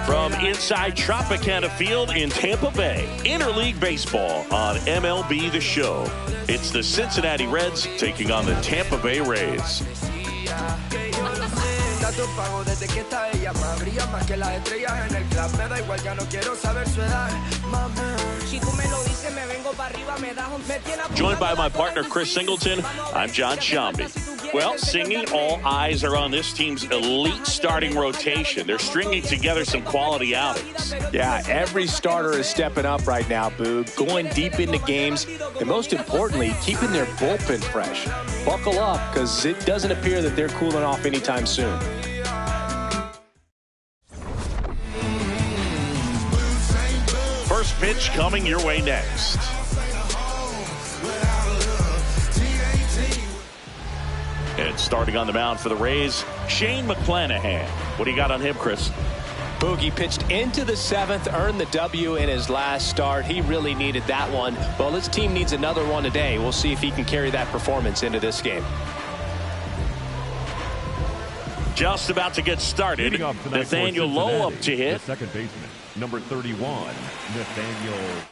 From inside Tropicana Field in Tampa Bay, interleague baseball on MLB The Show. It's the Cincinnati Reds taking on the Tampa Bay Rays. Joined by my partner Chris Singleton, I'm John Shambi. Well, singing, all eyes are on this team's elite starting rotation. They're stringing together some quality outings. Yeah, every starter is stepping up right now, Boog, going deep into games, and most importantly, keeping their bullpen fresh. Buckle up, because it doesn't appear that they're cooling off anytime soon. First pitch coming your way next. And starting on the mound for the Rays, Shane McClanahan. What do you got on him, Chris? Boogie pitched into the seventh, earned the W in his last start. He really needed that one. Well, his team needs another one today. We'll see if he can carry that performance into this game. Just about to get started. Nathaniel Lowe up to hit. The second baseman, number 31, Nathaniel.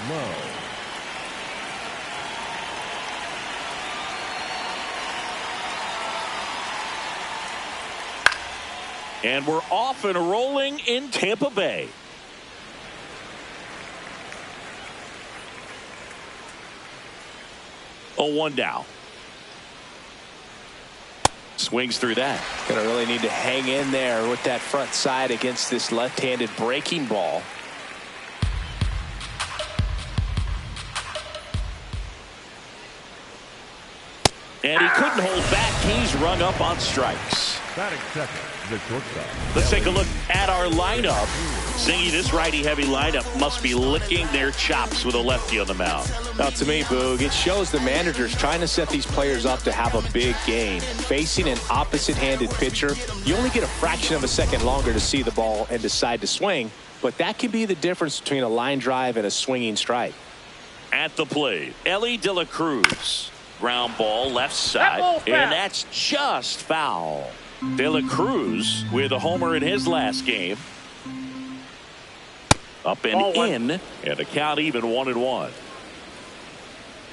Low. And we're off and rolling in Tampa Bay. Oh, 1 down. Swings through that. Gonna really need to hang in there with that front side against this left-handed breaking ball. And he couldn't hold back. He's rung up on strikes. Batting second, the shortstop. Let's take a look at our lineup. Zingy, this righty-heavy lineup must be licking their chops with a lefty on the mound. Now, to me, Boog, it shows the manager's trying to set these players up to have a big game. Facing an opposite-handed pitcher, you only get a fraction of a second longer to see the ball and decide to swing, but that can be the difference between a line drive and a swinging strike. At the plate, Ellie De La Cruz. Ground ball left side, and that's just foul. De La Cruz with a homer in his last game. Up and in, and a count even 1-1.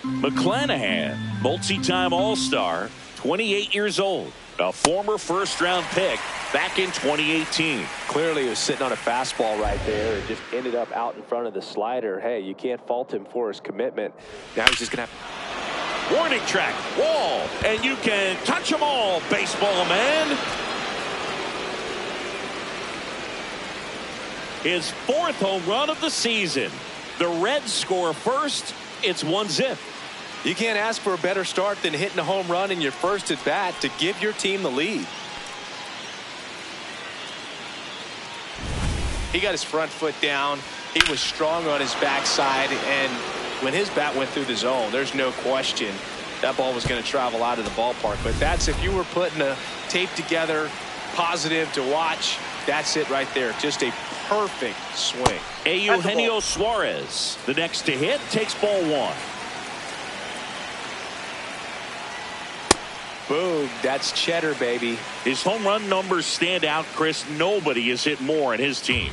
McClanahan, multi-time All-Star, 28 years old, a former first-round pick back in 2018. Clearly he was sitting on a fastball right there and just ended up out in front of the slider. Hey, you can't fault him for his commitment. Now he's just going to have... Warning track, wall, and you can touch them all, baseball man. His 4th home run of the season. The Reds score first. It's 1-0. You can't ask for a better start than hitting a home run in your first at bat to give your team the lead. He got his front foot down. He was strong on his backside, and when his bat went through the zone, there's no question that ball was going to travel out of the ballpark. But that's, if you were putting a tape together, positive to watch, that's it right there. Just a perfect swing. Eugenio Suarez, the next to hit, takes ball one. Boom, that's cheddar, baby. His home run numbers stand out, Chris. Nobody has hit more in his team.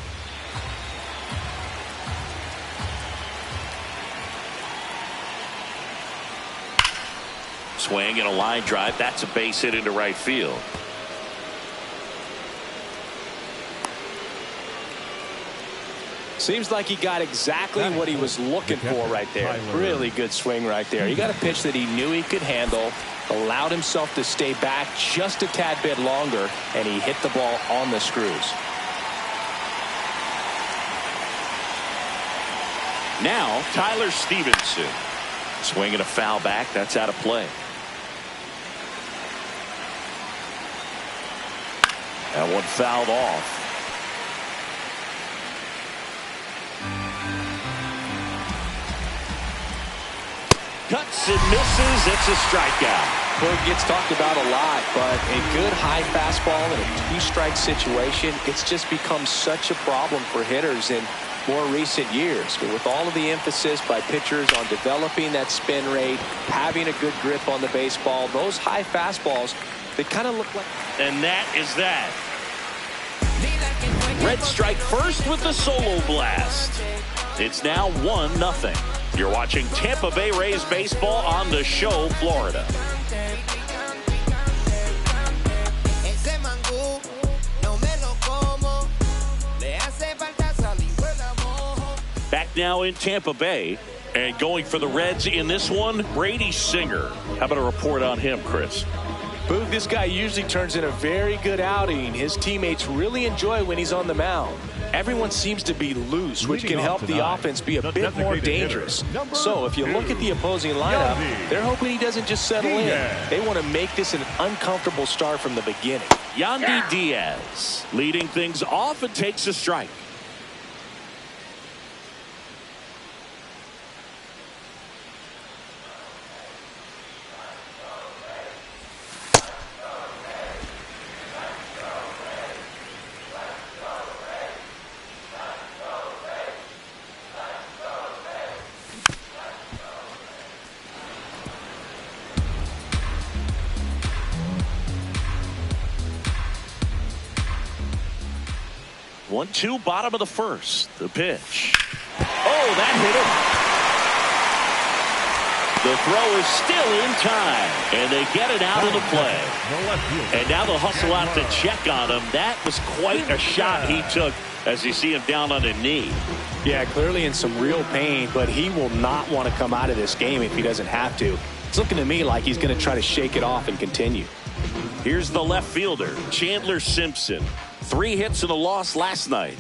Swing and a line drive. That's a base hit into right field. Seems like he got exactly what he was looking for right there. Really good swing right there. He got a pitch that he knew he could handle, allowed himself to stay back just a tad bit longer, and he hit the ball on the screws. Now, Tyler Stevenson. Swinging a foul back. That's out of play. That one fouled off. Cuts and misses. It's a strikeout. Well, it gets talked about a lot, but a good high fastball in a two-strike situation, it's just become such a problem for hitters in more recent years. But with all of the emphasis by pitchers on developing that spin rate, having a good grip on the baseball, those high fastballs, they kind of look like... And that is that. Red strike first with the solo blast. It's now 1-0. You're watching Tampa Bay Rays baseball on the show, Florida. Back now in Tampa Bay, and going for the Reds in this one, Brady Singer. How about a report on him, Chris? Boog, this guy usually turns in a very good outing. His teammates really enjoy when he's on the mound. Everyone seems to be loose, which can help the offense be a bit more dangerous. So if you look at the opposing lineup, they're hoping he doesn't just settle in. They want to make this an uncomfortable start from the beginning. Yandy Diaz leading things off and takes a strike. One, two, bottom of the first. The pitch. Oh, that hit him. The throw is still in time, and they get it out of the play. And now they'll hustle out to check on him. That was quite a shot he took as you see him down on the knee. Yeah, clearly in some real pain, but he will not want to come out of this game if he doesn't have to. It's looking to me like he's going to try to shake it off and continue. Here's the left fielder, Chandler Simpson. 3 hits and a loss last night.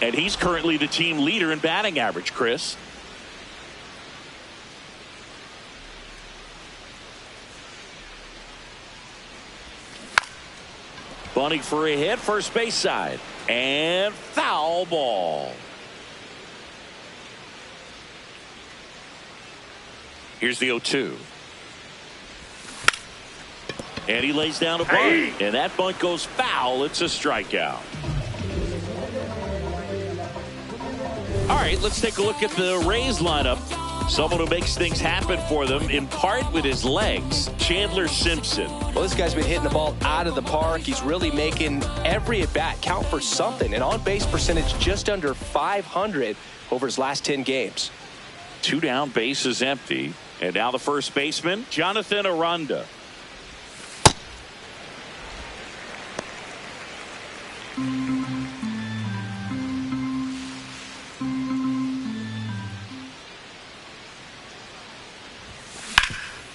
And he's currently the team leader in batting average, Chris. Bunting for a hit, first base side. And foul ball. Here's the 0-2. And he lays down a bunt. And that bunt goes foul. It's a strikeout. All right, let's take a look at the Rays lineup. Someone who makes things happen for them, in part with his legs, Chandler Simpson. Well, this guy's been hitting the ball out of the park. He's really making every at-bat count for something. An on-base percentage just under 500 over his last 10 games. 2 down, bases empty. And now the first baseman, Jonathan Aranda.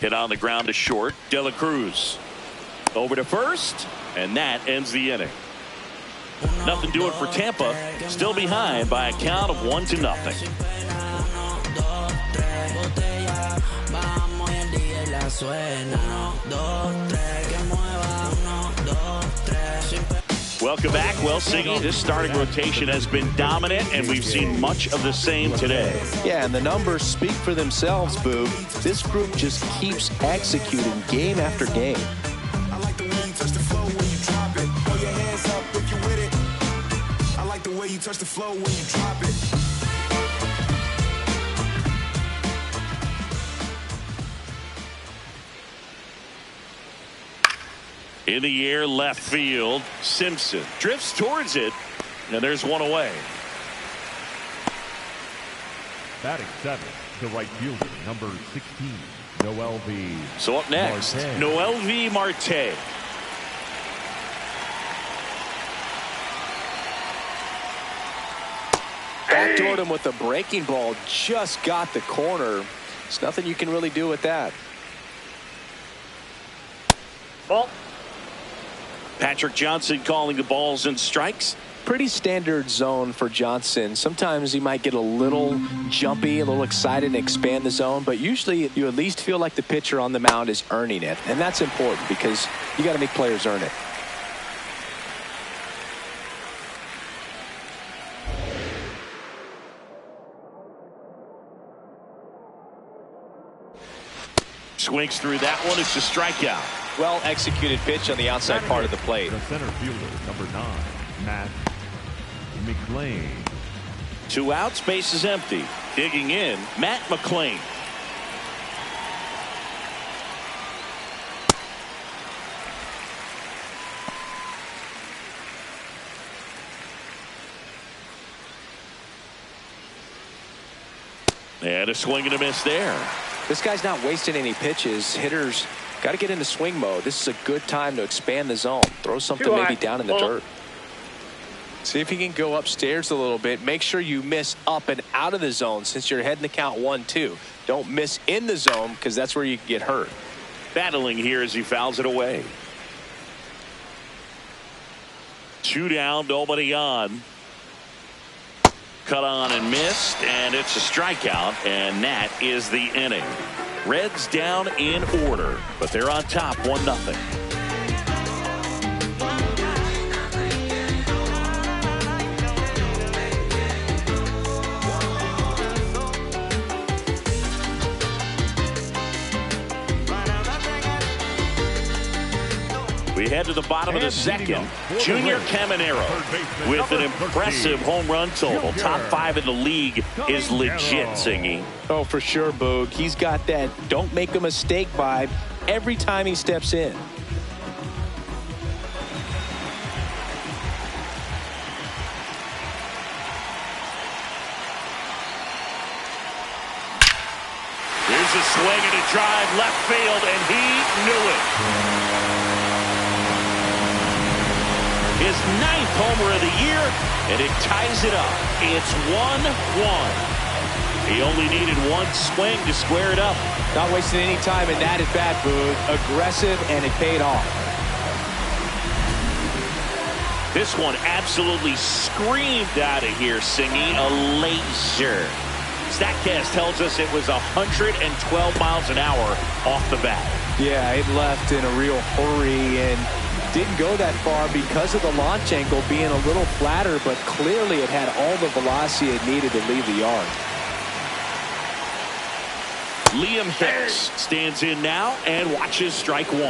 Hit on the ground to short. De La Cruz over to first, and that ends the inning. Nothing doing for Tampa. Still behind by a count of 1-0. Welcome back. Well, Siggy, this starting rotation has been dominant, and we've seen much of the same today. Yeah, and the numbers speak for themselves, Boog. This group just keeps executing game after game. I like the way you touch the flow when you drop it. Throw your hands up if you with it. I like the way you touch the flow when you drop it. In the air, left field. Simpson drifts towards it, and there's one away. Batting seventh, the right fielder, number 16, Noel V. So up next, Marte. Noel V. Marte. Backdoored him with a breaking ball. Just got the corner. There's nothing you can really do with that. Ball. Patrick Johnson calling the balls and strikes. Pretty standard zone for Johnson. Sometimes he might get a little jumpy, a little excited and expand the zone, but usually you at least feel like the pitcher on the mound is earning it, and that's important because you got to make players earn it. Swings through that one. It's a strikeout. Well executed pitch on the outside part of the plate. The center fielder, number 9, Matt McLean. 2 outs, base is empty. Digging in, Matt McLean. And a swing and a miss there. This guy's not wasting any pitches. Hitters got to get into swing mode. This is a good time to expand the zone. Throw something maybe down in the dirt. See if you can go upstairs a little bit. Make sure you miss up and out of the zone since you're heading to count 1-2. Don't miss in the zone because that's where you can get hurt. Battling here as he fouls it away. 2 down, nobody on. Cut on and missed, and it's a strikeout, and that is the inning. Reds down in order, but they're on top 1-0. We head to the bottom of the second. Junior Caminero with an impressive home run total. Top 5 in the league is legit, Singy. Oh, for sure, Boog. He's got that don't make a mistake vibe every time he steps in. Here's a swing and a drive left field, and he knew it. His 9th homer of the year, and it ties it up. It's 1-1. He only needed 1 swing to square it up. Not wasting any time in that at bat, Boog. Aggressive, and it paid off. This one absolutely screamed out of here, Singy. A laser. StatCast tells us it was 112 miles an hour off the bat. Yeah, it left in a real hurry and didn't go that far because of the launch angle being a little flatter, but clearly it had all the velocity it needed to leave the yard. Liam Hicks stands in now and watches strike 1.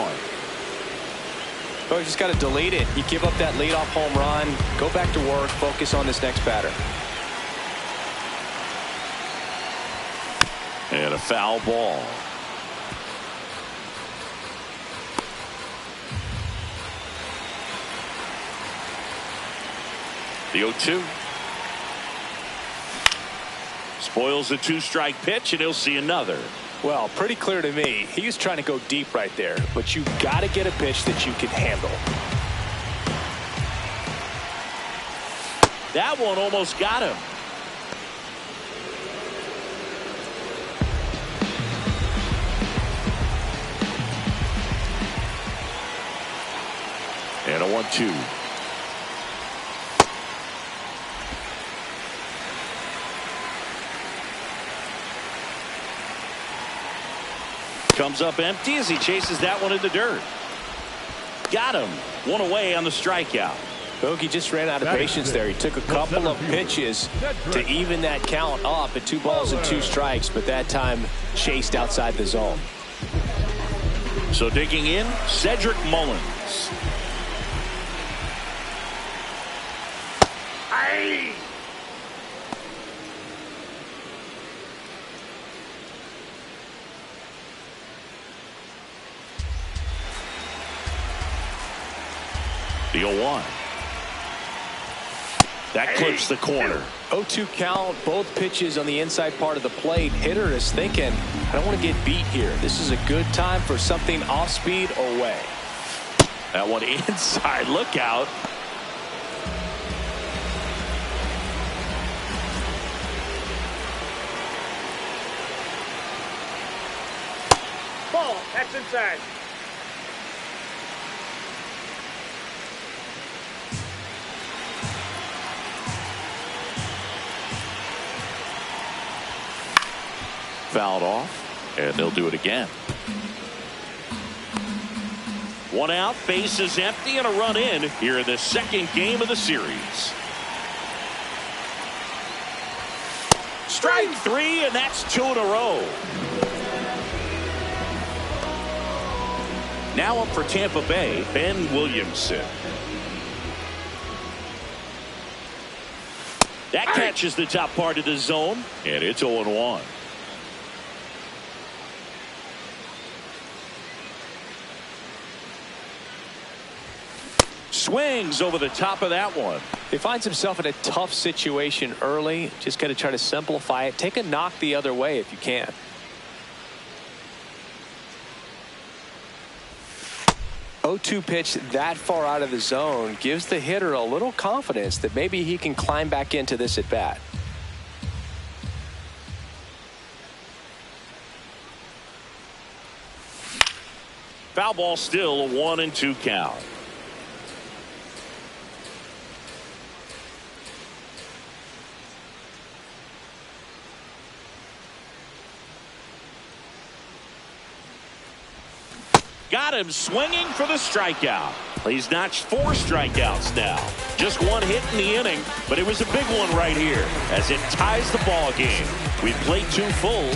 Oh, you just got to delete it. You give up that leadoff home run, go back to work, focus on this next batter. And a foul ball. The 0-2. Spoils the 2-strike pitch, and he'll see another. Well, pretty clear to me. He was trying to go deep right there, but you got to get a pitch that you can handle. That one almost got him. And a 1-2. Comes up empty as he chases that one in the dirt. Got him. 1 away on the strikeout. Bogey just ran out of patience there. He took a couple of pitches to even that count up at 2 balls and 2 strikes, but that time chased outside the zone. So digging in, Cedric Mullins. Aye. The 0-1. That clips the corner. 0-2 count, both pitches on the inside part of the plate. Hitter is thinking, I don't want to get beat here. This is a good time for something off speed away. That one inside. Look out. Ball. That's inside. Fouled off, and they'll do it again. 1 out, base is empty, and a run in here in the second game of the series. Strike 3, and that's 2 in a row. Now up for Tampa Bay, Ben Williamson. That catches the top part of the zone, and it's 0-1. Swings over the top of that one. He finds himself in a tough situation early. Just got to try to simplify it. Take a knock the other way if you can. .02 pitch that far out of the zone gives the hitter a little confidence that maybe he can climb back into this at bat. Foul ball, still a 1-2 count. Got him swinging for the strikeout. He's notched 4 strikeouts now. Just 1 hit in the inning, but it was a big one right here as it ties the ball game. We've played 2 full.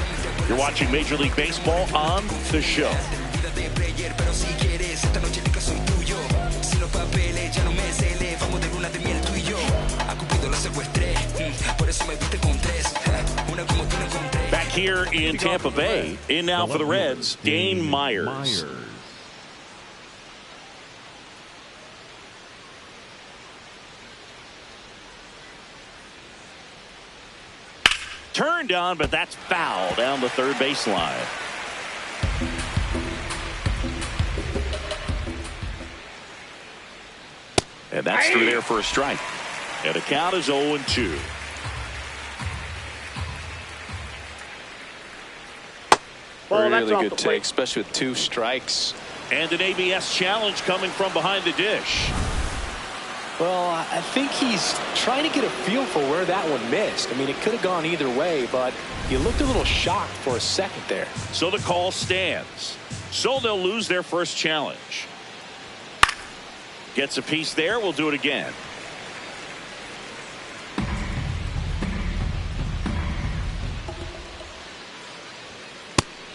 You're watching Major League Baseball on The Show. Back here in Tampa Bay, in now for the Reds, Dane Myers. Turned on, but that's foul down the third baseline. And that's through there for a strike. And the count is 0-2. Well, really good take, especially with 2 strikes. And an ABS challenge coming from behind the dish. Well, I think he's trying to get a feel for where that one missed. I mean, it could have gone either way, but he looked a little shocked for a second there. So the call stands. So they'll lose their first challenge. Gets a piece there. We'll do it again.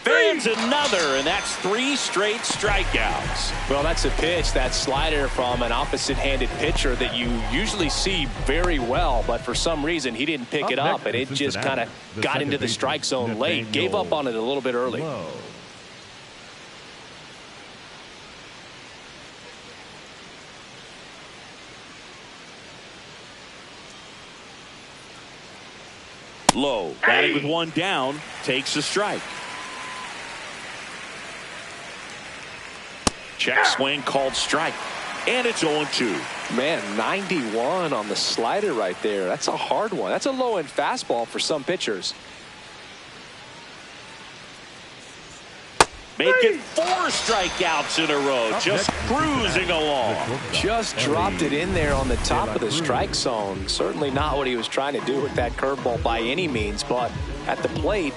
Fans another, and that's 3 straight strikeouts. Well, that's a pitch, that slider from an opposite-handed pitcher that you usually see very well, but for some reason he didn't pick it up, and it just kind of got into the strike zone late. Gave up on it a little bit early. Low, batting with 1 down, takes a strike. Check swing called strike. And it's 0-2. Man, 91 on the slider right there. That's a hard one. That's a low-end fastball for some pitchers. Making 4 strikeouts in a row. Just cruising along. Just dropped it in there on the top of the strike zone. Certainly not what he was trying to do with that curveball by any means, but at the plate,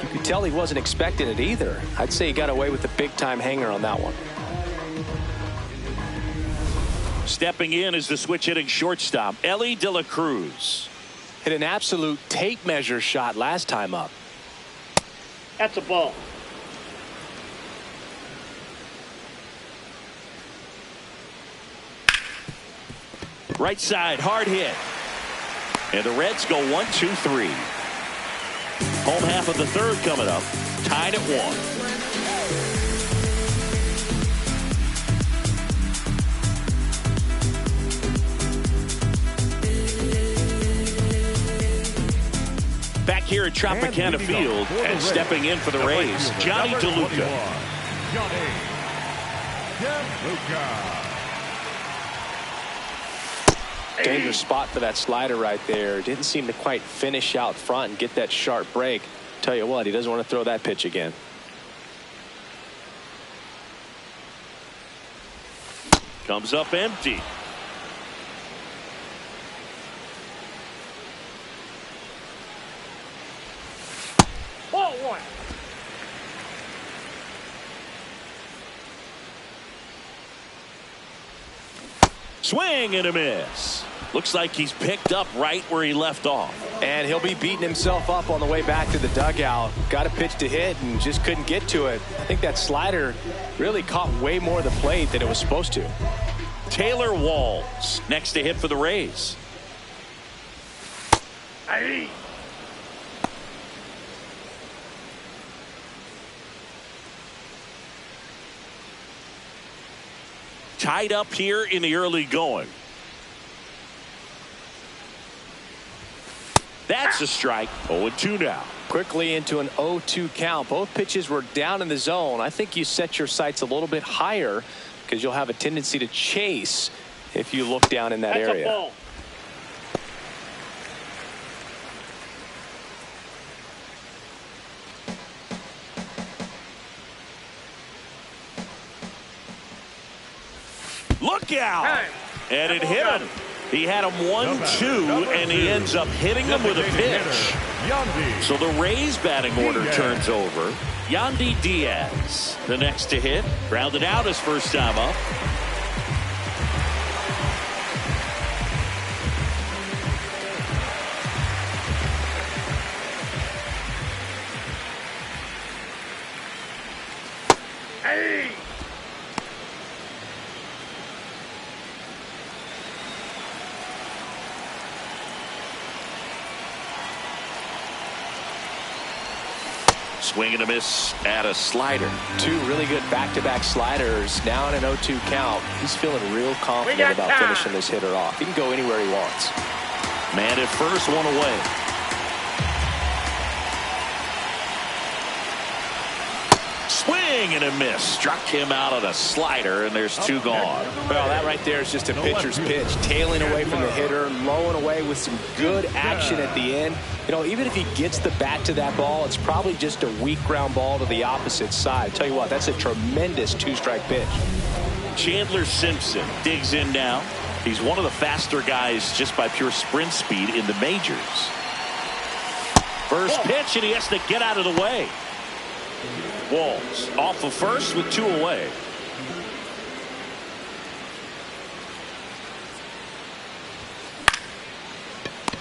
you could tell he wasn't expecting it either. I'd say he got away with the big-time hanger on that one. Stepping in is the switch hitting shortstop, Ellie De La Cruz. Hit an absolute tape measure shot last time up. That's a ball. Right side, hard hit. And the Reds go 1-2-3. Home half of the third coming up. Tied at 1. Back here at Tropicana Field and stepping in for the Rays, Johnny DeLuca. Johnny DeLuca. Dangerous spot for that slider right there. Didn't seem to quite finish out front and get that sharp break. Tell you what, he doesn't want to throw that pitch again. Comes up empty. Ball one. Swing and a miss. Looks like he's picked up right where he left off. And he'll be beating himself up on the way back to the dugout. Got a pitch to hit and just couldn't get to it. I think that slider really caught way more of the plate than it was supposed to. Taylor Walls next to hit for the Rays. Aye. Tied up here in the early going. That's a strike. 0-2 now. Quickly into an 0-2 count. Both pitches were down in the zone. I think you set your sights a little bit higher because you'll have a tendency to chase if you look down in that That's area. a ball. Look out. Time. And it hit him. He had him 1-2, and he ends up hitting him with a pitch. So the Rays batting order turns over. Yandy Diaz, the next to hit. Grounded out his first time up. Hey. Swing and a miss at a slider. Two really good back-to-back sliders. Now in an 0-2 count. He's feeling real confident about finishing this hitter off. He can go anywhere he wants. Man at first, one away. Swing and a miss. Struck him out on a slider, and there's two gone. Well, that right there is just a pitcher's pitch. Tailing away from the hitter, lowing away with some good action at the end. You know, even if he gets the bat to that ball, it's probably just a weak ground ball to the opposite side. Tell you what, that's a tremendous two-strike pitch. Chandler Simpson digs in now. He's one of the faster guys just by pure sprint speed in the majors. First pitch, and he has to get out of the way. Walls off of first with two away.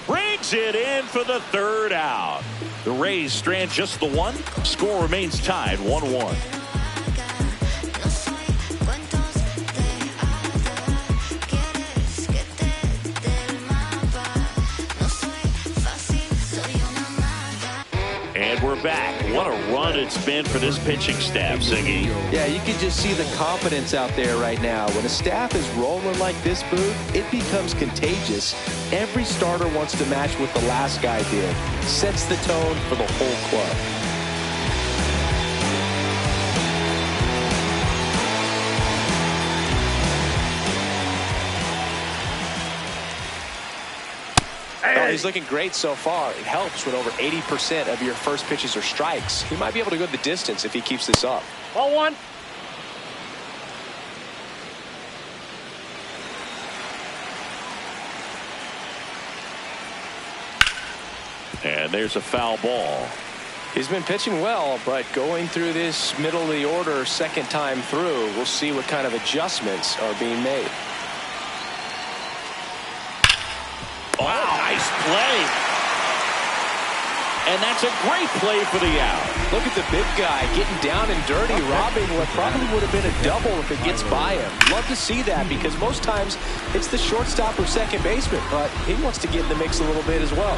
Brings it in for the third out. The Rays strand just the one. Score remains tied 1-1. And we're back. What a run it's been for this pitching staff, Ziggy. Yeah, you can just see the confidence out there right now. When a staff is rolling like this, Booth, it becomes contagious. Every starter wants to match what the last guy did. Sets the tone for the whole club. Oh, he's looking great so far. It helps when over 80% of your first pitches are strikes. He might be able to go the distance if he keeps this up. Ball one. And there's a foul ball. He's been pitching well, but going through this middle of the order second time through, we'll see what kind of adjustments are being made. play. And that's a great play for the out. Look at the big guy getting down and dirty, robbing what probably would have been a double if it gets by him. Love to see that because most times it's the shortstop or second baseman, but he wants to get in the mix a little bit as well.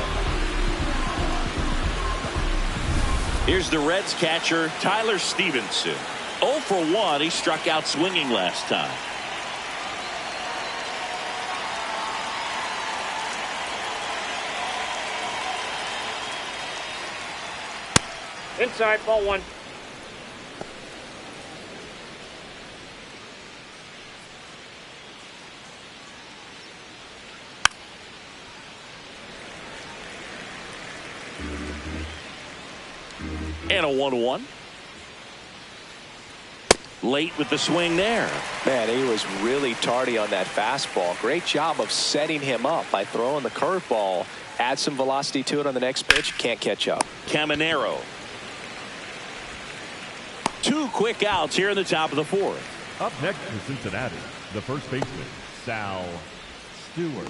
Here's the Reds catcher, Tyler Stevenson. 0 for 1. He struck out swinging last time. Inside, ball 1. And a 1-1. Late with the swing there. Man, he was really tardy on that fastball. Great job of setting him up by throwing the curveball. Add some velocity to it on the next pitch. Can't catch up. Caminero. 2 quick outs here in the top of the 4th. Up next for Cincinnati, the first baseman, Sal Stewart.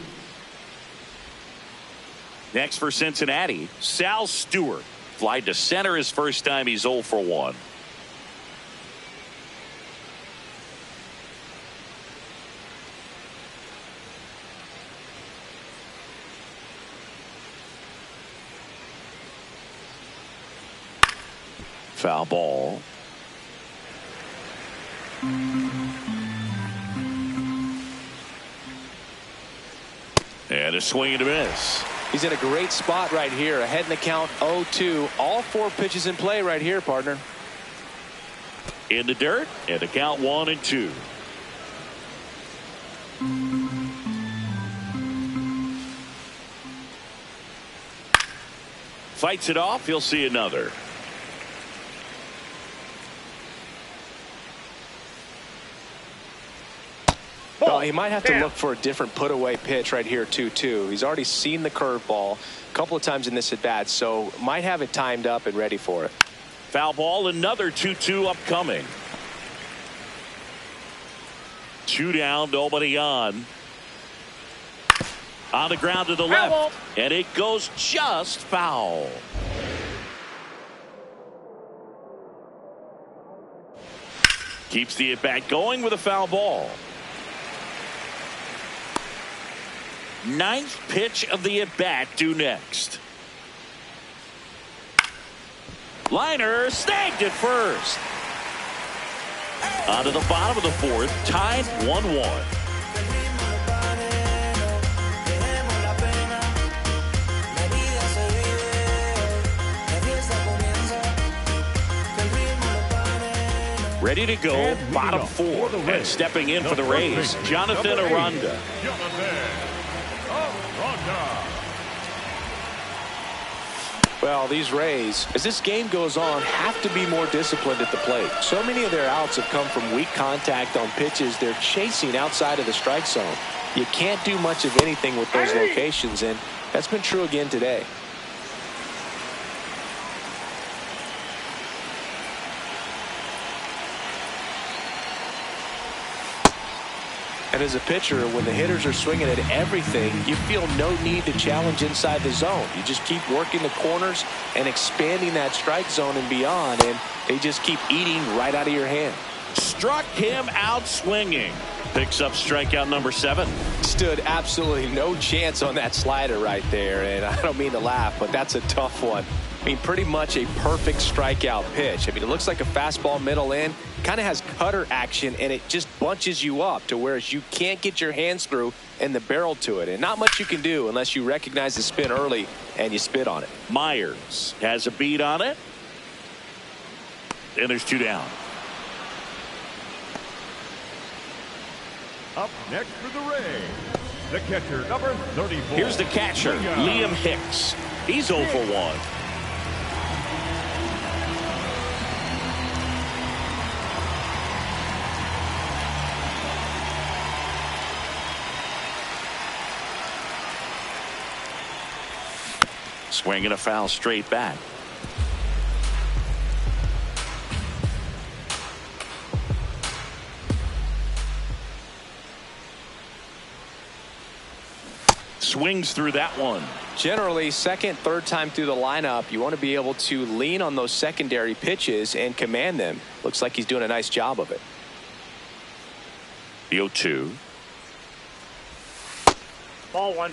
Next for Cincinnati, Sal Stewart. Flied to center his first time. He's 0 for 1. Foul ball. And a swing and a miss. He's in a great spot right here. Ahead in the count 0-2. All 4 pitches in play right here, partner. In the dirt, and the count 1-2. Fights it off. He'll see another. Well, he might have to look for a different put-away pitch right here, 2-2. He's already seen the curveball a couple of times in this at-bat, so might have it timed up and ready for it. Foul ball, another 2-2 upcoming. 2 down, nobody on. On the ground to the left, and it goes just foul. Keeps the at-bat going with a foul ball. 9th pitch of the at-bat due next. Liner snagged it first. On to the bottom of the 4th, tied 1-1. Ready to go, bottom 4, and stepping in for the Rays, Jonathan Aranda. Well, these Rays, as this game goes on, have to be more disciplined at the plate. So many of their outs have come from weak contact on pitches they're chasing outside of the strike zone. You can't do much of anything with those locations, and that's been true again today. And as a pitcher, when the hitters are swinging at everything, you feel no need to challenge inside the zone. You just keep working the corners and expanding that strike zone and beyond, and they just keep eating right out of your hand. Struck him out swinging. Picks up strikeout number 7. Stood absolutely no chance on that slider right there, and I don't mean to laugh, but that's a tough one. I mean, pretty much a perfect strikeout pitch. I mean, it looks like a fastball middle in, kind of has cutter action, and it just bunches you up to whereas you can't get your hands through and the barrel to it, and not much you can do unless you recognize the spin early and you spit on it. Myers has a beat on it, and there's 2 down. Up next for the Rays, the catcher, number 34. Here's the catcher, Liam Hicks. He's 0 for 1. Swinging a foul straight back. swings through that one. Generally, second, third time through the lineup, you want to be able to lean on those secondary pitches and command them. Looks like he's doing a nice job of it. The 0-2. Ball one.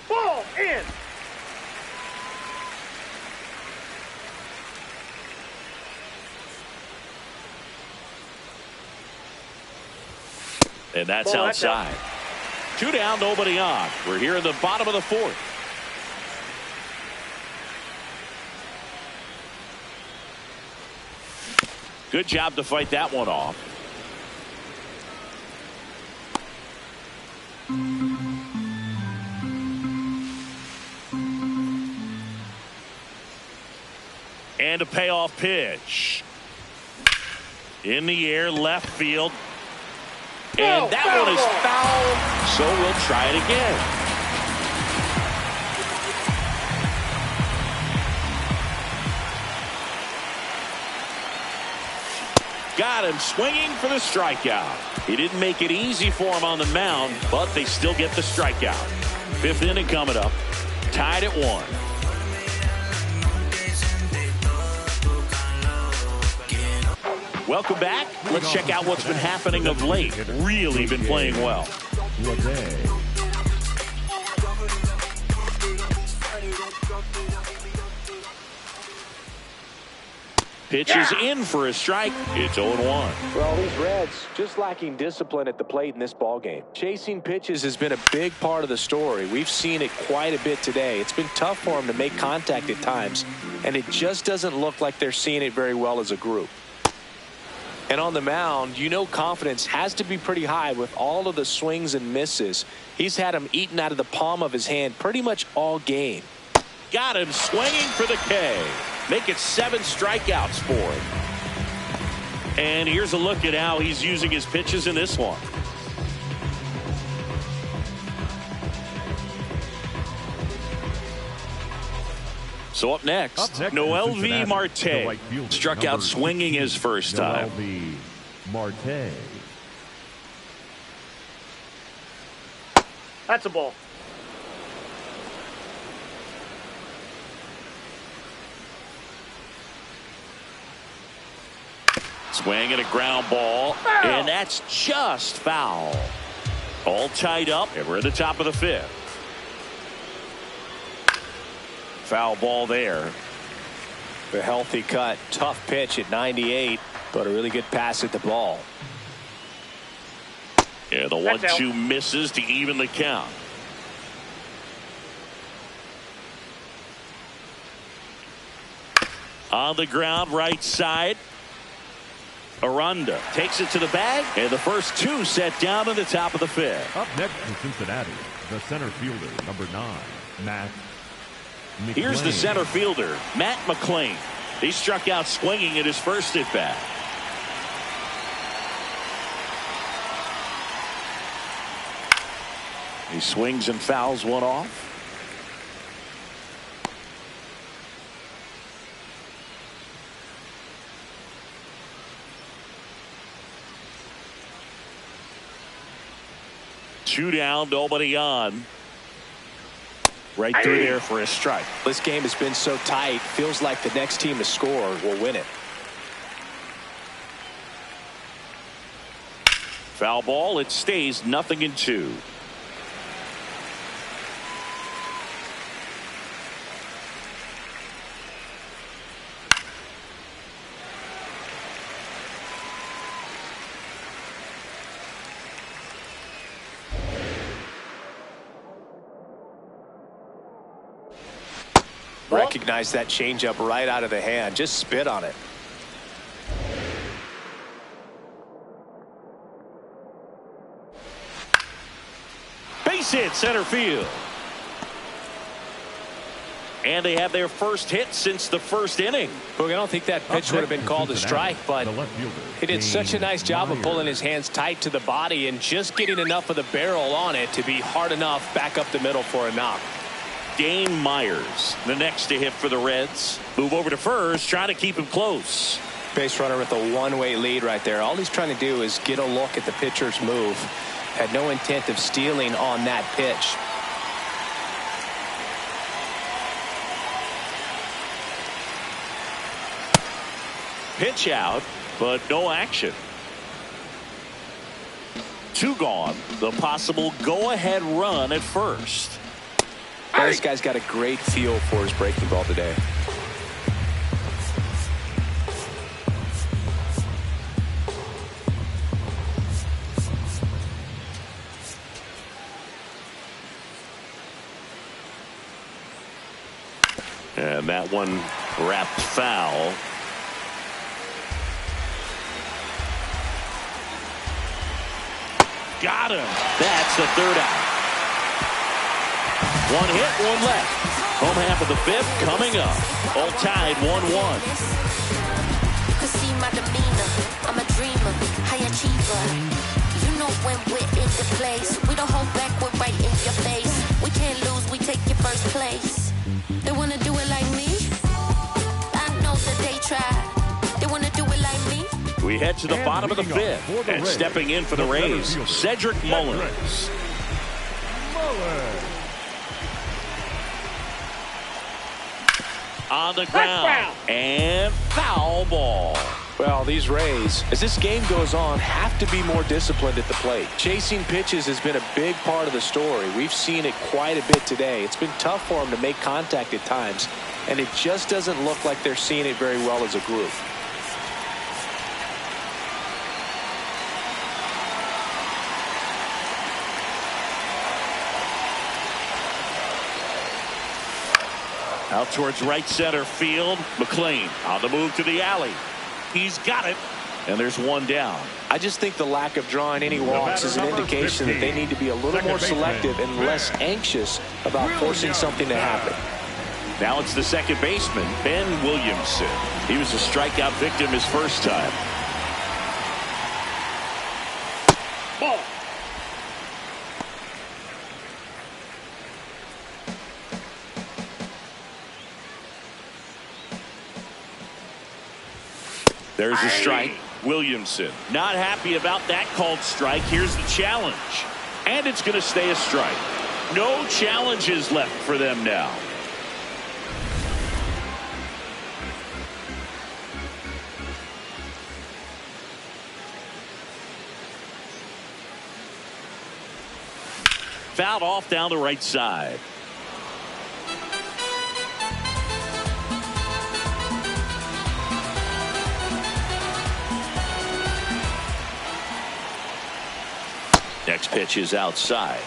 Ball in. And that's Ball, that's outside. 2 down, nobody on. We're here in the bottom of the 4th. Good job to fight that one off. And a payoff pitch. In the air, left field. And that one is foul, so we'll try it again. Got him swinging for the strikeout. He didn't make it easy for him on the mound, but they still get the strikeout. 5th inning coming up. Tied at 1. Welcome back. Let's check out what's been happening of late. Really been playing well. Pitch is in for a strike. It's 0-1. Well, these Reds just lacking discipline at the plate in this ballgame. Chasing pitches has been a big part of the story. We've seen it quite a bit today. It's been tough for them to make contact at times, and it just doesn't look like they're seeing it very well as a group. And on the mound, you know confidence has to be pretty high with all of the swings and misses. He's had them eaten out of the palm of his hand pretty much all game. Got him swinging for the K. Make it 7 strikeouts for him. And here's a look at how he's using his pitches in this one. So up next Noel V. Marte struck out swinging his first time. Noel V. Marte. That's a ball. Swing and a ground ball, and that's just foul. All tied up, and we're at the top of the 5th. Foul ball there. A healthy cut, tough pitch at 98, but a really good pass at the ball. Yeah, the 1-2 misses to even the count. On the ground, right side. Aranda takes it to the bag, and the first 2 set down in the top of the 5th. Up next in Cincinnati, the center fielder, number 9, Matt McClain. Here's the center fielder, Matt McClain. He struck out swinging at his first at bat. He swings and fouls one off. Two down, nobody on. Right through there for a strike. This game has been so tight, feels like the next team to score will win it. Foul ball, it stays 0-2. Recognize that changeup right out of the hand. Just spit on it. Base hit center field. And they have their first hit since the first inning. Look, I don't think that pitch would have been called a strike, but he did such a nice job of pulling his hands tight to the body and just getting enough of the barrel on it to be hard enough back up the middle for a knock. Dane Myers, the next to hit for the Reds. Move over to first, trying to keep him close. Base runner with a one-way lead right there. All he's trying to do is get a look at the pitcher's move. Had no intent of stealing on that pitch. Pitch out, but no action. 2 gone. The possible go-ahead run at first. Well, this guy's got a great feel for his breaking ball today. And that one wrapped foul. Got him. That's the 3rd out. 1 hit, 1 left. Home half of the 5th coming up. All tied 1-1. You can see my demeanor. I'm a dreamer, high achiever. You know when we're in the place, we don't hold back, we're right in your face. We can't lose, we take your first place. They wanna do it like me? I know that they try. They wanna do it like me? We head to the bottom of the 5th. And stepping in for the Rays, Cedric Mullins. On the ground. And foul ball. Well, these Rays, as this game goes on, have to be more disciplined at the plate. Chasing pitches has been a big part of the story. We've seen it quite a bit today. It's been tough for them to make contact at times, and it just doesn't look like they're seeing it very well as a group. Out towards right center field. McLean on the move to the alley. He's got it. And there's 1 down. I just think the lack of drawing any walks is an indication that they need to be a little more selective and less anxious about forcing something to happen. Now it's the second baseman, Ben Williamson. He was a strikeout victim his first time. Ball. There's a strike. Williamson not happy about that called strike. Here's the challenge. And it's going to stay a strike. No challenges left for them now. Fouled off down the right side. Next pitch is outside.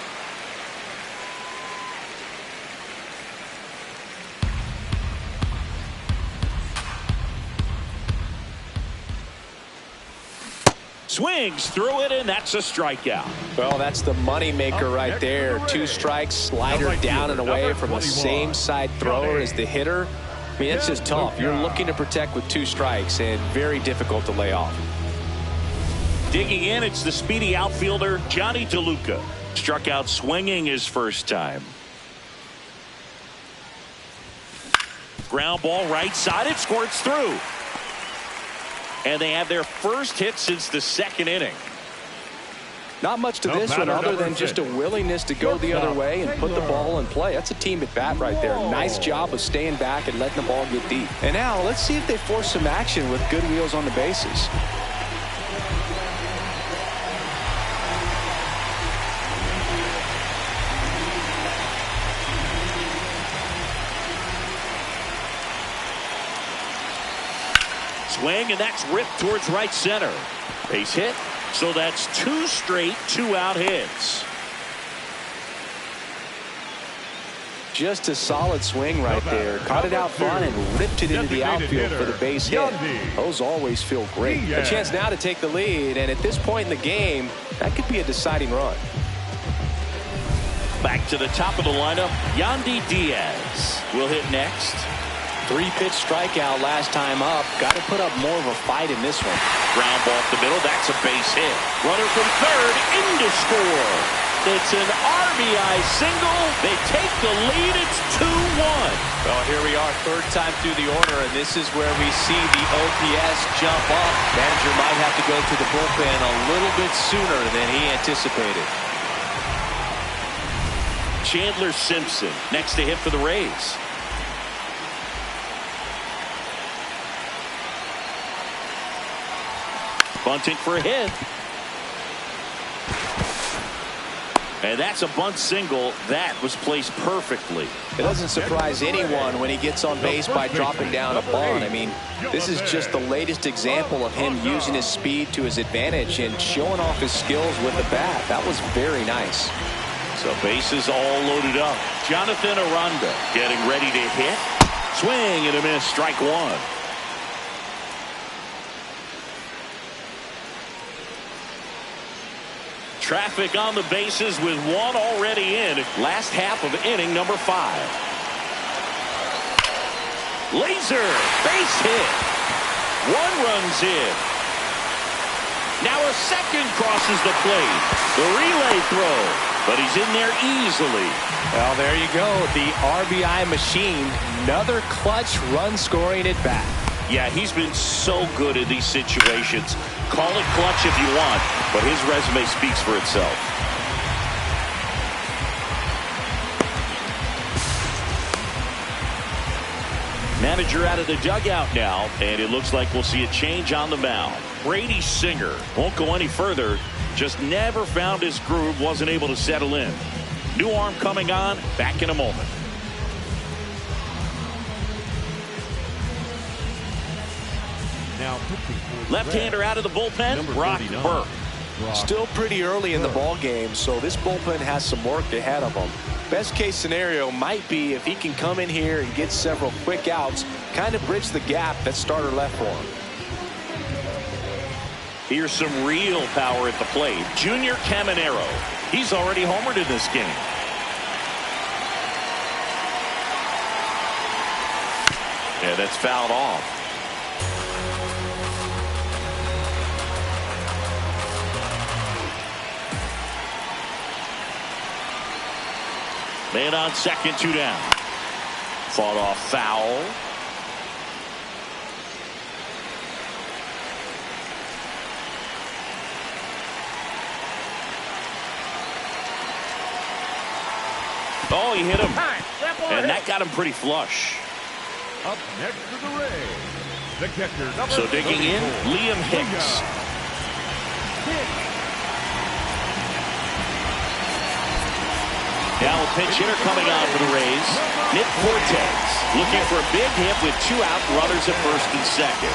Swings through it, and that's a strikeout. Well, that's the money maker right there. 2 strikes, slider down and away from the same side thrower as the hitter. I mean, it's just tough. You're looking to protect with 2 strikes and very difficult to lay off. Digging in, it's the speedy outfielder Johnny DeLuca. Struck out swinging his first time. Ground ball right side. It squirts through. And they have their first hit since the 2nd inning. Not much to this one other than just a willingness to go the other way and put the ball in play. That's a team at bat right there. Nice job of staying back and letting the ball get deep. And now let's see if they force some action with good wheels on the bases. Swing, and that's ripped towards right center. Base hit, so that's 2 straight 2-out hits. Just a solid swing right there. Caught it out front and ripped it into the outfield for the base hit. Those always feel great. A chance now to take the lead, and at this point in the game, that could be a deciding run. Back to the top of the lineup, Yandy Diaz will hit next. 3-pitch strikeout last time up. Got to put up more of a fight in this one. Ground ball up the middle. That's a base hit. Runner from third in to score. It's an RBI single. They take the lead. It's 2-1. Well, here we are, third time through the order, and this is where we see the OPS jump up. Manager might have to go to the bullpen a little bit sooner than he anticipated. Chandler Simpson next to hit for the Rays. Bunting for a hit. And that's a bunt single that was placed perfectly. It doesn't surprise anyone when he gets on base by dropping down a bunt. I mean, this is just the latest example of him using his speed to his advantage and showing off his skills with the bat. That was very nice. So bases all loaded up. Jonathan Aranda getting ready to hit. Swing and a miss. Strike one. Traffic on the bases with one already in. Last half of inning number 5. Laser base hit. 1 run's in. Now a second crosses the plate. The relay throw, but he's in there easily. Well, there you go. The RBI machine. Another clutch run scoring at bat. Yeah, he's been so good in these situations. Call it clutch if you want, but his resume speaks for itself. Manager out of the dugout now, and it looks like we'll see a change on the mound. Brady Singer won't go any further. Just never found his groove, wasn't able to settle in. New arm coming on, back in a moment. Left-hander out of the bullpen, Brock Burke. Still pretty early in the ball game, so this bullpen has some work ahead of him. Best case scenario might be if he can come in here and get several quick outs, kind of bridge the gap that starter left for him. Here's some real power at the plate. Junior Caminero. He's already homered in this game. Yeah, that's fouled off. Man on second, 2 down. Fought off foul. Oh, he hit him. And that got him pretty flush. Up next to the Rays, the catcher, So digging in, Liam Hicks. Now a pinch hitter coming on for the Rays. Nick Cortez looking for a big hit with 2 out, runners at first and second.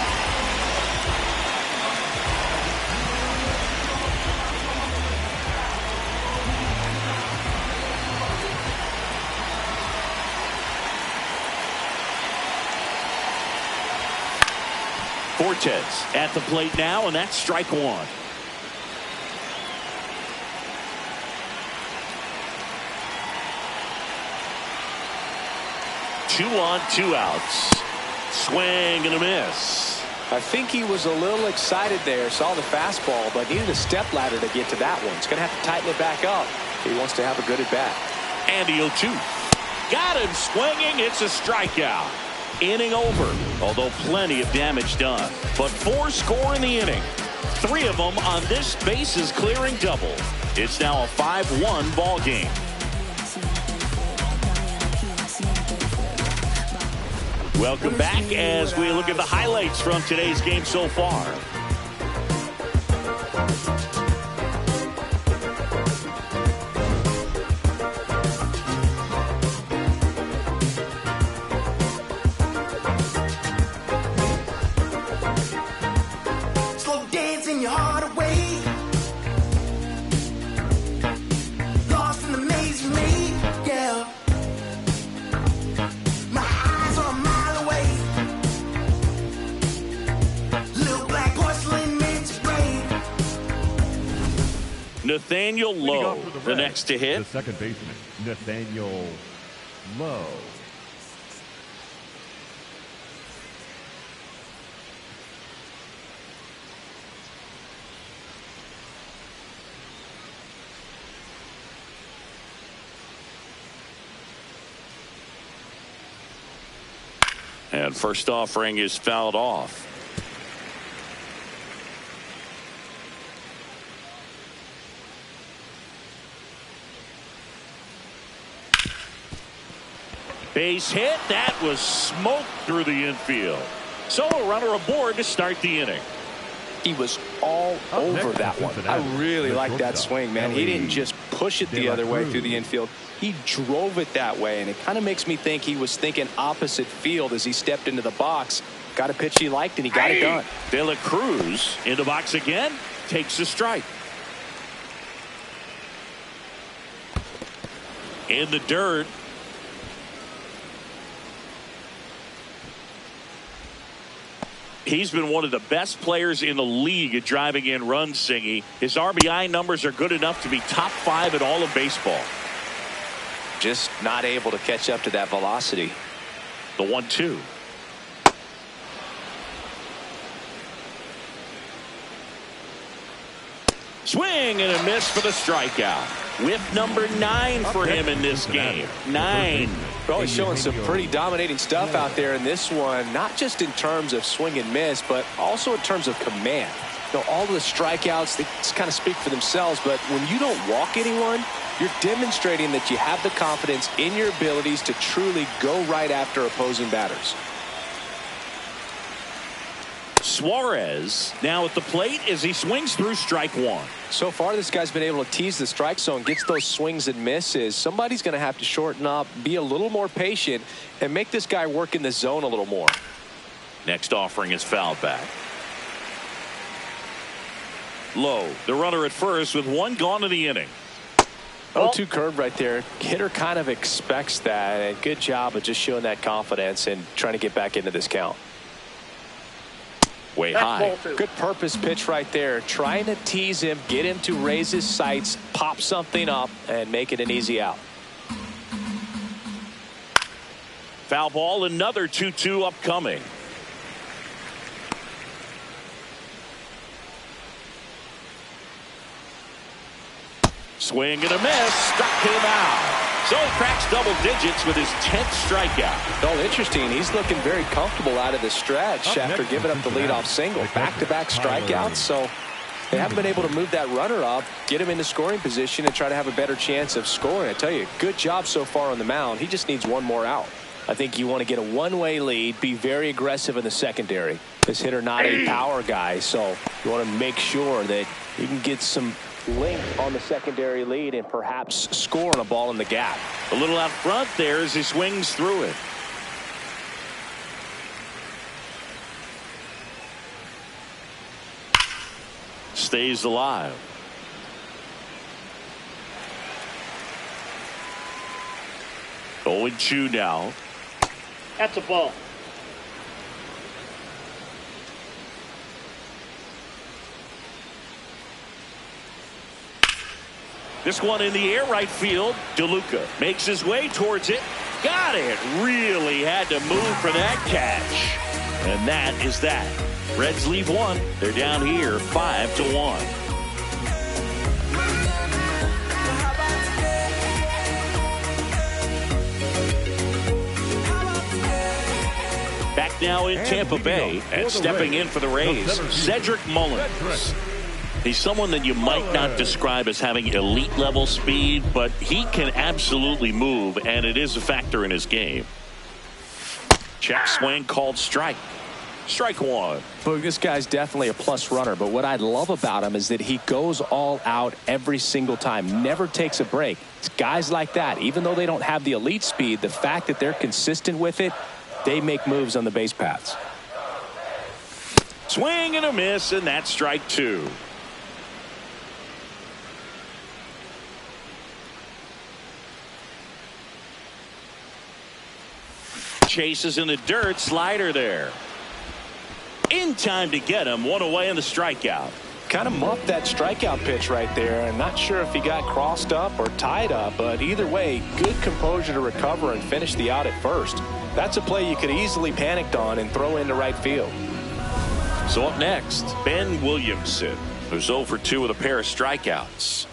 Cortez at the plate now, and that's strike 1. Two on, 2 outs. Swing and a miss. I think he was a little excited there, saw the fastball, but needed a step ladder to get to that one. He's going to have to tighten it back up if he wants to have a good at bat. And the 0-2. Got him swinging. It's a strikeout. Inning over, although plenty of damage done. But 4 score in the inning. 3 of them on this bases clearing double. It's now a 5-1 ball game. Welcome back as we look at the highlights from today's game so far. Slow dancing your heart away. Lost in the maze you made, yeah. My eyes are a mile away. Little black porcelain mince brain. Nathaniel Lowe, the next to hit. The second baseman, Nathaniel Lowe. And first offering is fouled off. Base hit. That was smoked through the infield. So a runner aboard to start the inning. He was all over that one. I really like that swing, man. He didn't just push it the other way through the infield. He drove it that way, and it kind of makes me think he was thinking opposite field as he stepped into the box. Got a pitch he liked, and he got it done. De La Cruz in the box again. Takes a strike. In the dirt. He's been one of the best players in the league at driving in runs, Singy. His RBI numbers are good enough to be top 5 in all of baseball. Just not able to catch up to that velocity. The 1-2. Swing and a miss for the strikeout. Whip number 9 for him in this game. 9. Well, he's showing some pretty dominating stuff out there in this one, not just in terms of swing and miss, but also in terms of command. You know, all the strikeouts, they just kind of speak for themselves, but when you don't walk anyone, you're demonstrating that you have the confidence in your abilities to truly go right after opposing batters. Suarez now at the plate as he swings through strike 1. So far, this guy's been able to tease the strike zone, gets those swings and misses. Somebody's going to have to shorten up, be a little more patient, and make this guy work in the zone a little more. Next offering is fouled back. Low, the runner at first with 1 gone in the inning. 0-2 curve right there. Hitter kind of expects that, and good job of just showing that confidence and trying to get back into this count. Way high. Good purpose pitch right there. Trying to tease him, get him to raise his sights, pop something up, and make it an easy out. Foul ball, another 2-2 upcoming. Swing and a miss. Struck him out. So he cracks double digits with his 10th strikeout. Well, interesting. He's looking very comfortable out of the stretch after giving up the leadoff single. Back-to-back strikeouts, so they haven't been able to move that runner up, get him into scoring position, and try to have a better chance of scoring. I tell you, good job so far on the mound. He just needs 1 more out. I think you want to get a one-way lead, be very aggressive in the secondary. This hitter not a power guy, so you want to make sure that you can get some length on the secondary lead and perhaps score on a ball in the gap. A little out front there as he swings through it. Stays alive. Oh, 0-2 now. That's a ball. This one in the air right field. DeLuca makes his way towards it. Got it. Really had to move for that catch. And that is that. Reds leave 1. They're down here 5-1. Back now in Tampa Bay and stepping in for the Rays, Cedric Mullins. He's someone that you might not describe as having elite level speed, but he can absolutely move, and it is a factor in his game. Check swing called strike. Strike 1. Boog, this guy's definitely a plus runner, but what I love about him is that he goes all out every single time, never takes a break. It's guys like that, even though they don't have the elite speed, the fact that they're consistent with it, they make moves on the base paths. Swing and a miss, and that's strike 2. Chases in the dirt. Slider there. In time to get him. 1 away in the strikeout. Kind of muffed that strikeout pitch right there. I'm not sure if he got crossed up or tied up, but either way, good composure to recover and finish the out at first. That's a play you could easily panicked on and throw into right field. So up next, Ben Williamson, who's 0 for 2 with a pair of strikeouts.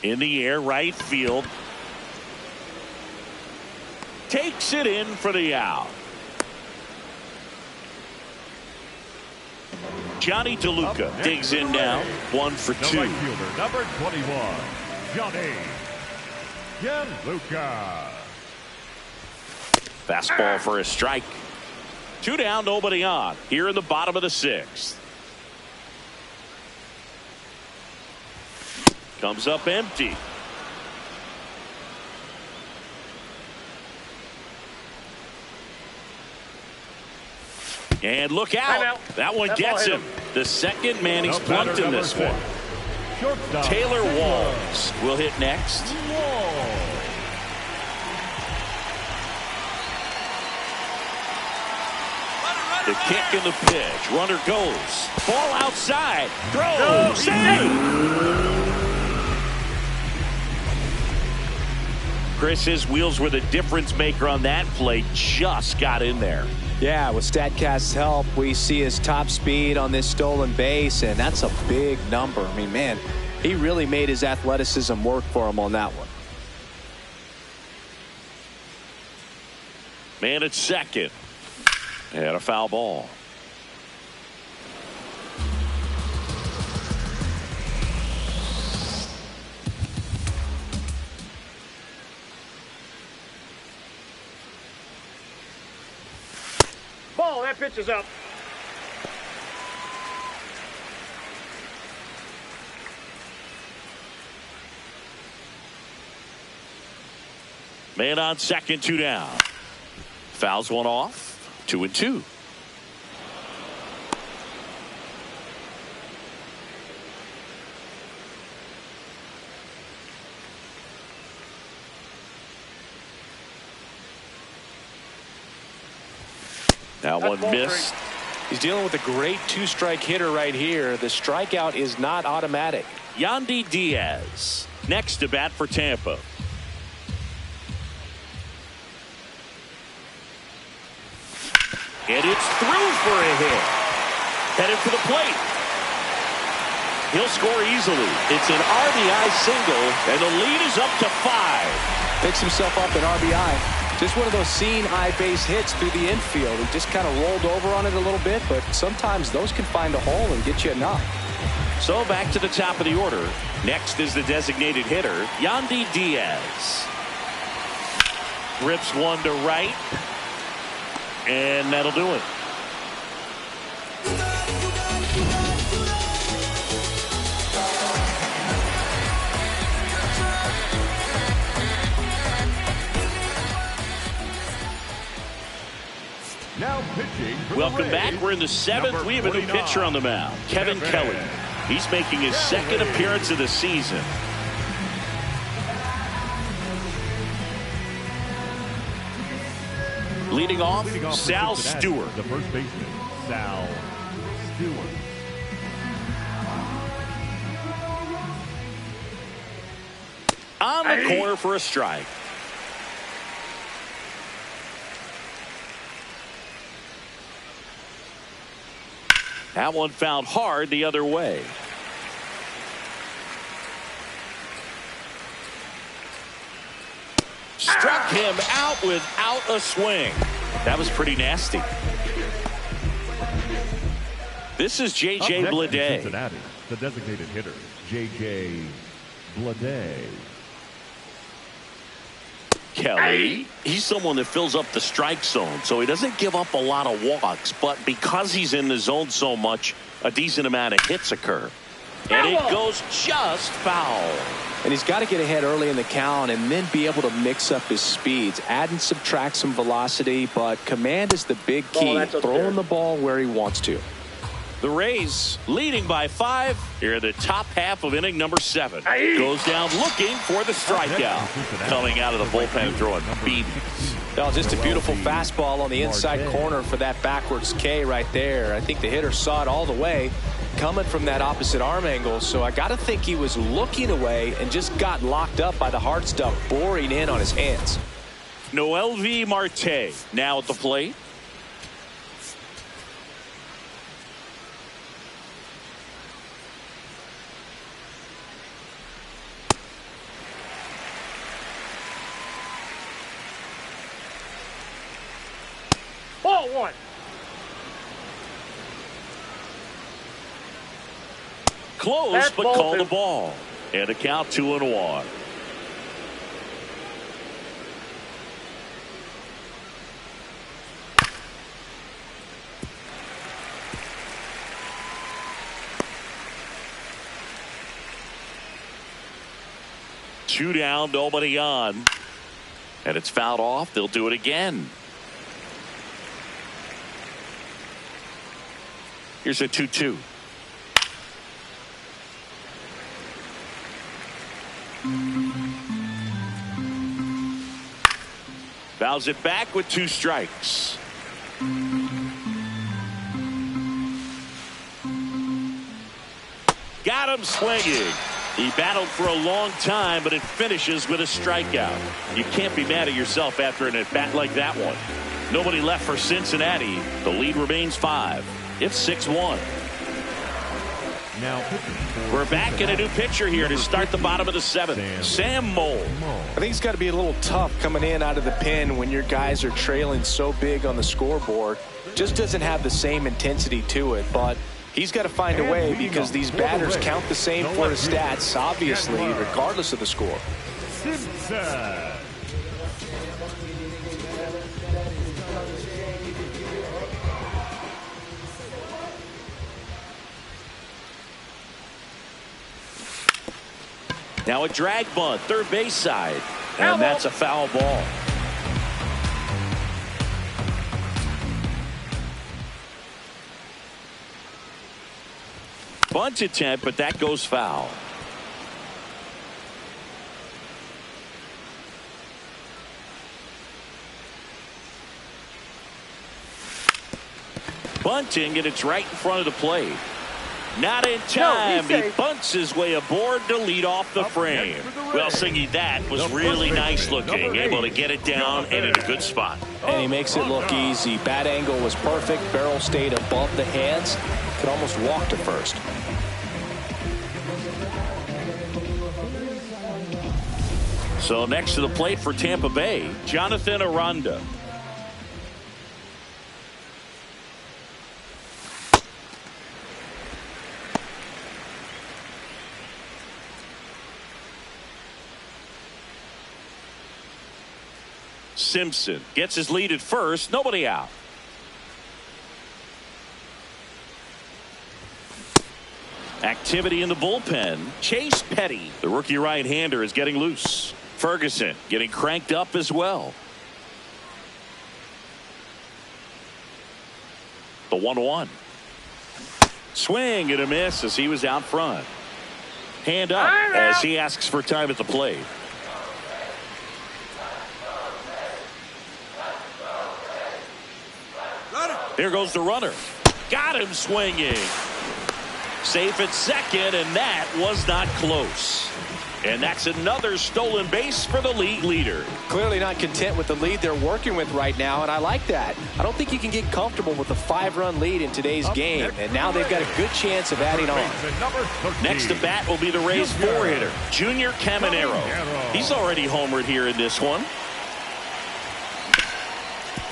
In the air right field. Takes it in for the out. Johnny DeLuca digs in now. 1 for 2. Right fielder, number 21, Johnny DeLuca. Fastball for a strike. 2 down, nobody on. Here in the bottom of the 6th. Comes up empty. And look out. That one gets him. The second man he's plunked in this one. Taylor Walls will hit next. The kick and the pitch. Runner goes. Ball outside. Throw. Save. Chris, his wheels were the difference maker on that play. Just got in there. Yeah, with StatCast's help, we see his top speed on this stolen base, and that's a big number. I mean, man, he really made his athleticism work for him on that one. Man at second. And a foul ball. Ball, that pitch is up. Man on second, 2 down. Fouls one off. 2-2. That one missed. He's dealing with a great 2-strike hitter right here. The strikeout is not automatic. Yandy Diaz next to bat for Tampa. And it's through for a hit. Headed for the plate. He'll score easily. It's an RBI single, and the lead is up to 5. Picks himself up an RBI. Just one of those seeing eye base hits through the infield. He just kind of rolled over on it a little bit, but sometimes those can find a hole and get you enough. So back to the top of the order. Next is the designated hitter, Yandy Diaz. Rips one to right. And that'll do it. Now pitching for Welcome the back. Rays, We're in the 7th. number We have a new 49, pitcher on the mound, Kevin Kelly. He's making his second appearance of the season. Leading off, Sal Stewart. The first baseman, Sal Stewart. On the corner for a strike. That one fouled hard the other way. Struck him out without a swing. That was pretty nasty. This is J.J. Bleday. Cincinnati, the designated hitter, J.J. Bleday. Kelly, he's someone that fills up the strike zone, so he doesn't give up a lot of walks, but because he's in the zone so much, a decent amount of hits occur. And it goes just foul. And he's got to get ahead early in the count and then be able to mix up his speeds, add and subtract some velocity, but command is the big key, throwing the ball where he wants to. The Rays leading by 5 here in the top half of inning number 7. Goes down looking for the strikeout. Coming out of the bullpen throwing BBs. Oh, just a beautiful fastball on the inside corner for that backwards K right there. I think the hitter saw it all the way coming from that opposite arm angle, so I got to think he was looking away and just got locked up by the hard stuff boring in on his hands. Noelvi Marte now at the plate. Ball one. Close, That's but ball call two. the ball. And a count 2-1. Two down, nobody on. And it's fouled off. They'll do it again. Here's a 2-2. Fouls it back with 2 strikes. Got him swinging. He battled for a long time, but it finishes with a strikeout. You can't be mad at yourself after an at-bat like that one. Nobody left for Cincinnati. The lead remains 5. It's 6-1. Now We're back in a new pitcher here to start the bottom of the 7th. Sam Mole. I think it's got to be a little tough coming in out of the pen when your guys are trailing so big on the scoreboard. Just doesn't have the same intensity to it, but he's got to find a way because these batters count the same for his stats, obviously, regardless of the score. Simpson. Now a drag bunt, third base side. And that's a foul ball. Bunt attempt, but that goes foul. Bunting, and it's right in front of the plate. Not in time. He bunts his way aboard to lead off the frame. Well, Singy, that was really nice looking. Able to get it down and in a good spot. And he makes it look easy. Bat angle was perfect. Barrel stayed above the hands. Could almost walk to first. So next to the plate for Tampa Bay, Jonathan Aranda. Simpson gets his lead at first. Nobody out. Activity in the bullpen. Chase Petty, the rookie right-hander, is getting loose. Ferguson getting cranked up as well. The 1-1. Swing and a miss as he was out front. Hand up as he asks for time at the plate. Here goes the runner. Got him swinging. Safe at second, and that was not close. And that's another stolen base for the league leader. Clearly not content with the lead they're working with right now, and I like that. I don't think you can get comfortable with a 5-run lead in today's game, and now they've got a good chance of adding on. Next to bat will be the Rays 4-hitter, Junior Caminero. He's already homered here in this one.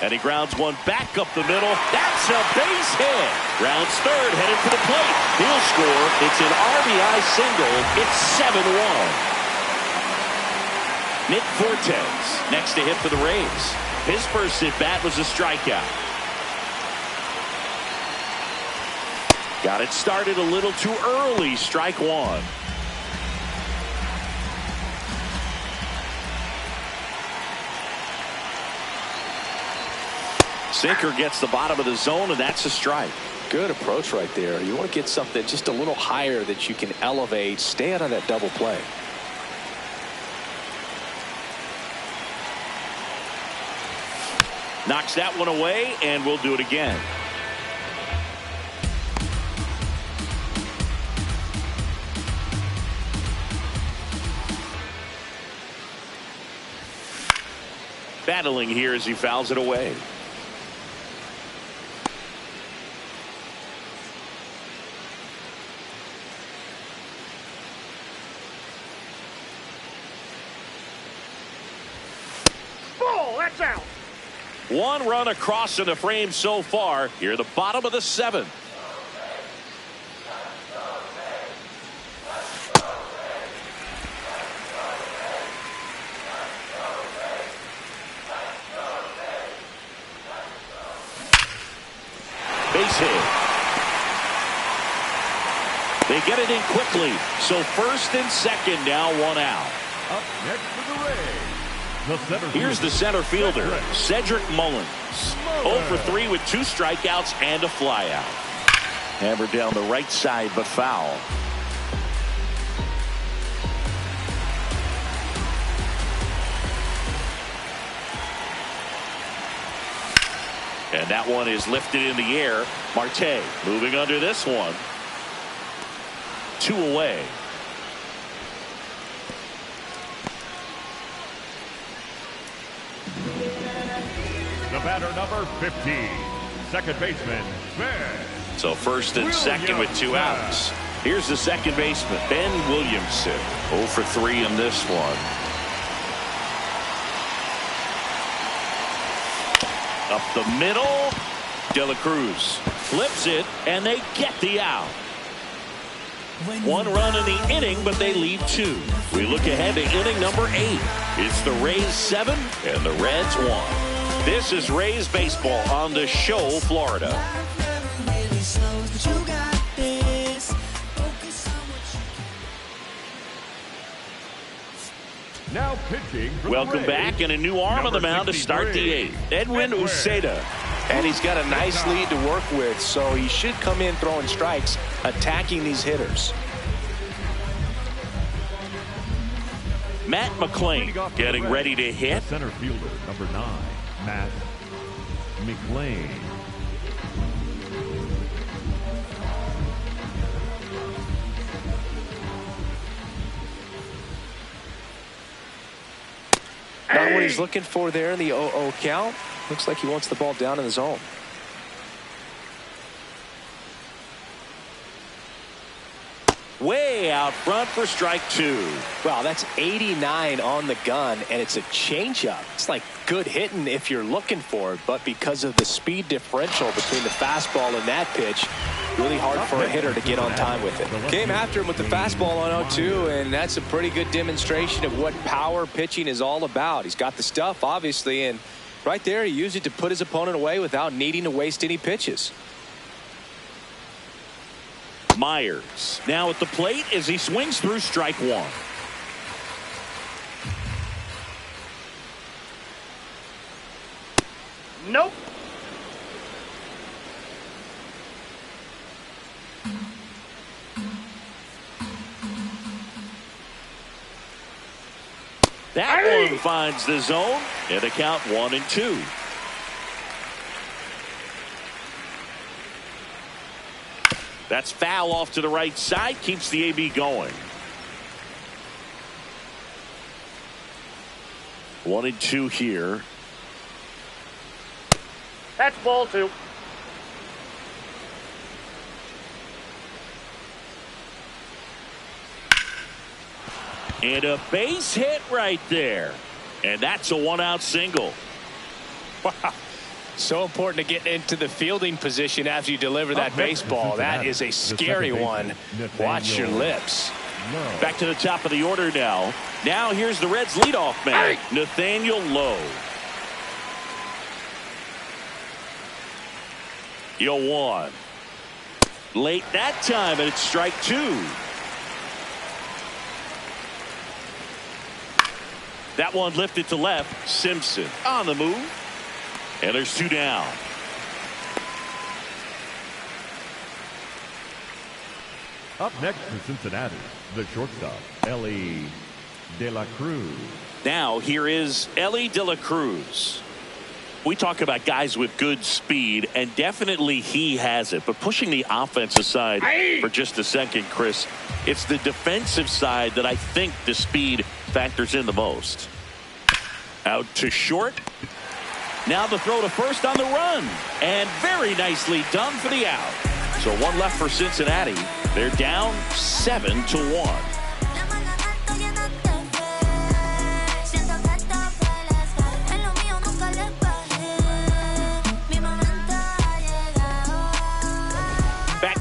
And he grounds one back up the middle. That's a base hit. Rounds third, headed for the plate. He'll score. It's an RBI single. It's 7-1. Nick Fortes next to hit for the Rays. His first at bat was a strikeout. Got it started a little too early. Strike one. Sinker gets the bottom of the zone, and that's a strike. Good approach right there. You want to get something just a little higher that you can elevate. Stay out of that double play. Knocks that one away, and we'll do it again. Battling here as he fouls it away. That's out. One run across in the frame so far. Here at the bottom of the 7th. Base hit. They get it in quickly. So first and second now, one out. Up next for the Rays, the center Here's the center fielder, Cedric Mullins. 0 for 3 with 2 strikeouts and a flyout. Hammered down the right side, but foul. And that one is lifted in the air. Marte moving under this one. 2 away. The batter, number 15, second baseman, Ben. So first and second with 2 outs. Here's the second baseman, Ben Williamson. 0 for 3 in this one. Up the middle. De La Cruz flips it, and they get the out. 1 run in the inning, but they leave 2. We look ahead to inning number 8. It's the Rays 7 and the Reds 1. This is Rays baseball on the Show, Florida. Now pitching for Welcome the Rays, back, and a new arm on the mound to start the 8th. Edwin Uceda. And he's got a nice lead to work with, so he should come in throwing strikes, attacking these hitters. Matt McClain getting ready to hit. The center fielder, number 9, Matt McClain. Not what he's looking for there in the 0-0 count. Looks like he wants the ball down in the zone. Way out front for strike 2. Wow, that's 89 on the gun, and it's a changeup. It's like good hitting if you're looking for it, but because of the speed differential between the fastball and that pitch, really hard for a hitter to get on time with it. Came after him with the fastball on 0-2, and that's a pretty good demonstration of what power pitching is all about. He's got the stuff, obviously, and right there he used it to put his opponent away without needing to waste any pitches. Myers now at the plate as he swings through strike 1. Nope. That one finds the zone, and the count 1-2. That's foul off to the right side, keeps the AB going. 1-2 here. That's ball 2. And a base hit right there. And that's a 1-out single. Wow. So important to get into the fielding position after you deliver that baseball. That is a scary one. Watch your lips. Back to the top of the order now. Now here's the Reds leadoff man, Nathaniel Lowe. 0-1. Late that time, and it's strike 2. That one lifted to left. Simpson on the move. And there's 2 down. Up next for Cincinnati, the shortstop, Ellie De La Cruz. Now here is Ellie De La Cruz. We talk about guys with good speed, and definitely he has it. But pushing the offense aside for just a second, Chris, it's the defensive side that I think the speed factors in the most. Out to short. Now the throw to first on the run. And very nicely done for the out. So 1 left for Cincinnati. They're down 7-1.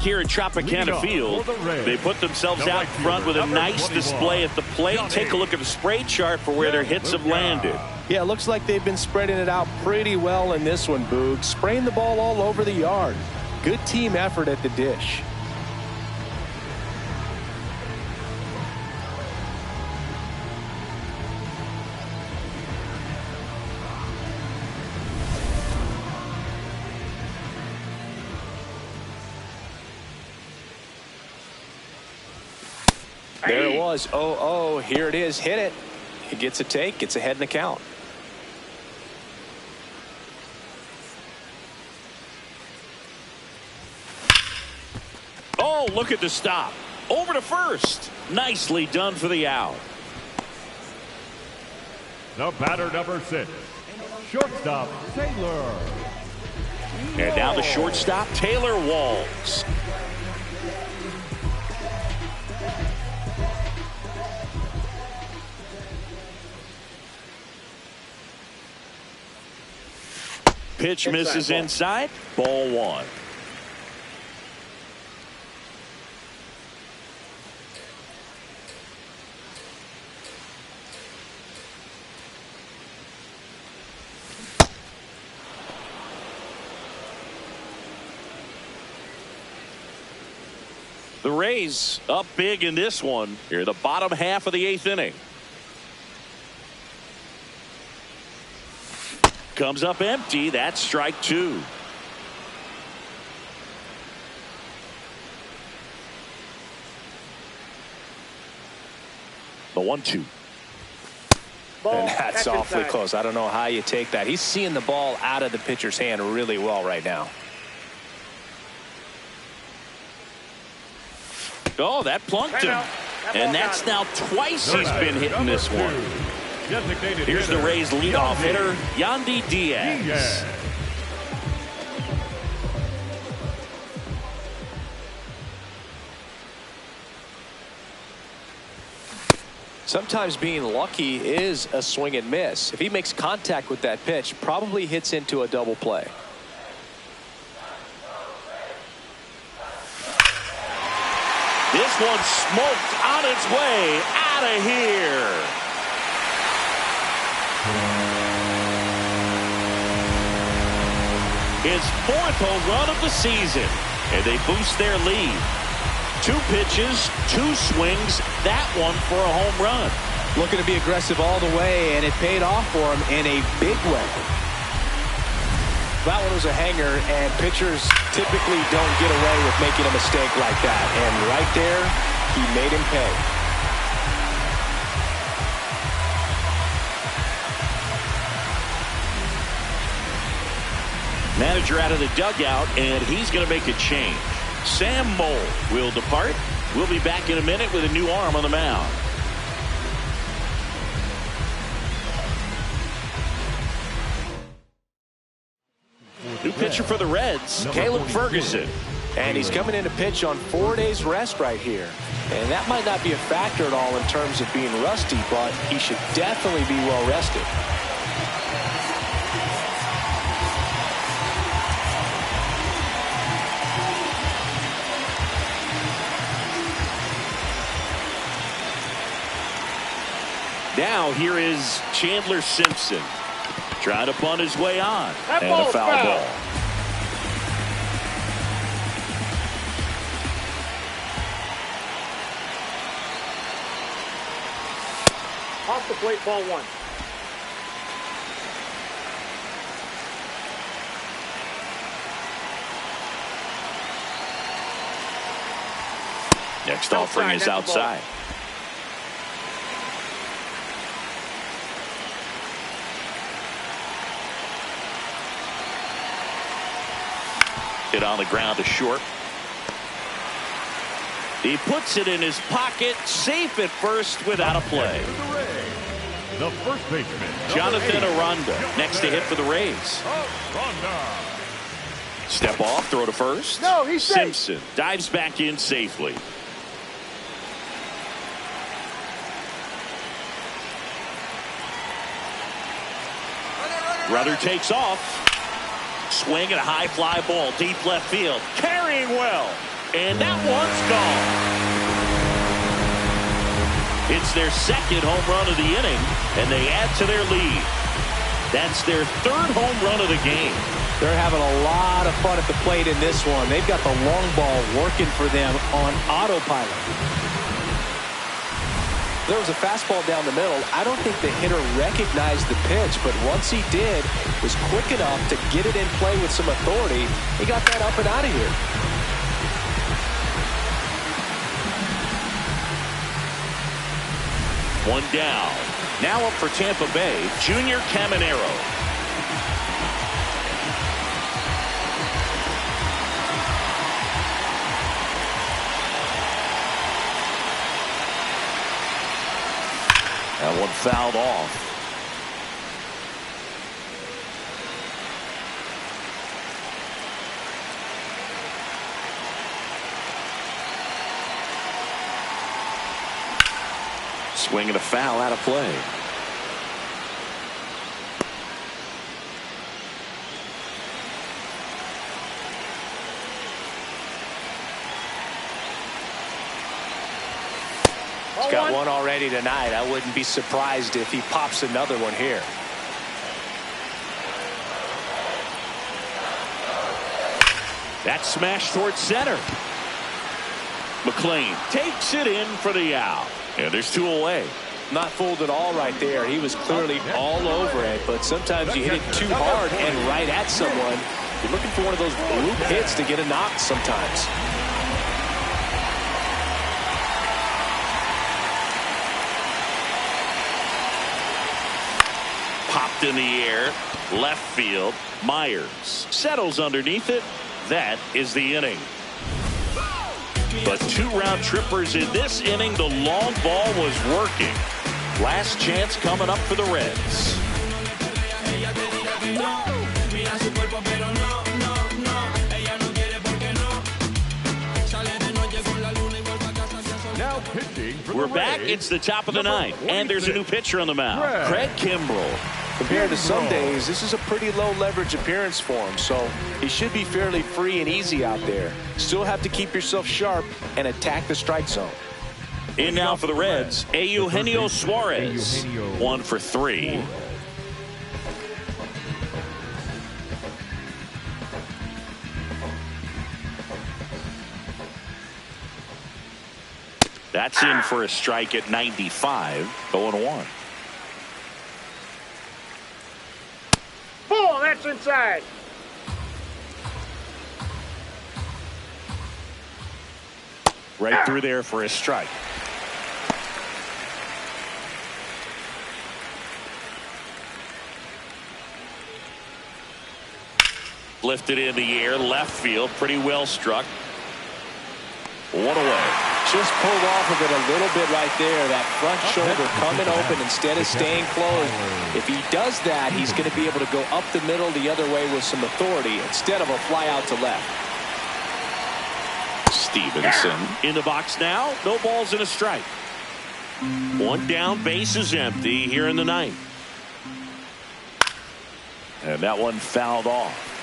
here at Tropicana Field. They put themselves out front with a nice display at the plate. Take a look at the spray chart for where their hits have landed. Yeah, it looks like they've been spreading it out pretty well in this one, Boog. Spraying the ball all over the yard. Good team effort at the dish. There it was. Oh, here it is. Hit it. He gets a take. Gets ahead in the count. Oh, look at the stop. Over to first. Nicely done for the out. The batter, number 6, shortstop Taylor. And now the shortstop, Taylor Walls. Pitch misses inside. Ball 1. The Rays up big in this one. Here in the bottom half of the 8th inning. Comes up empty. That's strike 2. The 1-2. And that's awfully close. I don't know how you take that. He's seeing the ball out of the pitcher's hand really well right now. Oh, that plunked him. And that's now twice he's been hitting this one. Here's the Rays leadoff hitter, Yandy Diaz. Sometimes being lucky is a swing and miss. If he makes contact with that pitch, probably hits into a double play. This one smoked on its way out of here. His 4th home run of the season, and they boost their lead. 2 pitches, 2 swings, that one for a home run. Looking to be aggressive all the way, and it paid off for him in a big way. That one was a hanger, and pitchers typically don't get away with making a mistake like that. And right there, he made him pay. Manager out of the dugout, and he's going to make a change. Sam Mole will depart. We'll be back in a minute with a new arm on the mound. New pitcher for the Reds, Caleb Ferguson. And he's coming in to pitch on 4 days rest right here. And that might not be a factor at all in terms of being rusty, but he should definitely be well rested. Now here is Chandler Simpson. Trying to bunt his way on. And a foul ball. Off the plate, ball 1. Next offering is outside. Hit on the ground to short. He puts it in his pocket, safe at first without a play. The first baseman, Jonathan Aranda, next to hit for the Rays. Step off, throw to first. No, he's safe. Simpson dives back in safely. Rudder takes off. Swing and a high fly ball deep left field. Carrying well. And that one's gone. It's their second home run of the inning, and they add to their lead. That's their third home run of the game. They're having a lot of fun at the plate in this one. They've got the long ball working for them on autopilot. There was a fastball down the middle. I don't think the hitter recognized the pitch, but once he did, was quick enough to get it in play with some authority. He got that up and out of here. One down. Now up for Tampa Bay, Junior Caminero. That one fouled off. Swing and a foul out of play. He's got one already tonight. I wouldn't be surprised if he pops another one here. That smash towards center. McLean takes it in for the out. And there's two away. Not fooled at all right there. He was clearly all over it, but sometimes you hit it too hard and right at someone. You're looking for one of those loop hits to get a knock sometimes. Popped in the air, left field. Myers settles underneath it. That is the inning. But two round trippers in this inning. The long ball was working. Last chance coming up for the Reds. Now pitching for We're the back. Rays, It's the top of the number ninth, and there's a new 26, pitcher on the mound. Craig Kimbrell. Compared to some days, this is a pretty low leverage appearance for him, so he should be fairly free and easy out there. Still have to keep yourself sharp and attack the strike zone. In now for the Reds, Eugenio Suarez. 1 for 3. That's in for a strike at 95. 0-1. Ball, that's inside. Right through there for a strike. Lifted in the air, left field, pretty well struck. One away. Just pulled off of it a little bit right there. That front shoulder coming open instead of staying closed. If he does that, he's going to be able to go up the middle the other way with some authority instead of a fly out to left. Stevenson in the box now. No balls and a strike. One down, base is empty here in the ninth. And that one fouled off.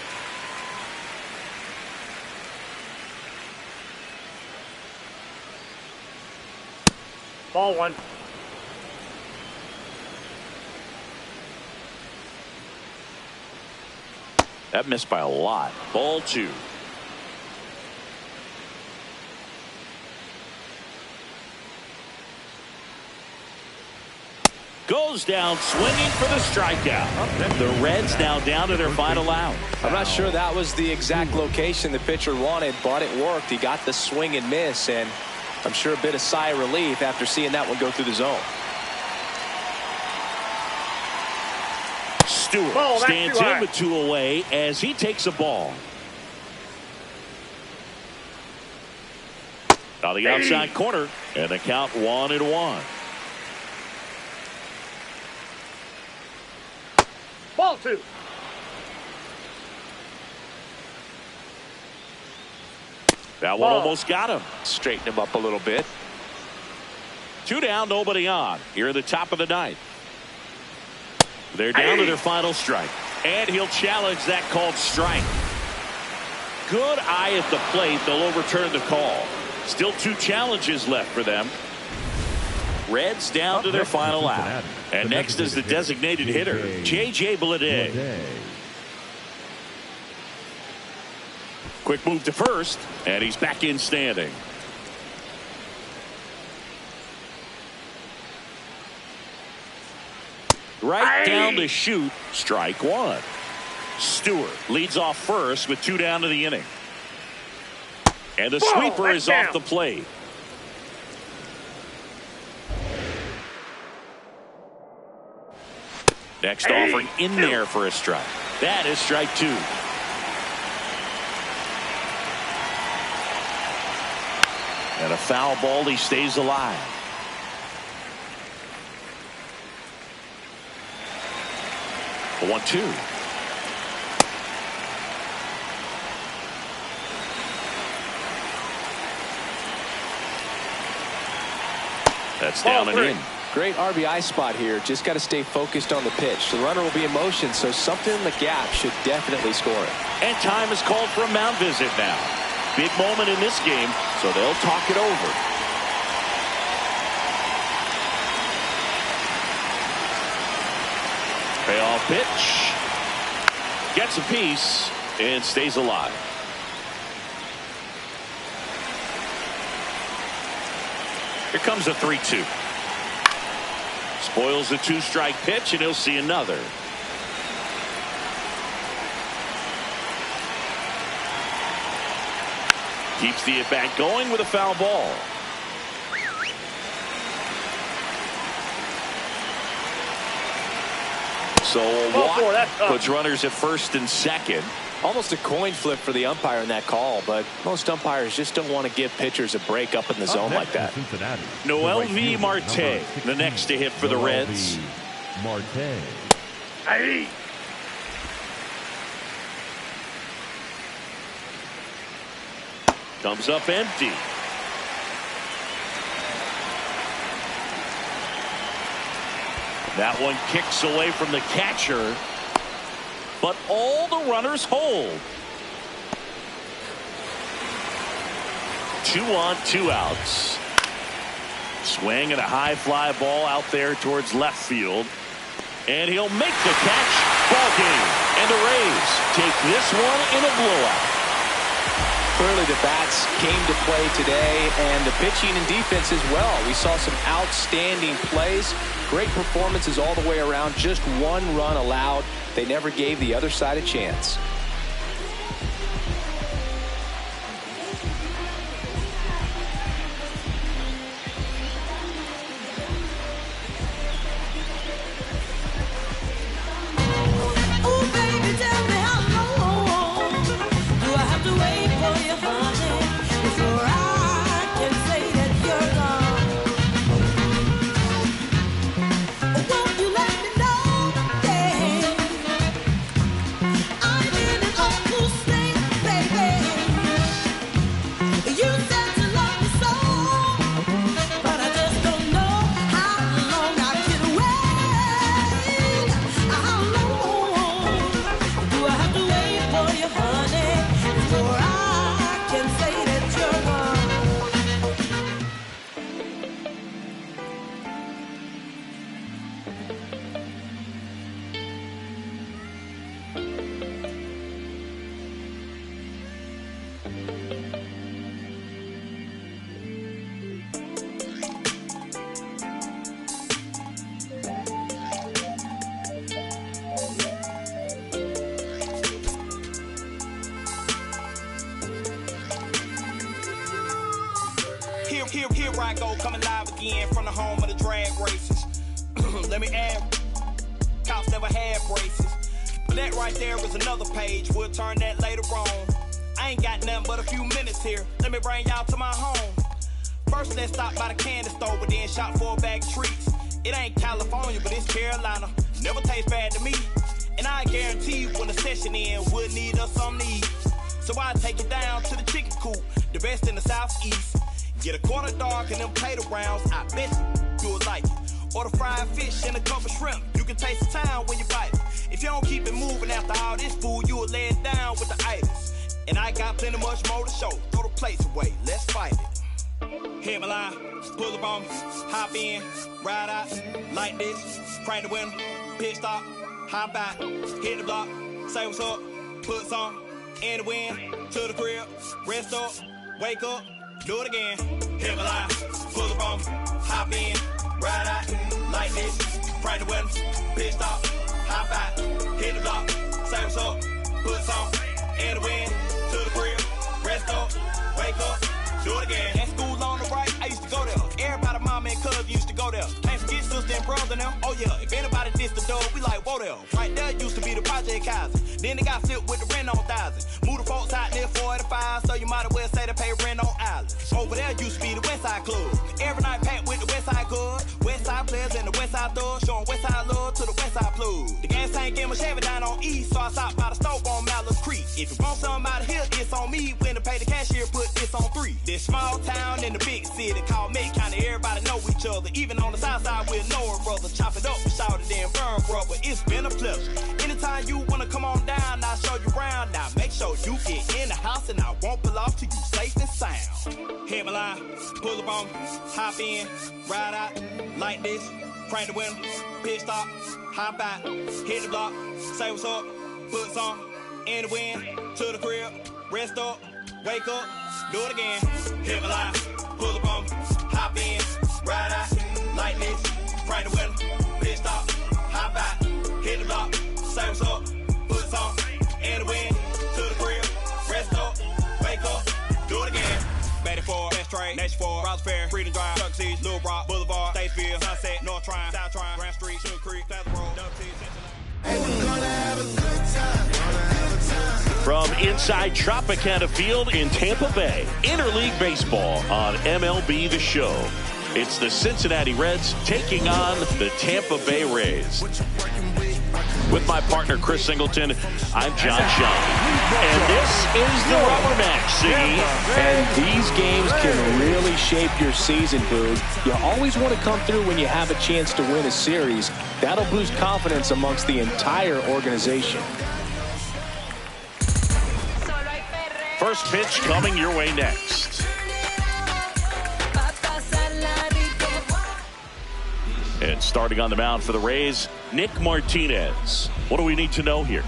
Ball one. That missed by a lot. Ball 2. Goes down swinging for the strikeout. The Reds now down to their final out. I'm not sure that was the exact location the pitcher wanted, but it worked. He got the swing and miss, and I'm sure a bit of sigh of relief after seeing that one go through the zone. Stewart stands in with 2 away as he takes a ball. On the outside corner, and the count 1-1. Ball 2. That one almost got him. Straighten him up a little bit. 2 down, nobody on. Here at the top of the ninth. They're down to their final strike. And he'll challenge that called strike. Good eye at the plate. They'll overturn the call. Still 2 challenges left for them. Reds down to their final out. And next is the designated hitter, J.J. Bleday. Quick move to first, and he's back in standing. Right down the chute, strike 1. Stewart leads off first with 2 down to the inning. And the sweeper is off the plate. Next offering in there for a strike. That is strike 2. And a foul ball, he stays alive. The 1-2. That's down and in. Great RBI spot here. Just got to stay focused on the pitch. The runner will be in motion, so something in the gap should definitely score it. And time is called for a mound visit now. Big moment in this game, so they'll talk it over. Payoff pitch. Gets a piece and stays alive. Here comes a 3-2. Spoils the 2-strike pitch, and he'll see another. Keeps the at-bat going with a foul ball. So a walk puts runners at first and second. Almost a coin flip for the umpire in that call, but most umpires just don't want to give pitchers a break up in the zone like that. Noel V. Marte, the next to hit for the Reds. Marte. Hey. Comes up empty. That one kicks away from the catcher. But all the runners hold. 2 on, 2 outs. Swing and a high fly ball out there towards left field. And he'll make the catch. Ball game. And the Rays take this one in a blowout. Clearly the bats came to play today, and the pitching and defense as well. We saw some outstanding plays. Great performances all the way around. Just 1 run allowed. They never gave the other side a chance. Here I go, coming live again from the home of the drag races. Let me add, cops never had braces. But that right there is another page. We'll turn that later on. I ain't got nothing but a few minutes here. Let me bring y'all to my home. First, let's stop by the candy store, but then shop for a bag of treats. It ain't California, but it's Carolina. Never tastes bad to me. And I guarantee you when the session ends, we'll need us some to eat. So I take it down to the chicken coop, the best in the southeast. Get a quarter dark and them potato rounds, I bet you would like it. Order fried fish and a couple shrimp, you can taste the town when you bite it. If you don't keep it moving after all this food, you will lay it down with the itis. And I got plenty much more to show. Throw the plates away, let's fight it. Hit my line, pull up on me, hop in, ride out, like this, crank the window, pit stop, hop out, hit the block, say what's up, put some in the wind, to the crib, rest up, wake up, do it again. Hit my line, pull up on me, hop in, ride out, like this, crank the window, pit stop, hop out, hit the block, say what's up, put some in the wind, to the crib, rest up, wake up, do it again. At school on the right, I used to go there. Everybody, mama and cuz used to go there. Can't forget sister and brother now. Oh yeah, if anybody dissed the dog, we like, whoa there. Right there used to be the Project Kaiser. Then they got flipped with the rent on 1,000. Moved the folks out near 45, so you might as well say they pay rent on island. Over there used to be the West Side Club. Every night packed with the West Side Club. West Side players and the West Side thugs, showing West Side love to the West Side plug. The gas tank in my Chevy down on East, so I stopped by the stove on Mallow Creek. If you want something out of here, it's on me. When to pay the cashier, put this on 3. This small town in the big city called Make County, everybody know each other. Even on the south side, we'll know our brother. Chop it up and shout it then burn, brother. It's been a pleasure. Anytime you wanna come on down, I'll show you around. Now make sure you get in the house and I won't pull off till you safe and sound. Hit my line, pull up on me, hop in, ride out, like this, crank the window, pit stop, hop out, hit the block, say what's up, put some in the wind, to the crib, rest up, wake up, do it again. Hit my line, pull up on me, hop in, ride out, like this, crank the window, pit stop, hop out, hit the block, say what's up, put some in the wind, to the crib, rest up, wake up, do it again. Betty Ford, Best Trade, Nation Ford, Rouse Fair, Freedom Drive, Chuck C's, Little Rock, Boulevard, Statesville, Sunset, North Trine, South Trine, Grand Street, Sugar Creek, Pleasant Road, Dub City, From inside Tropicana Field in Tampa Bay, Interleague Baseball on MLB The Show. It's the Cincinnati Reds taking on the Tampa Bay Rays. With my partner, Chris Singleton, I'm John Shelby. And this is the rubber match, Siggy. And these games can really shape your season, Boog. You always want to come through when you have a chance to win a series. That'll boost confidence amongst the entire organization. First pitch coming your way next. And starting on the mound for the Rays, Nick Martinez. What do we need to know here?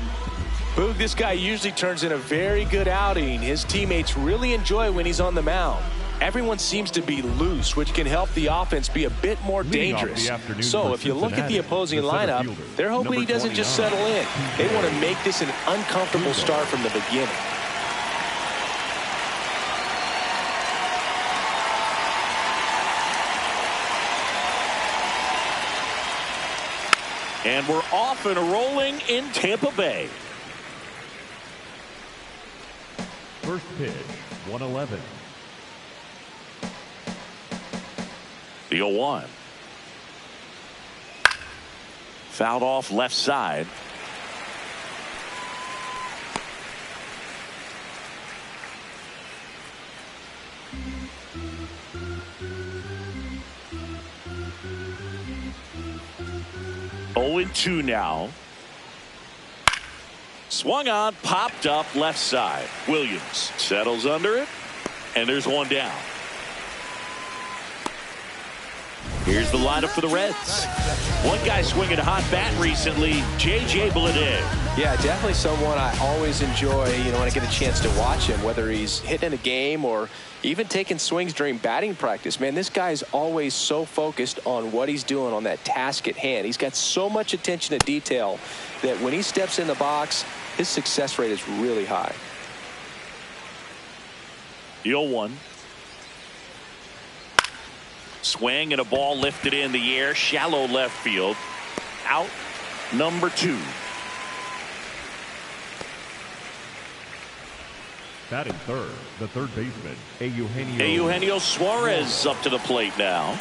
Boog, this guy usually turns in a very good outing. His teammates really enjoy when he's on the mound. Everyone seems to be loose, which can help the offense be a bit more dangerous. So if you look at the opposing lineup, they're hoping he doesn't just settle in. They want to make this an uncomfortable start from the beginning. And we're off and rolling in Tampa Bay. First pitch, 111. The 0-1. Fouled off left side. Oh, 2 now. Swung on, popped up left side. Williams settles under it, and there's one down. Here's the lineup for the Reds. One guy swinging a hot bat recently, J.J. Bleday. Yeah, definitely someone I always enjoy, when I get a chance to watch him, whether he's hitting a game or even taking swings during batting practice. Man, this guy's always so focused on what he's doing on that task at hand. He's got so much attention to detail that when he steps in the box, his success rate is really high. The 0-1. Swing and a ball lifted in the air, shallow left field. Out number 2. Batting third, the third baseman, Eugenio Suarez up to the plate now.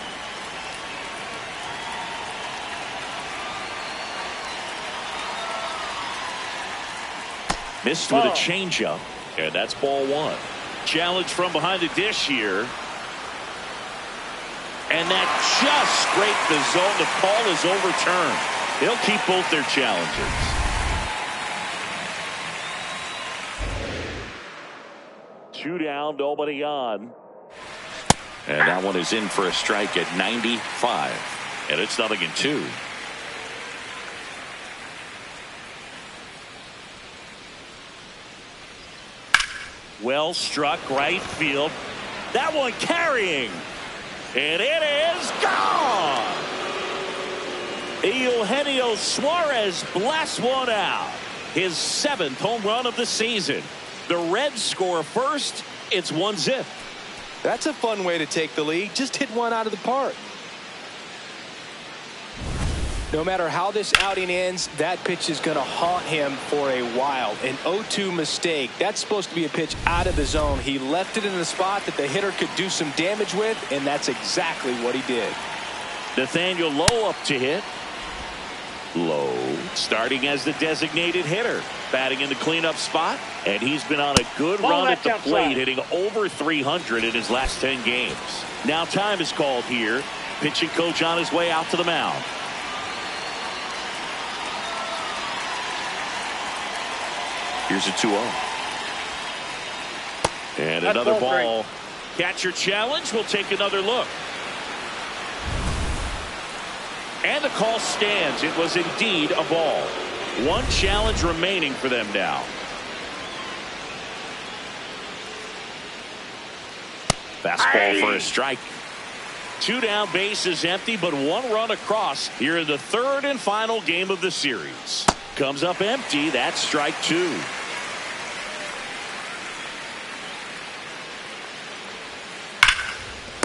Missed with a changeup, and that's ball 1. Challenge from behind the dish here. And that just scraped the zone. The call is overturned. They'll keep both their challenges. 2 down, nobody on. And that one is in for a strike at 95. And it's 0-2. Well struck right field. That one carrying. And it is gone. Eugenio Suarez blasts one out. His 7th home run of the season. The Reds score first. It's 1-0. That's a fun way to take the lead. Just hit one out of the park. No matter how this outing ends, that pitch is going to haunt him for a while. An 0-2 mistake. That's supposed to be a pitch out of the zone. He left it in the spot that the hitter could do some damage with, and that's exactly what he did. Nathaniel Lowe up to hit. Lowe starting as the designated hitter, batting in the cleanup spot, and he's been on a good run at the plate, hitting over 300 in his last 10 games. Now time is called here. Pitching coach on his way out to the mound. Here's a 2-0. And another ball. Catcher challenge. We'll take another look. And the call stands. It was indeed a ball. One challenge remaining for them now. Fastball for a strike. 2 down, bases empty, but 1 run across here in the 3rd and final game of the series. Comes up empty. That's strike 2.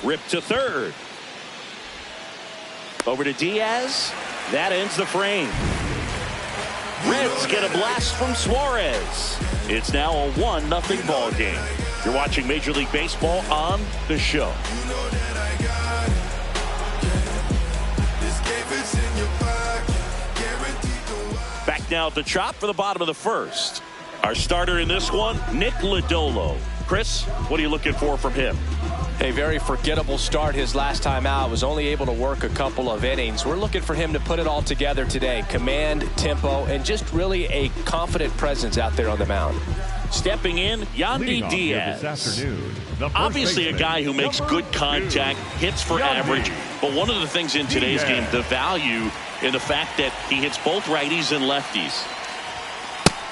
Ripped to 3rd. Over to Diaz. That ends the frame. Reds get a blast from Suarez. It's now a 1-0 ball game. You're watching Major League Baseball on The Show. Back now at the chop for the bottom of the 1st. Our starter in this one, Nick Lodolo. Chris, what are you looking for from him? A very forgettable start his last time out. Was only able to work a couple of innings. We're looking for him to put it all together today. Command, tempo, and just really a confident presence out there on the mound. Stepping in, Yandy Diaz. This afternoon, obviously a guy who makes good contact, hits for average, but one of the things in today's game, the value in the fact that he hits both righties and lefties.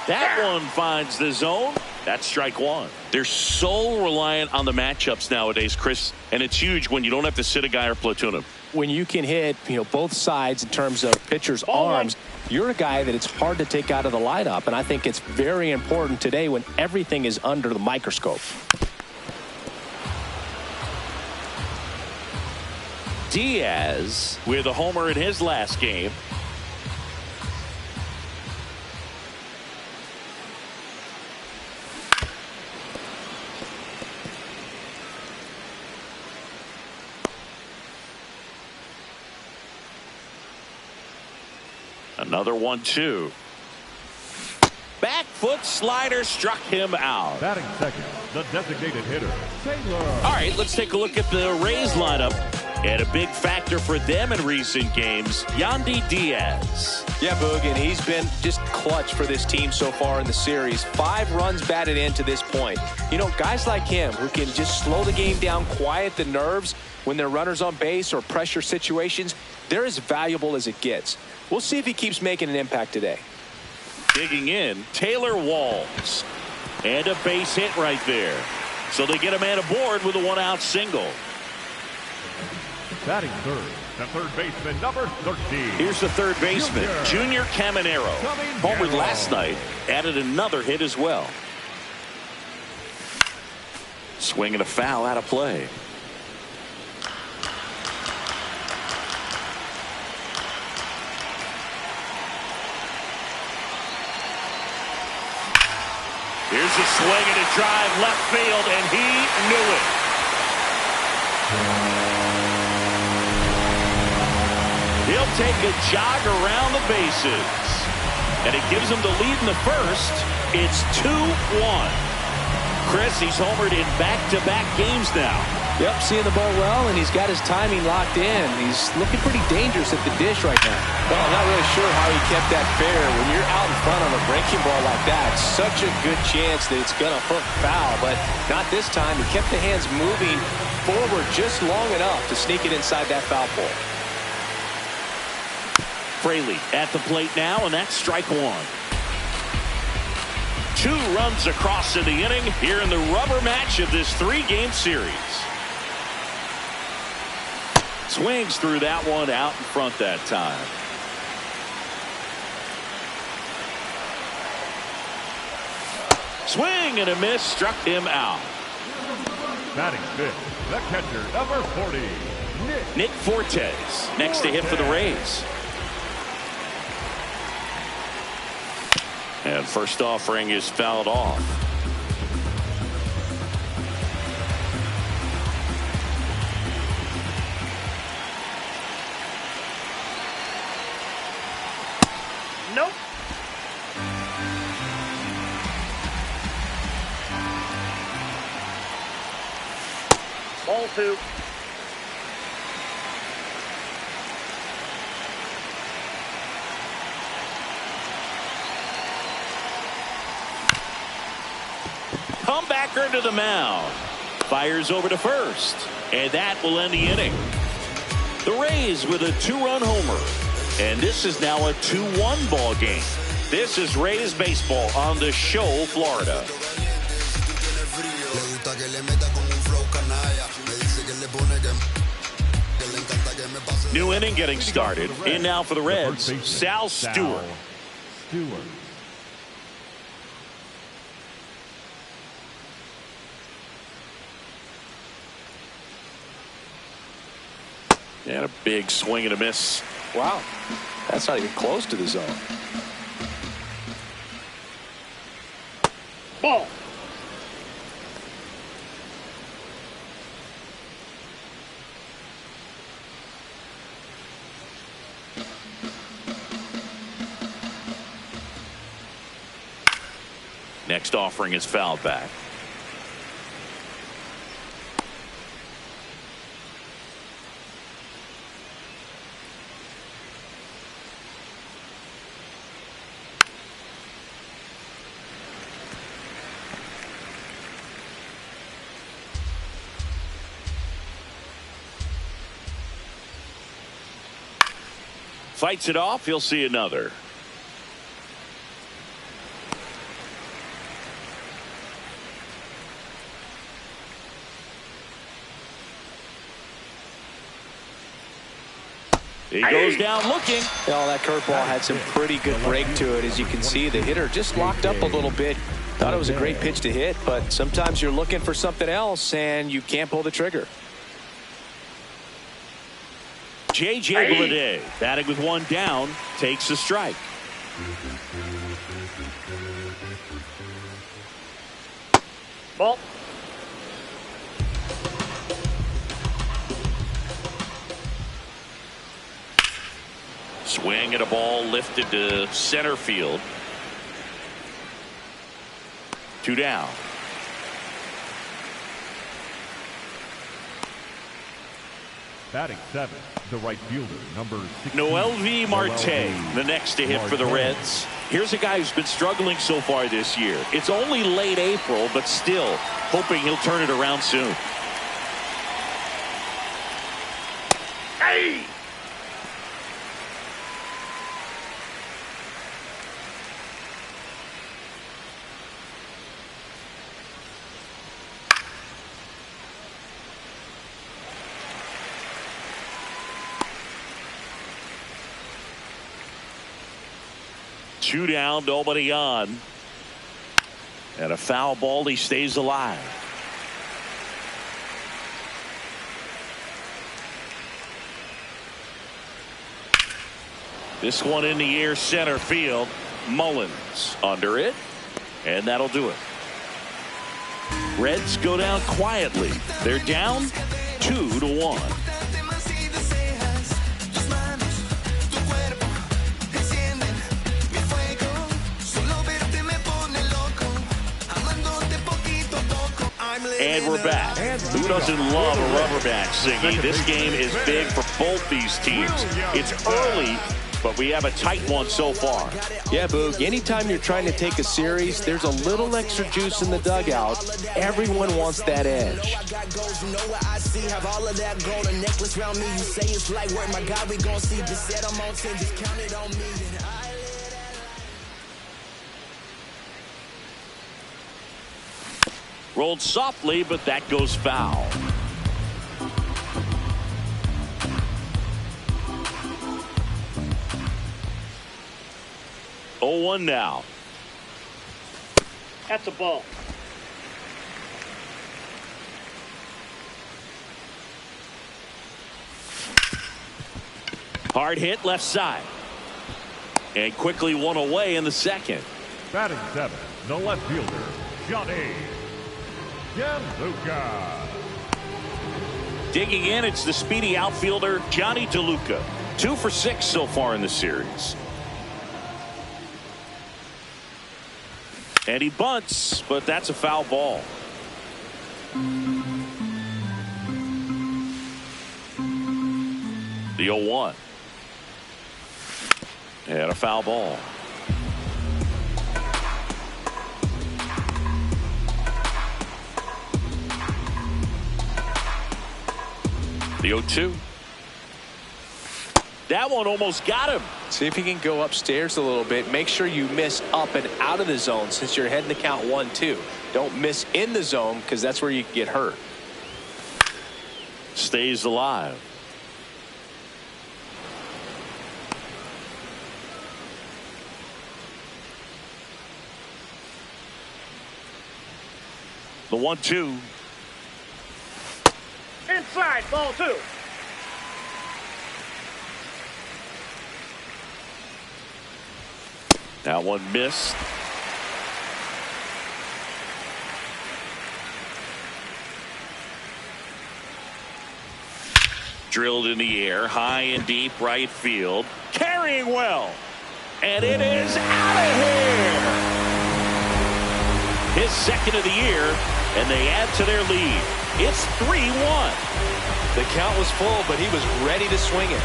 That one finds the zone. That's strike 1. They're so reliant on the matchups nowadays, Chris, and it's huge when you don't have to sit a guy or platoon him. When you can hit, both sides in terms of pitchers' arms, you're a guy that it's hard to take out of the lineup, and I think it's very important today when everything is under the microscope. Diaz with a homer in his last game. Another 1-2. Back foot slider struck him out. Batting second, the designated hitter, Taylor. All right, let's take a look at the Rays lineup. And a big factor for them in recent games, Yandy Diaz. Yeah, Boog, and he's been just clutch for this team so far in the series. 5 runs batted in to this point. Guys like him who can just slow the game down, quiet the nerves when they're runners on base or pressure situations, they're as valuable as it gets. We'll see if he keeps making an impact today. Digging in, Taylor Walls. And a base hit right there. So they get a man aboard with a 1-out single. Batting third, the third baseman, number 13. Here's the third baseman, Junior Caminero. Homered last night, added another hit as well. Swinging a foul out of play. Here's a swing and a drive left field, and he knew it. He'll take a jog around the bases, and it gives him the lead in the first. It's 2-1. Chris, he's homered in back-to-back games now. Yep, seeing the ball well, and he's got his timing locked in. He's looking pretty dangerous at the dish right now. Well, I'm not really sure how he kept that fair. When you're out in front of a breaking ball like that, such a good chance that it's going to hook foul, but not this time. He kept the hands moving forward just long enough to sneak it inside that foul pole. Fraley at the plate now, and that's strike one. 2 runs across in the inning here in the rubber match of this 3-game series. Swings through that one out in front that time. Swing and a miss, struck him out. Batting fifth, the catcher, number 40, Nick Fortes next to hit for the Rays. And first offering is fouled off. Nope. Ball 2. Comebacker to the mound. Fires over to first. And that will end the inning. The Rays with a 2-run homer. And this is now a 2-1 ball game. This is Rays baseball on the show, Florida. New inning getting started. In now for the Reds, Sal Stewart. And a big swing and a miss. Wow, that's not even close to the zone. Ball. Next offering is fouled back. Fights it off. He'll see another. He goes down looking. Well, that curveball had some pretty good break to it. As you can see, the hitter just locked up a little bit. Thought it was a great pitch to hit, but sometimes you're looking for something else and you can't pull the trigger. J.J. Bleday, batting with 1 down, takes a strike. Ball. Swing at a ball lifted to center field. 2 down. batting 7th, the right fielder, number 16. MLB Marte, the next to hit for the Reds. Here's a guy who's been struggling so far this year. It's only late April, but still hoping he'll turn it around soon. Hey! Two down, nobody on. And a foul ball, he stays alive. This one in the air, center field. Mullins under it, and that'll do it. Reds go down quietly. They're down 2-1. And we're back. Who doesn't love a rubber match, Singy? This game is big for both these teams. It's early, but we have a tight one so far. Yeah, Boog, anytime you're trying to take a series, there's a little extra juice in the dugout. Everyone wants that edge. Rolled softly, but that goes foul. Oh, 1 now. That's a ball. Hard hit left side. And quickly one away in the second. Batting 7, the left fielder, Johnny DeLuca. Digging in, it's the speedy outfielder, Johnny DeLuca. 2 for 6 so far in the series. And he bunts, but that's a foul ball. The 0-1. And a foul ball. The 0-2. That one almost got him. See if you can go upstairs a little bit. Make sure you miss up and out of the zone since you're heading to count 1-2. Don't miss in the zone because that's where you get hurt. Stays alive. The 1-2. Inside, ball 2. That one missed. Drilled in the air, high and deep right field. Carrying well. And it is out of here. His second of the year, and they add to their lead. It's 3-1. The count was full, but he was ready to swing it.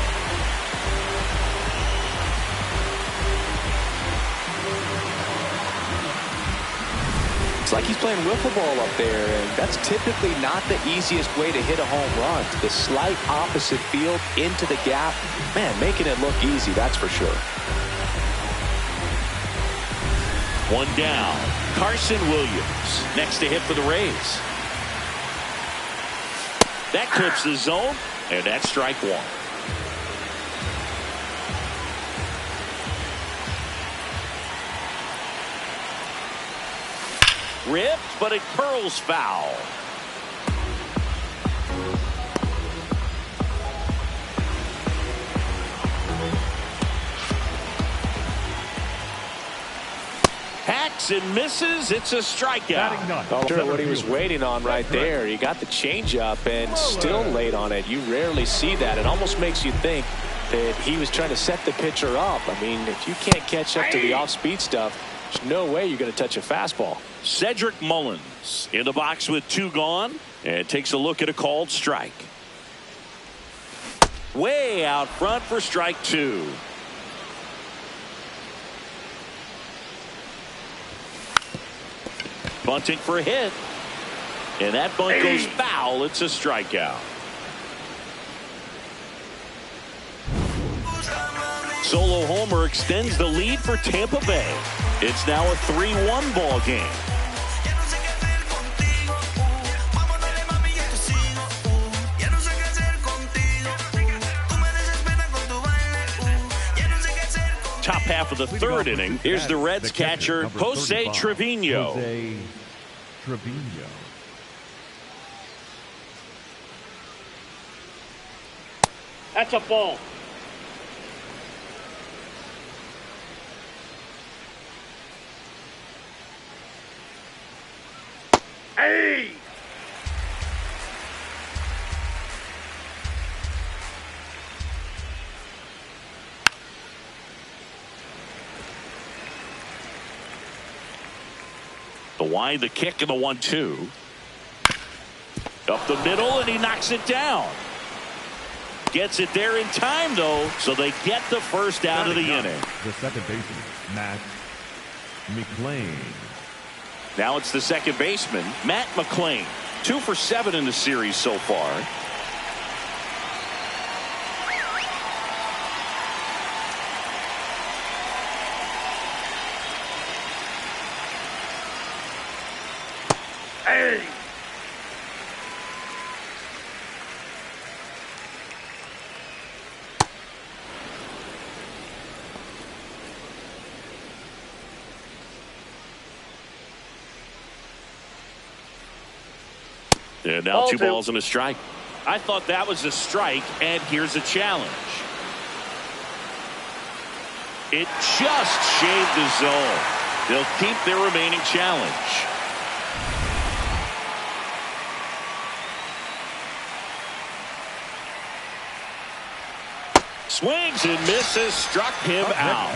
It's like he's playing wiffle ball up there, and that's typically not the easiest way to hit a home run. The slight opposite field into the gap, man, making it look easy, that's for sure. 1 down. Carson Williams next to hit for the Rays. That clips the zone, and that's strike 1. Ripped, but it curls foul. Hacks and misses. It's a strikeout. Not sure what he was waiting on right there. He got the changeup and still late on it. You rarely see that. It almost makes you think that he was trying to set the pitcher up. I mean, if you can't catch up to the off-speed stuff, there's no way you're going to touch a fastball. Cedric Mullins in the box with 2 gone and takes a look at a called strike. Way out front for strike 2. Bunting for a hit. And that bunt goes foul. It's a strikeout. Solo homer extends the lead for Tampa Bay. It's now a 3-1 ball game. Top half of the 3rd inning. Here's the Reds catcher, Jose Trevino. Jose Trevino. That's a ball. Hey! The wide, the kick, and the 1-2. Up the middle, and he knocks it down. Gets it there in time, though, so they get the first out of the inning. The second baseman, Matt McLean. Now it's the second baseman, Matt McLean. 2 for 7 in the series so far. Hey! And now 2 balls and a strike. I thought that was a strike, and here's a challenge. It just shaved the zone. They'll keep their remaining challenge. Swings and misses, struck him out.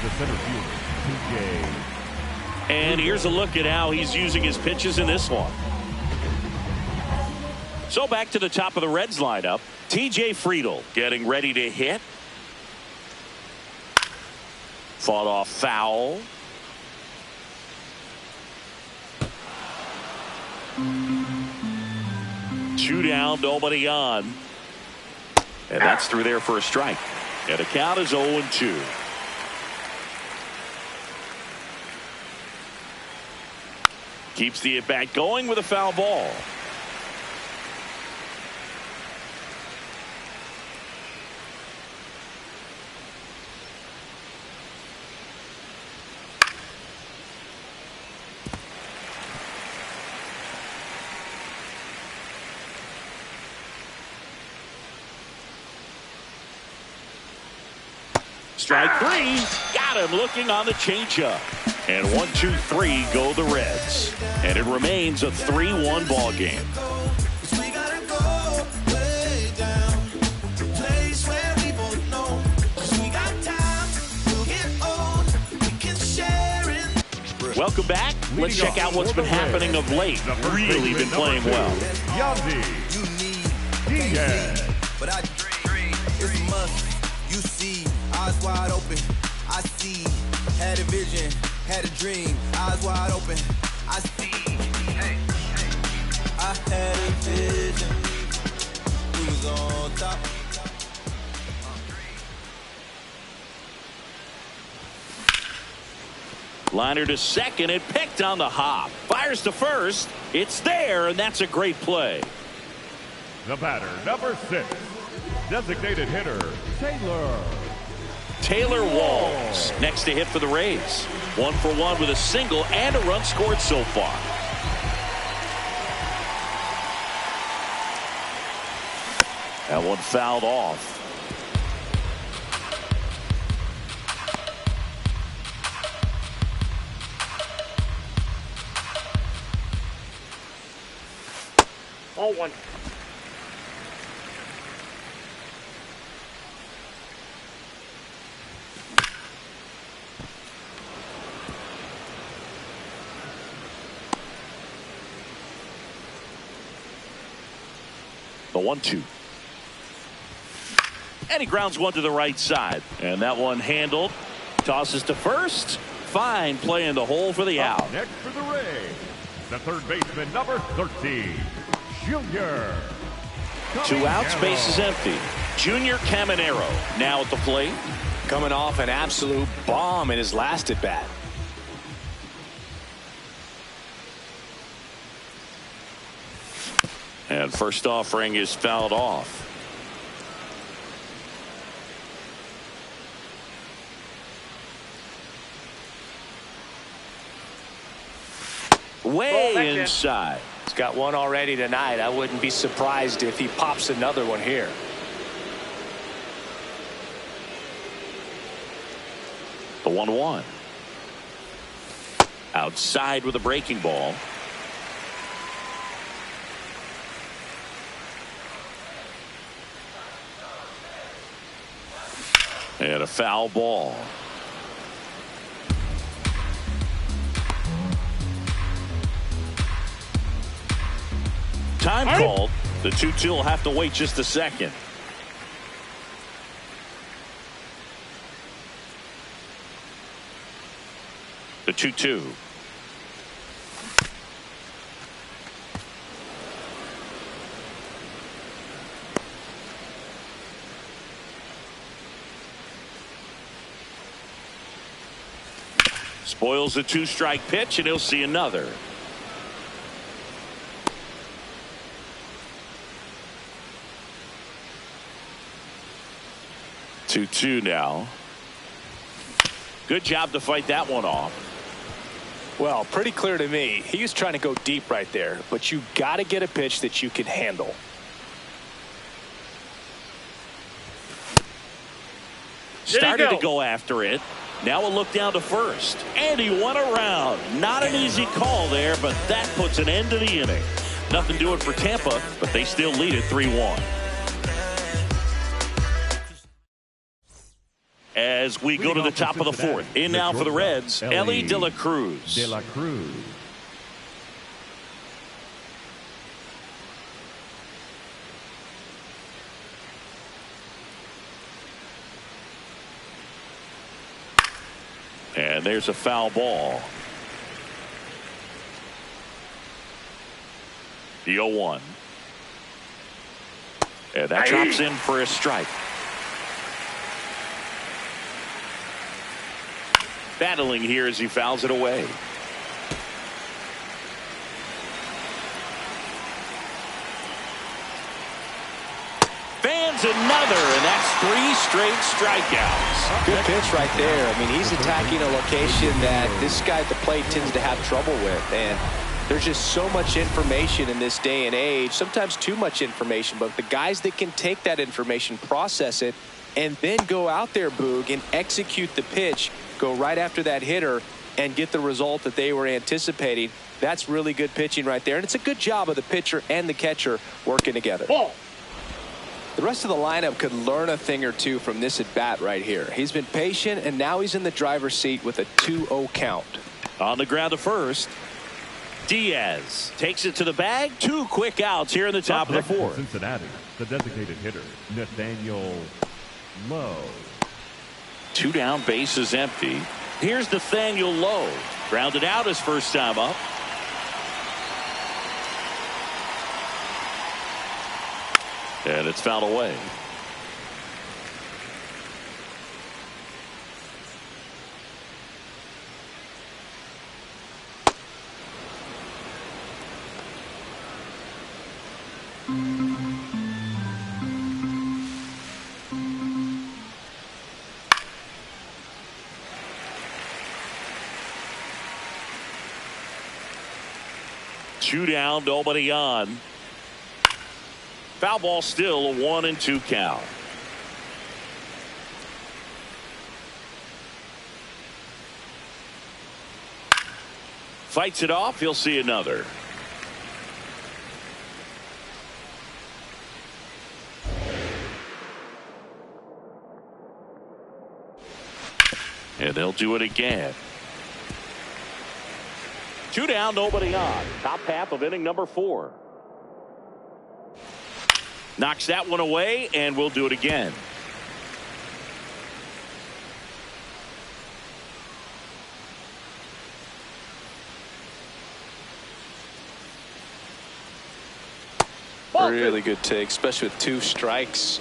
The center fielder, TJ. And here's a look at how he's using his pitches in this one. So back to the top of the Reds lineup. TJ Friedl getting ready to hit. Fought off foul. Two down, nobody on. And that's through there for a strike. And the count is 0-2. Keeps the at-bat going with a foul ball. Strike 3. Got him looking on the changeup. And 1-2-3 go the Reds. And it remains a 3-1 ball game. Welcome back. Let's check out what's been happening of late. Really been playing well. Yandy Diaz. But I dream, it's a must. You see, eyes wide open. I see, had a vision, had a dream. Eyes wide open. I see, hey, I had a vision. We was on top. Liner to second and picked on the hop. Fires to first. It's there, and that's a great play. The batter, number 6. Designated hitter, Taylor Walls next to hit for the Rays. 1 for 1 with a single and a run scored so far. That one fouled off. Oh, 1. The 1-2. And he grounds one to the right side. And that one handled. Tosses to first. Fine play in the hole for the out. Next for the Rays, the third baseman, number 13, Junior 2 outs, base is empty. Junior Caminero now at the plate. Coming off an absolute bomb in his last at bat. And first offering is fouled off. Way inside. He's got one already tonight. I wouldn't be surprised if he pops another one here. The 1-1. Outside with a breaking ball. And a foul ball. time called. The 2-2 will have to wait just a second. The 2-2. Spoils the 2-strike pitch, and he'll see another. Two now. Good job to fight that one off. Well, pretty clear to me. He was trying to go deep right there, but you got to get a pitch that you can handle. Started to go after it. Now a look down to first. And he won around. Not an easy call there, but that puts an end to the inning. Nothing doing for Tampa, but they still lead it 3-1. As we go to the top of the fourth. In now for the Reds, Ellie De La Cruz. De La Cruz. And there's a foul ball. The 0-1. And that drops in for a strike. Battling here as he fouls it away. Fans another, and that's 3 straight strikeouts. Good pitch right there. I mean, he's attacking a location that this guy at the plate tends to have trouble with. And there's just so much information in this day and age, sometimes too much information. But the guys that can take that information, process it, and then go out there, Boog, and execute the pitch, go right after that hitter, and get the result that they were anticipating. That's really good pitching right there. And it's a good job of the pitcher and the catcher working together. Ball. The rest of the lineup could learn a thing or two from this at bat right here. He's been patient, and now he's in the driver's seat with a 2-0 count. On the ground to first. Diaz takes it to the bag. 2 quick outs here in the top of the fourth. Cincinnati, the designated hitter, Nathaniel Lowe. 2 down, bases empty. Here's Nathaniel Lowe. Grounded out his first time up. And it's fouled away. Two down, nobody on. Foul ball, still a 1-2 count. Fights it off. He'll see another. And they'll do it again. 2 down, nobody on. Top half of inning number 4. Knocks that one away, and we'll do it again. Really good take, especially with 2 strikes.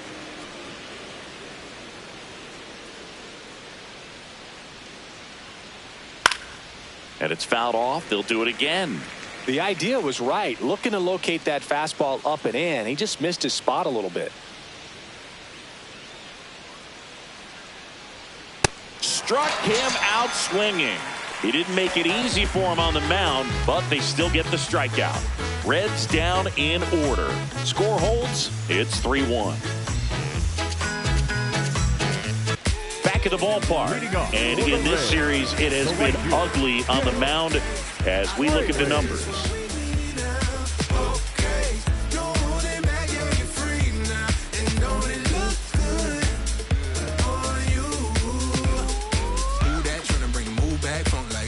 And it's fouled off. They'll do it again. The idea was right, looking to locate that fastball up and in. He just missed his spot a little bit. Struck him out swinging. He didn't make it easy for him on the mound, but they still get the strikeout. Reds down in order. Score holds. It's 3-1. Back at the ballpark. And in this series, it has been ugly on the mound as we look at the numbers.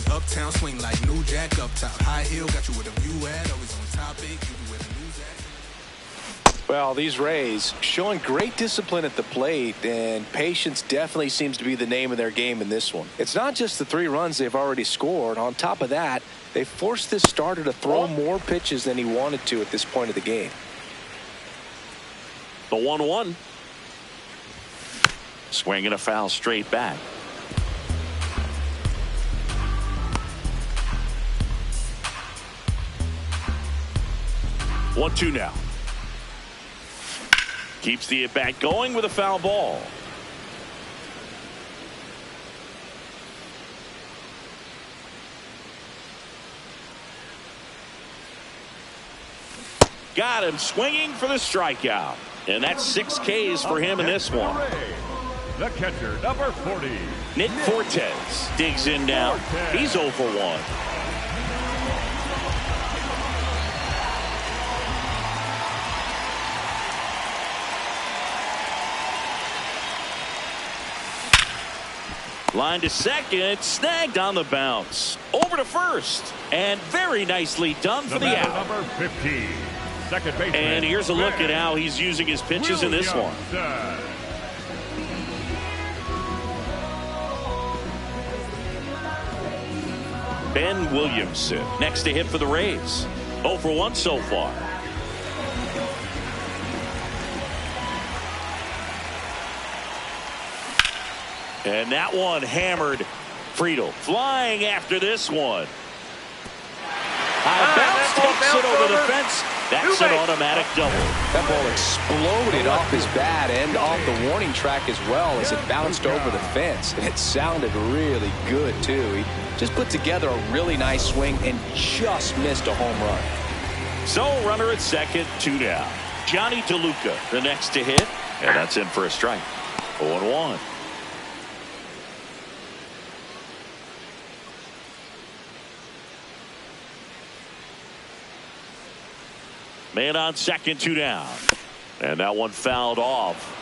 Uptown swing like new jack up top. High heel got you with a view at. Always on topic. You with a news at. Well, these Rays showing great discipline at the plate, and patience definitely seems to be the name of their game in this one. It's not just the 3 runs they've already scored. On top of that, they forced this starter to throw more pitches than he wanted to at this point of the game. The 1-1. Swinging a foul straight back. One, 2 now. Keeps the at-bat going with a foul ball. Got him swinging for the strikeout. And that's 6 Ks for him in this one. The catcher, number 40. Nick Fortes digs in now. He's 0 for 1. Line to second, snagged on the bounce. Over to first, and very nicely done for the out. Number 15, second baseman. And here's a look at how he's using his pitches in this one. Ben Williamson next to hit for the Rays. 0 for 1 so far. And that one hammered. Friedel flying after this one. Bounce takes it over the fence. That's an automatic double. That ball exploded off his bat and off the warning track as well as it bounced over the fence. And it sounded really good, too. He just put together a really nice swing and just missed a home run. So runner at second, 2 down. Johnny DeLuca the next to hit. And that's in for a strike. 0-1. Man on second, 2 down. And that one fouled off.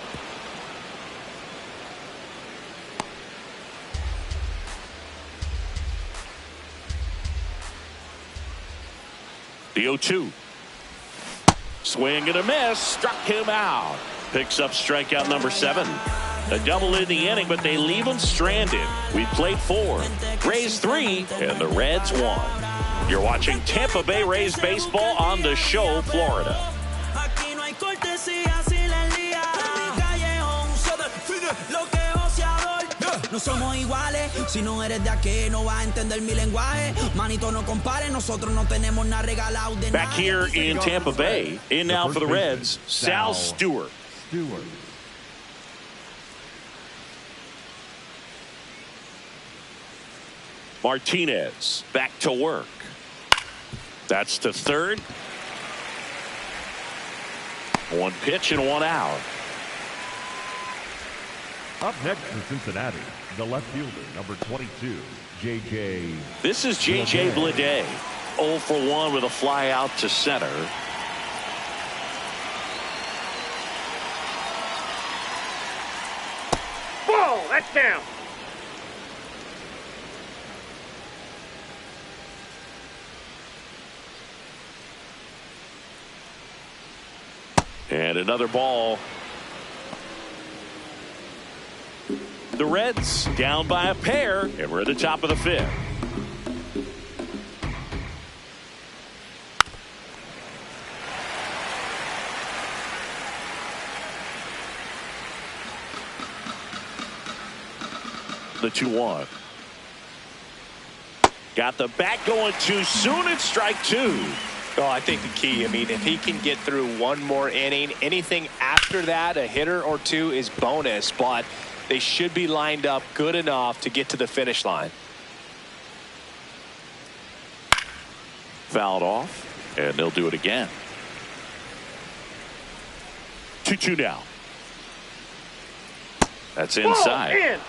The 0-2. Swing and a miss. Struck him out. Picks up strikeout number 7. A double in the inning, but they leave him stranded. We played 4. Rays 3, and the Reds 1. You're watching Tampa Bay Rays baseball on The Show, Florida. No somos iguales, si no eres de aquí no vas a entender mi lenguaje. Manito no compare, nosotros no tenemos nada regalado de Back here in Tampa Bay, in now for the Reds, Sal Stewart. Martinez back to work. That's to third. 1 pitch and 1 out. Up next for Cincinnati, the left fielder, number 22, J.J. This is J.J. Bleday. 0 for 1 with a fly out to center. Ball, that's down. And another ball. The Reds down by a pair, and we're at the top of the 5th. The 2-1. Got the bat going too soon. It's strike 2. Well, I think the key, I mean, if he can get through 1 more inning, anything after that, a hitter or 2 is bonus, but they should be lined up good enough to get to the finish line. Fouled off, and they'll do it again. 2-2 now. That's inside. Ball in.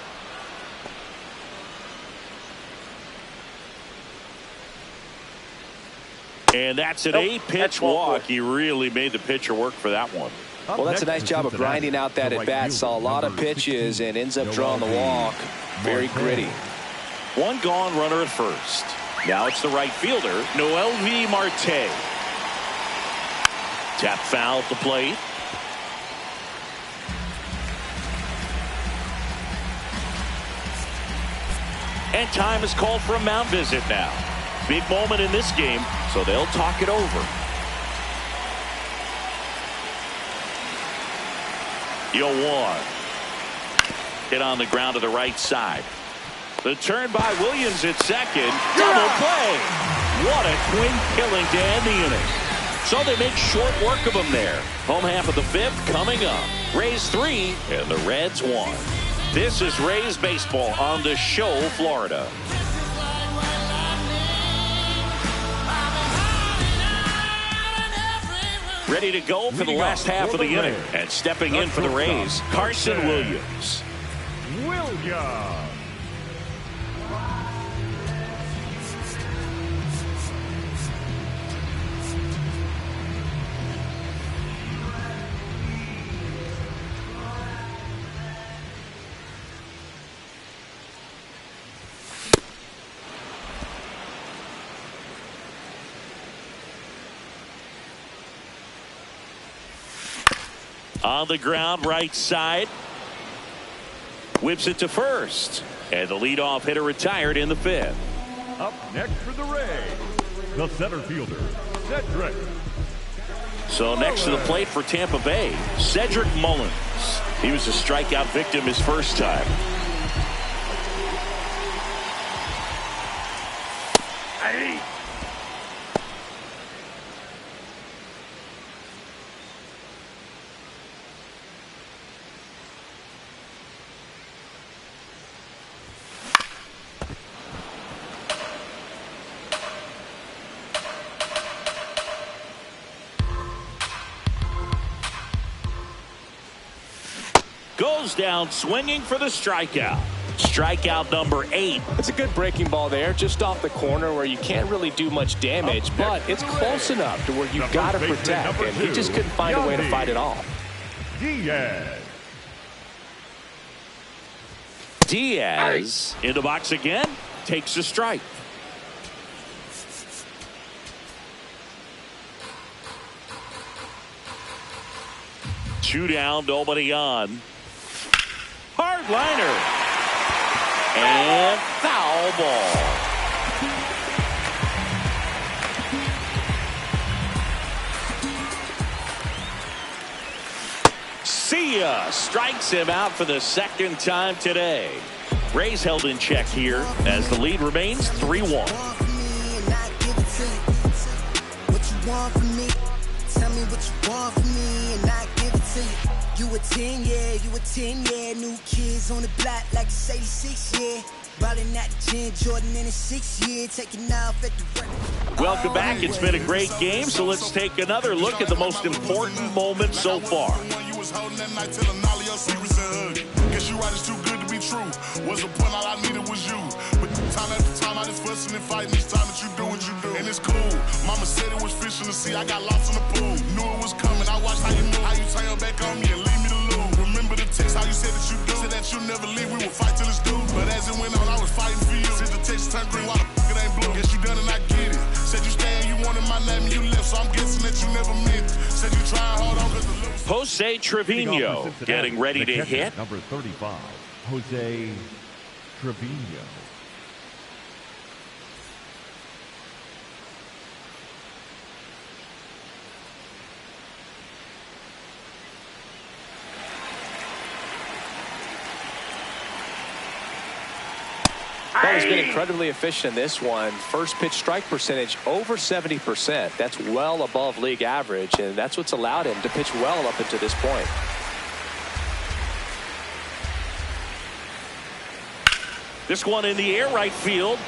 And that's an 8-pitch walk. He really made the pitcher work for that one. Well, that's a nice job of grinding out that at-bat. Saw a lot of pitches and ends up drawing the walk. Very gritty. 1 gone, runner at first. Now it's the right fielder, Noel V. Marte. Tap foul at the plate. And time is called for a mound visit now. Big moment in this game, so they'll talk it over. 0-1. Hit on the ground to the right side. The turn by Williams at second. Double play. What a twin killing to end the inning. So they make short work of them there. Home half of the fifth coming up. Rays 3 and the Reds 1. This is Rays baseball on the show, Florida. Ready to go for the last half of the inning. And stepping in for the Rays, Carson Williams. On the ground, right side. Whips it to first. And the leadoff hitter retired in the fifth. Up next for the Rays, the center fielder, Cedric. So next to the plate for Tampa Bay, Cedric Mullins. He was a strikeout victim his first time. Hey. Goes down swinging for the strikeout. Strikeout number 8. It's a good breaking ball there, just off the corner where you can't really do much damage, but it's close enough to where you've got to protect, and he just couldn't find a way to fight it off. Diaz in the box again, takes a strike. Two down, nobody on. Hard liner. And foul ball. See ya. Strikes him out for the second time today. Rays held in check here as the lead remains 3-1. What you want from me? Tell me what you want from me and I give it to you. You a 10, yeah, you a 10, yeah. New kids on the block like it's 86, yeah. Ballin' at the gym, Jordan in his 6th year, taking off at the record. Welcome back. It's been a great game, so let's take another look at the most important moment so far. Guess you right, it's too good to be true. Was a point, all I needed was you. But time after time, I just fussing and fighting each time that you do what you do. And it's cool. Mama said it was fish in the sea. I got lost in the pool. Knew it was coming. I watched how you move, how you turn your back on me and leave me to lose. Remember the text, how you said that you do. Said that you never leave. We would fight till it's due. But as it went on, I was fighting for you. Since the text turned green, why the fuck it ain't blue? Guess you done and I get it. Said you stay and you wanted my name and you left, so I'm guessing that you never meant it. Said you trying hard on cause the looks. Jose Trevino getting ready to hit. Number 35, Jose Trevino. Well, he's been incredibly efficient in this one. First pitch strike percentage over 70%. That's well above league average, and that's what's allowed him to pitch well up until this point. This one in the air, right field.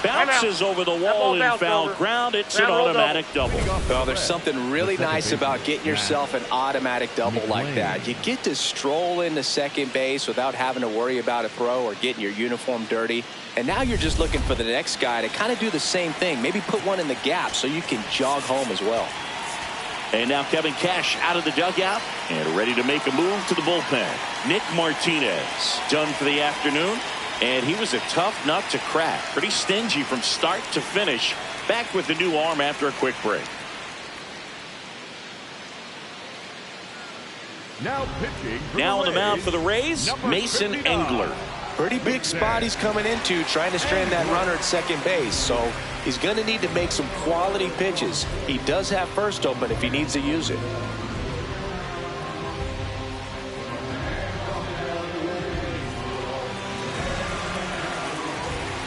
Bounces over the wall in foul ground. It's an automatic double. Well, there's something really nice about getting yourself an automatic double like that. You get to stroll into second base without having to worry about a throw or getting your uniform dirty. And now you're just looking for the next guy to kind of do the same thing. Maybe put one in the gap so you can jog home as well. And now Kevin Cash out of the dugout and ready to make a move to the bullpen. Nick Martinez done for the afternoon. And he was a tough nut to crack. Pretty stingy from start to finish. Back with the new arm after a quick break. Now pitching. Now on the mound for the Rays, Mason Engler. Pretty big spot he's coming into, trying to strand that runner at second base. So he's going to need to make some quality pitches. He does have first open if he needs to use it.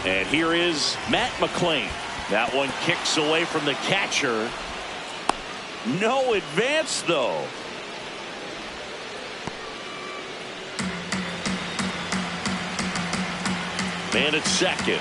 And here is Matt McLean. That one kicks away from the catcher. No advance, though. Man at second.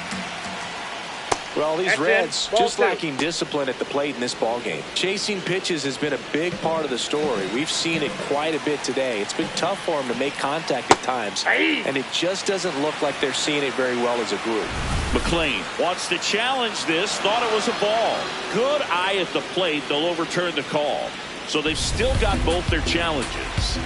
Well, these That's Reds it. just Ball lacking discipline at the plate in this ball game. Chasing pitches has been a big part of the story. We've seen it quite a bit today. It's been tough for them to make contact at times, and it just doesn't look like they're seeing it very well as a group. McLean wants to challenge this, thought it was a ball. Good eye at the plate. They'll overturn the call. So they've still got both their challenges.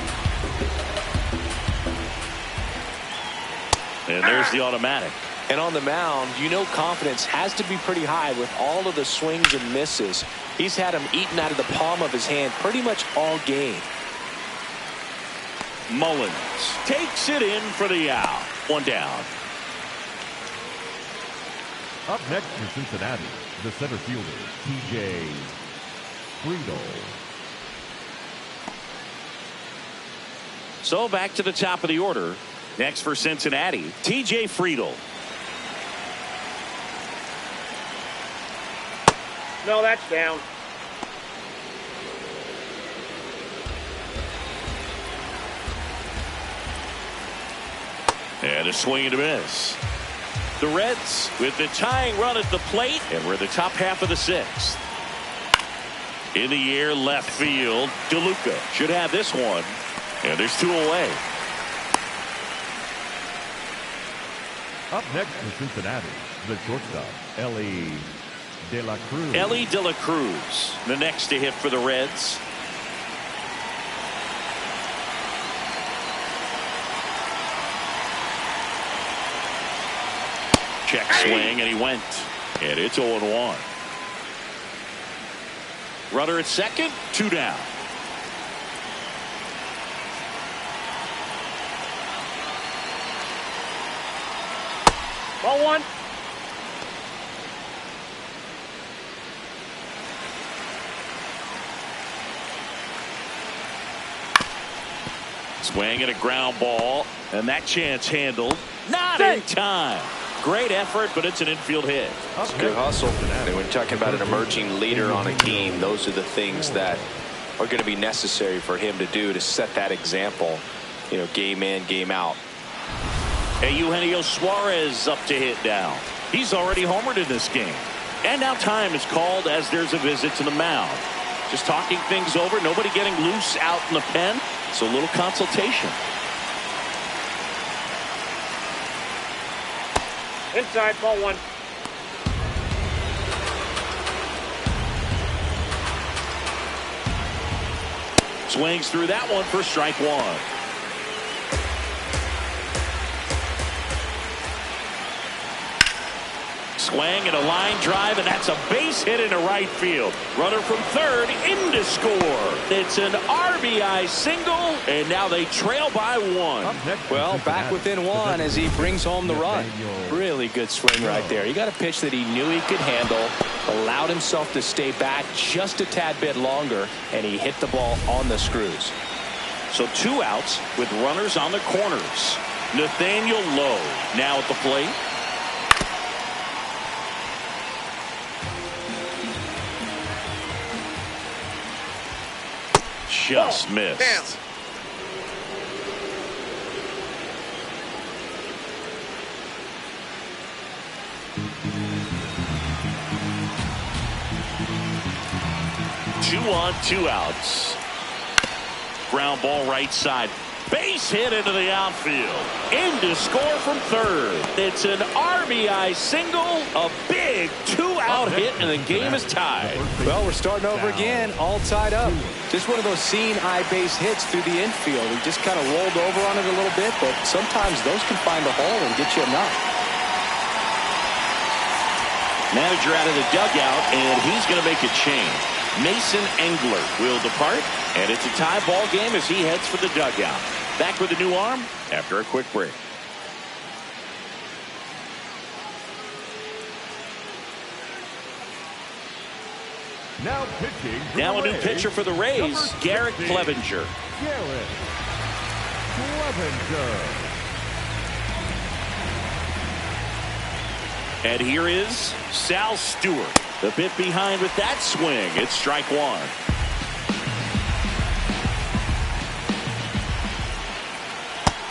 And there's the automatic. And on the mound, you know confidence has to be pretty high with all of the swings and misses. He's had them eaten out of the palm of his hand pretty much all game. Mullins takes it in for the out. One down. Up next for Cincinnati, the center fielder, TJ Friedel. So back to the top of the order. Next for Cincinnati, TJ Friedel. No, that's down. And a swing and a miss. The Reds with the tying run at the plate, and we're in the top half of the sixth. In the air, left field. DeLuca should have this one, and there's two away. Up next for Cincinnati, the shortstop, Ellie De La Cruz. Ellie De La Cruz, the next to hit for the Reds. Check swing, and he went. And it's 0-1. Runner at second, two down. Ball one. Swing and a ground ball, and that chance handled. Not in time. Great effort, but it's an infield hit. It's good hustle. And when talking about an emerging leader on a team, those are the things that are going to be necessary for him to do to set that example, you know, game in, game out. Hey, Eugenio Suarez up to hit now. He's already homered in this game. And now time is called as there's a visit to the mound. Just talking things over, nobody getting loose out in the pen. So a little consultation. Inside, ball one. Swings through that one for strike one. Swing and a line drive, and that's a base hit into right field. Runner from third into score. It's an RBI single, and now they trail by one. Well, back within one as he brings home the run. Really good swing right there. He got a pitch that he knew he could handle, allowed himself to stay back just a tad bit longer, and he hit the ball on the screws. So two outs with runners on the corners. Nathaniel Lowe now at the plate. Just missed. Down. Two on, two outs. Ground ball right side. Base hit into the outfield. In to score from third. It's an RBI single. A big two-out hit, and the game is tied. Well, we're starting over again, all tied up. Just one of those seeing eye base hits through the infield. He just kind of rolled over on it a little bit, but sometimes those can find a hole and get you enough. Manager out of the dugout, and he's going to make a change. Mason Engler will depart, and it's a tie ball game as he heads for the dugout. Back with a new arm after a quick break. Now pitching. Now a new pitcher for the Rays, Garrett Clevenger. Garrett Clevenger. And here is Sal Stewart. A bit behind with that swing. It's strike one.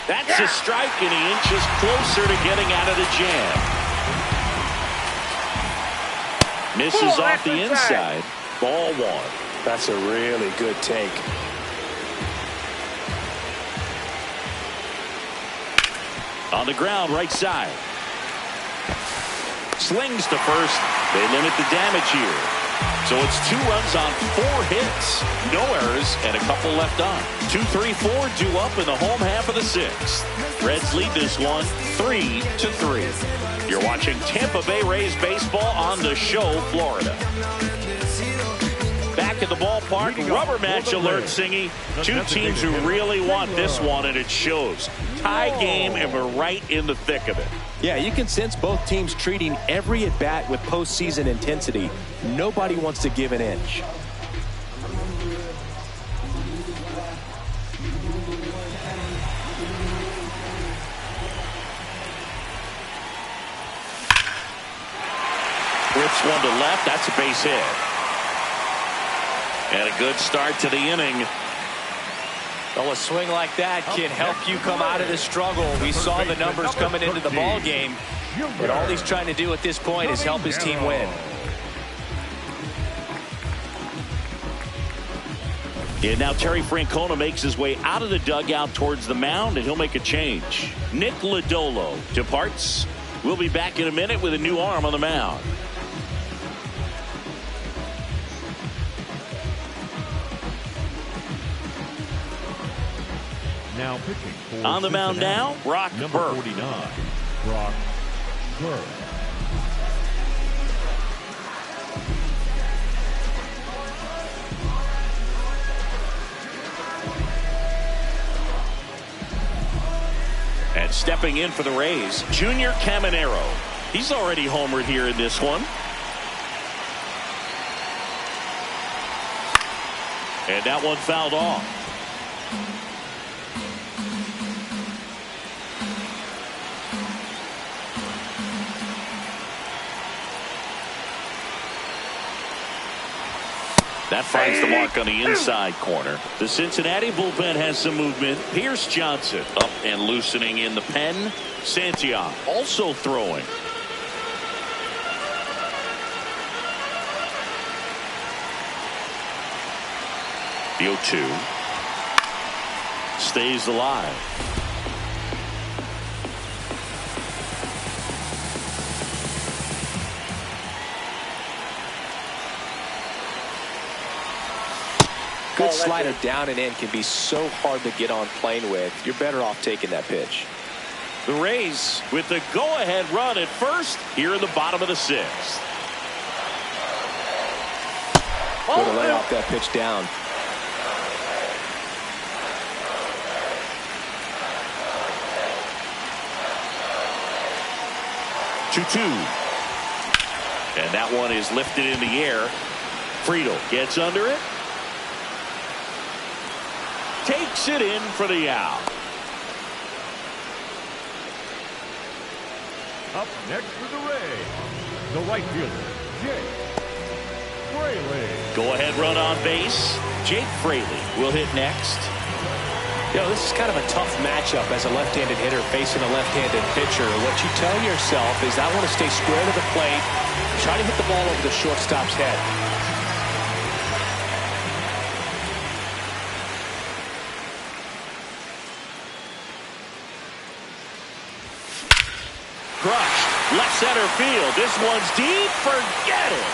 That's a strike, and he inches closer to getting out of the jam. Misses off the inside. Ball one. That's a really good take. On the ground, right side. Slings to first. They limit the damage here. So it's 2 runs on 4 hits. No errors and a couple left on. 2-3-4 due up in the home half of the 6th. Reds lead this one 3-3. You're watching Tampa Bay Rays baseball on the Show, Florida. Back at the ballpark, rubber match alert, Singy. 2 teams who really want this one, and it shows. Tie game, and we're right in the thick of it. Yeah, you can sense both teams treating every at-bat with postseason intensity. Nobody wants to give an inch. Rips one to left. That's a base hit. And a good start to the inning. Well, a swing like that can help you come out of the struggle. We saw the numbers coming into the ball game, but all he's trying to do at this point is help his team win. And now Terry Francona makes his way out of the dugout towards the mound, and he'll make a change. Nick Lodolo departs. We'll be back in a minute with a new arm on the mound. Now pitching for on the mound now, Brock number Burke. 49, Brock Burke. And stepping in for the Rays, Junior Caminero. He's already homered here in this one. And that one fouled off. That finds the mark on the inside corner. The Cincinnati bullpen has some movement. Pierce Johnson up and loosening in the pen. Santiago also throwing. The 0-2 stays alive. Good slider down and in can be so hard to get on plane with. You're better off taking that pitch. The Rays with the go-ahead run at first here in the bottom of the 6th. Going to lay off that pitch down. And that one is lifted in the air. Friedel gets under it. Takes it in for the out. Up next for the Rays, the right fielder, Jake Fraley. Go ahead run on base. Jake Fraley will hit next. You know, this is kind of a tough matchup as a left-handed hitter facing a left-handed pitcher. What you tell yourself is I want to stay square to the plate, try to hit the ball over the shortstop's head. Crushed. Left center field. This one's deep. Forget it.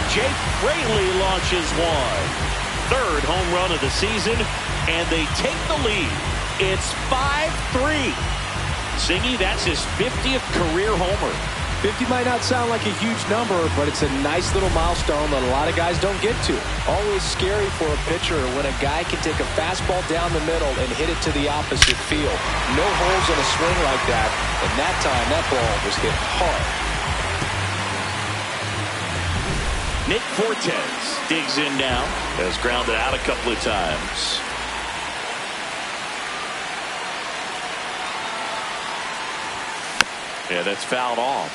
Jake Fraley launches one. 3rd home run of the season, and they take the lead. It's 5-3. Singy, that's his 50th career homer. 50 might not sound like a huge number, but it's a nice little milestone that a lot of guys don't get to. Always scary for a pitcher when a guy can take a fastball down the middle and hit it to the opposite field. No holes in a swing like that, and that time that ball was hit hard. Nick Fortes digs in now. Has grounded out a couple of times. Yeah, that's fouled off.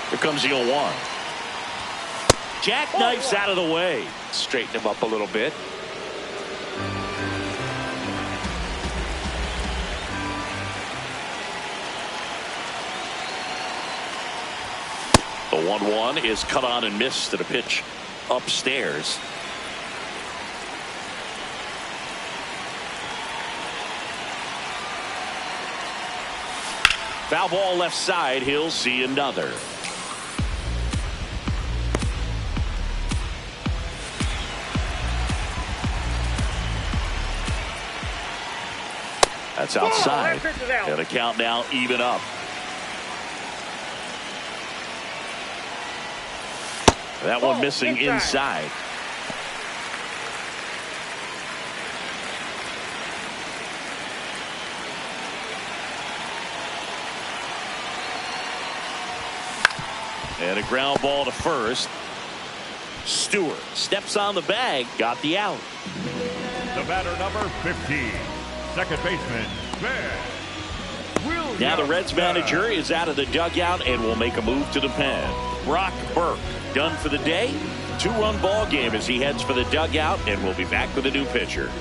Here comes the 0-1. Jackknifes out of the way. Straighten him up a little bit. The 1-1 is cut on and missed to the pitch upstairs. Foul ball left side. He'll see another. That's outside. And the count now even up. That one missing inside. And a ground ball to first. Stewart steps on the bag, got the out. The batter, number 15, second baseman, Ben. Now the Reds manager is out of the dugout and will make a move to the pen. Brock Burke done for the day. 2-run ball game as he heads for the dugout, and we'll be back with a new pitcher.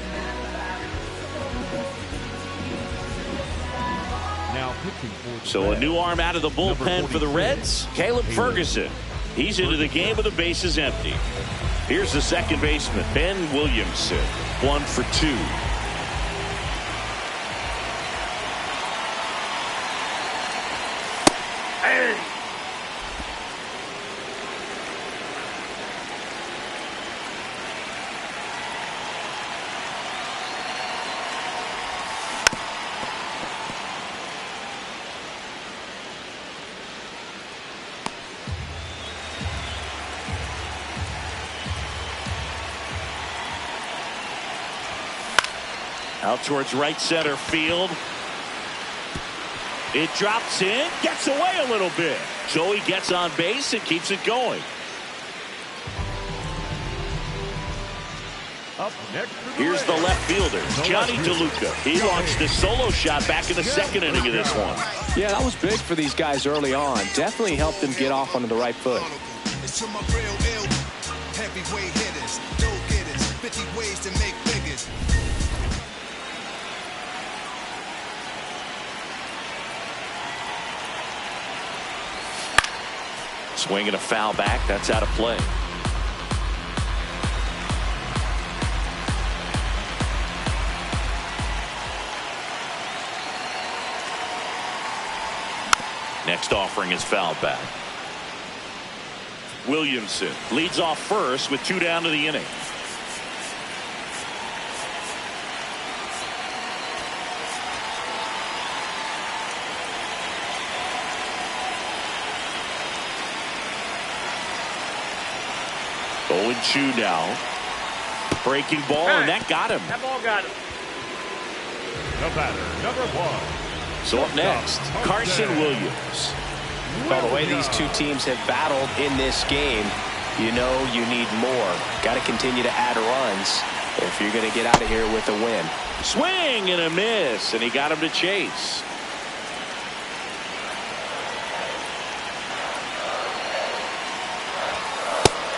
Now pitching for So a new arm out of the bullpen for the Reds, Caleb Ferguson. He's into the game with the bases empty. Here's the second baseman, Ben Williamson. 1 for 2. Out towards right center field. It drops in, gets away a little bit. So he gets on base and keeps it going. Up next, here's the left fielder, Johnny DeLuca. He launched a solo shot back in the second inning of this one. Yeah, that was big for these guys early on. Definitely helped them get off onto the right foot. Heavyweight hitters, go-getters, 50 ways to make figures. Swing and a foul back. That's out of play. Next offering is fouled back. Williamson leads off first with 2 down to the inning. Going 2 now. Breaking ball, and that got him. That ball got him. the batter, number 1. So up next, Carson Williams. Well, the way these two teams have battled in this game, you know you need more. Got to continue to add runs if you're going to get out of here with a win. Swing and a miss, and he got him to chase.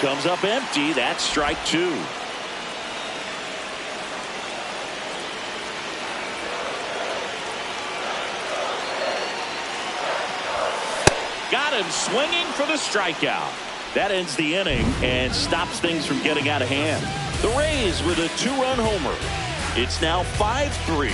Comes up empty. That's strike 2. Got him swinging for the strikeout. That ends the inning and stops things from getting out of hand. The Rays with a 2-run homer. It's now 5-3.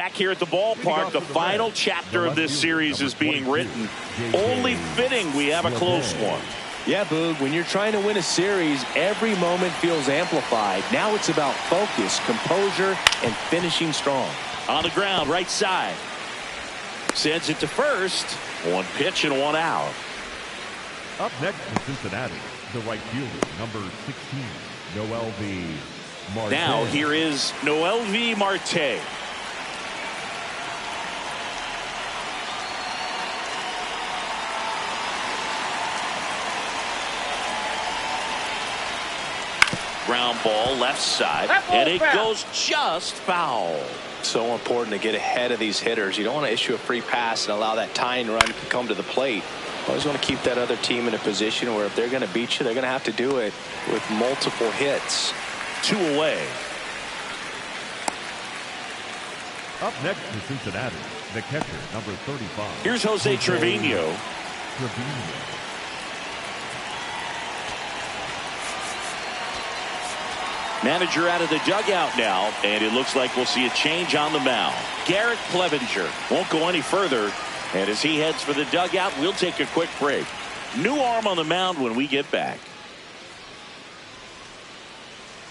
Back here at the ballpark, the final chapter of this series is being written. Only fitting we have a close one. Yeah, Boog, when you're trying to win a series, every moment feels amplified. Now it's about focus, composure, and finishing strong. On the ground, right side. Sends it to first. One pitch and one out. Up next in Cincinnati, the right fielder, number 16, Noel V. Marte. Now here is Noel V. Marte. Ground ball left side, and it goes just foul. So important to get ahead of these hitters. You don't want to issue a free pass and allow that tying run to come to the plate. Always want to keep that other team in a position where if they're going to beat you, they're going to have to do it with multiple hits. 2 away. Up next in Cincinnati, the catcher, number 35. Here's Jose Trevino. Manager out of the dugout now, and it looks like we'll see a change on the mound. Garrett Clevenger won't go any further, and as he heads for the dugout, we'll take a quick break. New arm on the mound when we get back.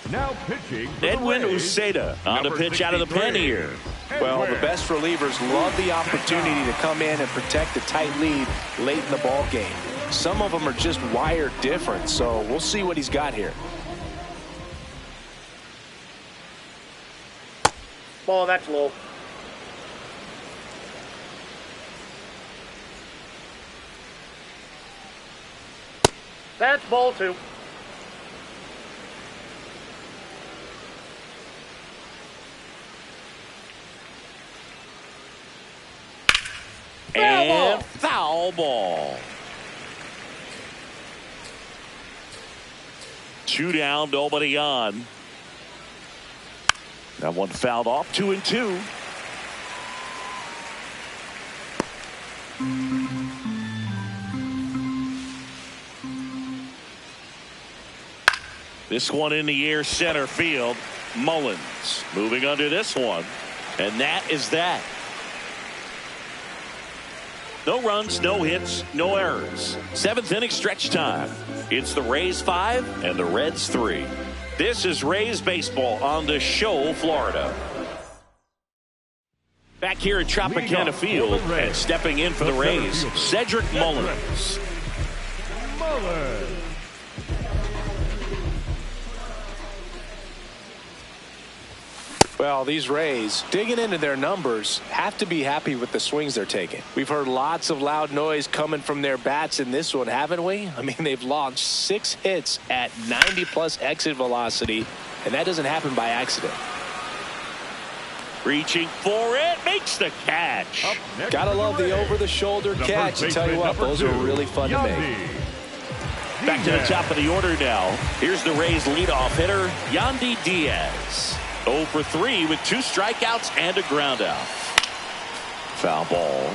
Now pitching, Edwin Uceda on the pitch out of the pen here. Well, the best relievers love the opportunity to come in and protect a tight lead late in the ball game. Some of them are just wired different, so we'll see what he's got here. Ball, that's low. That's ball 2. And foul ball. 2 down, nobody on. That one fouled off. 2-2. This one in the air, center field. Mullins moving under this one, and that is that. No runs, no hits, no errors. 7th inning stretch time. It's the Rays 5 and the Reds 3. This is Rays baseball on the show, Florida. Back here at Tropicana Field and stepping in for the Rays, Cedric Mullins. Well, these Rays, digging into their numbers, have to be happy with the swings they're taking. We've heard lots of loud noise coming from their bats in this one, haven't we? I mean, they've launched 6 hits at 90+ exit velocity, and that doesn't happen by accident. Reaching for it, makes the catch. Gotta love the over-the-shoulder catch. I tell you what, those are really fun to make. Back to the top of the order now. Here's the Rays leadoff hitter, Yandy Diaz. 0 for 3 with 2 strikeouts and a ground out. Foul ball.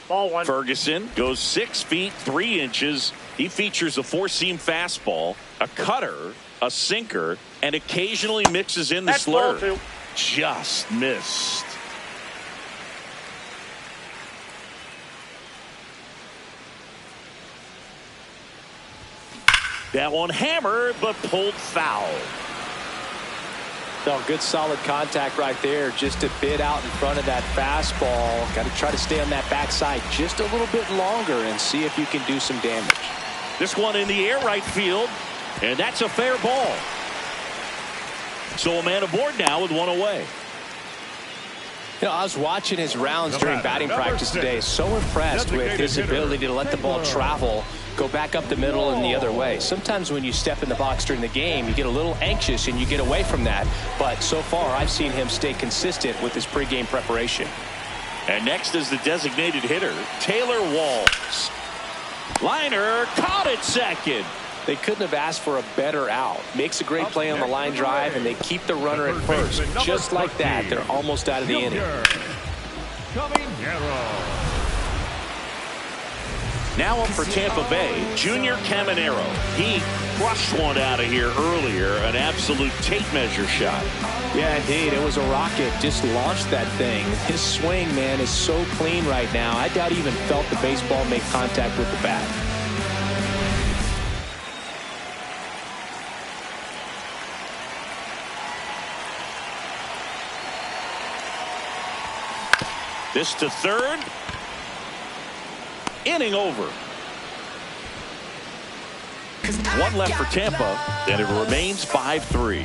Ball 1. Ferguson goes 6 feet 3 inches. He features a 4-seam fastball, a cutter, a sinker, and occasionally mixes in the slurve. Ball 2. Just missed. That one hammered, but pulled foul. No, good solid contact right there, just a bit out in front of that fastball. Got to try to stay on that backside just a little bit longer and see if you can do some damage. This one in the air right field, and that's a fair ball. So a man aboard now with 1 away. You know, I was watching his rounds during batting practice today. So impressed with his ability to let the ball travel, go back up the middle and the other way. Sometimes when you step in the box during the game, you get a little anxious and you get away from that. But so far, I've seen him stay consistent with his pregame preparation. And next is the designated hitter, Taylor Walls. Liner caught at second. They couldn't have asked for a better out. Makes a great play on the line drive, and they keep the runner at first. Just like that, they're almost out of the inning. Now up for Tampa Bay, Junior Caminero. He crushed one out of here earlier, an absolute tape measure shot. Yeah, indeed. It was a rocket. Just launched that thing. His swing, man, is so clean right now. I doubt he even felt the baseball make contact with the bat. This to third. Inning over. One left for Tampa, and it remains 5-3.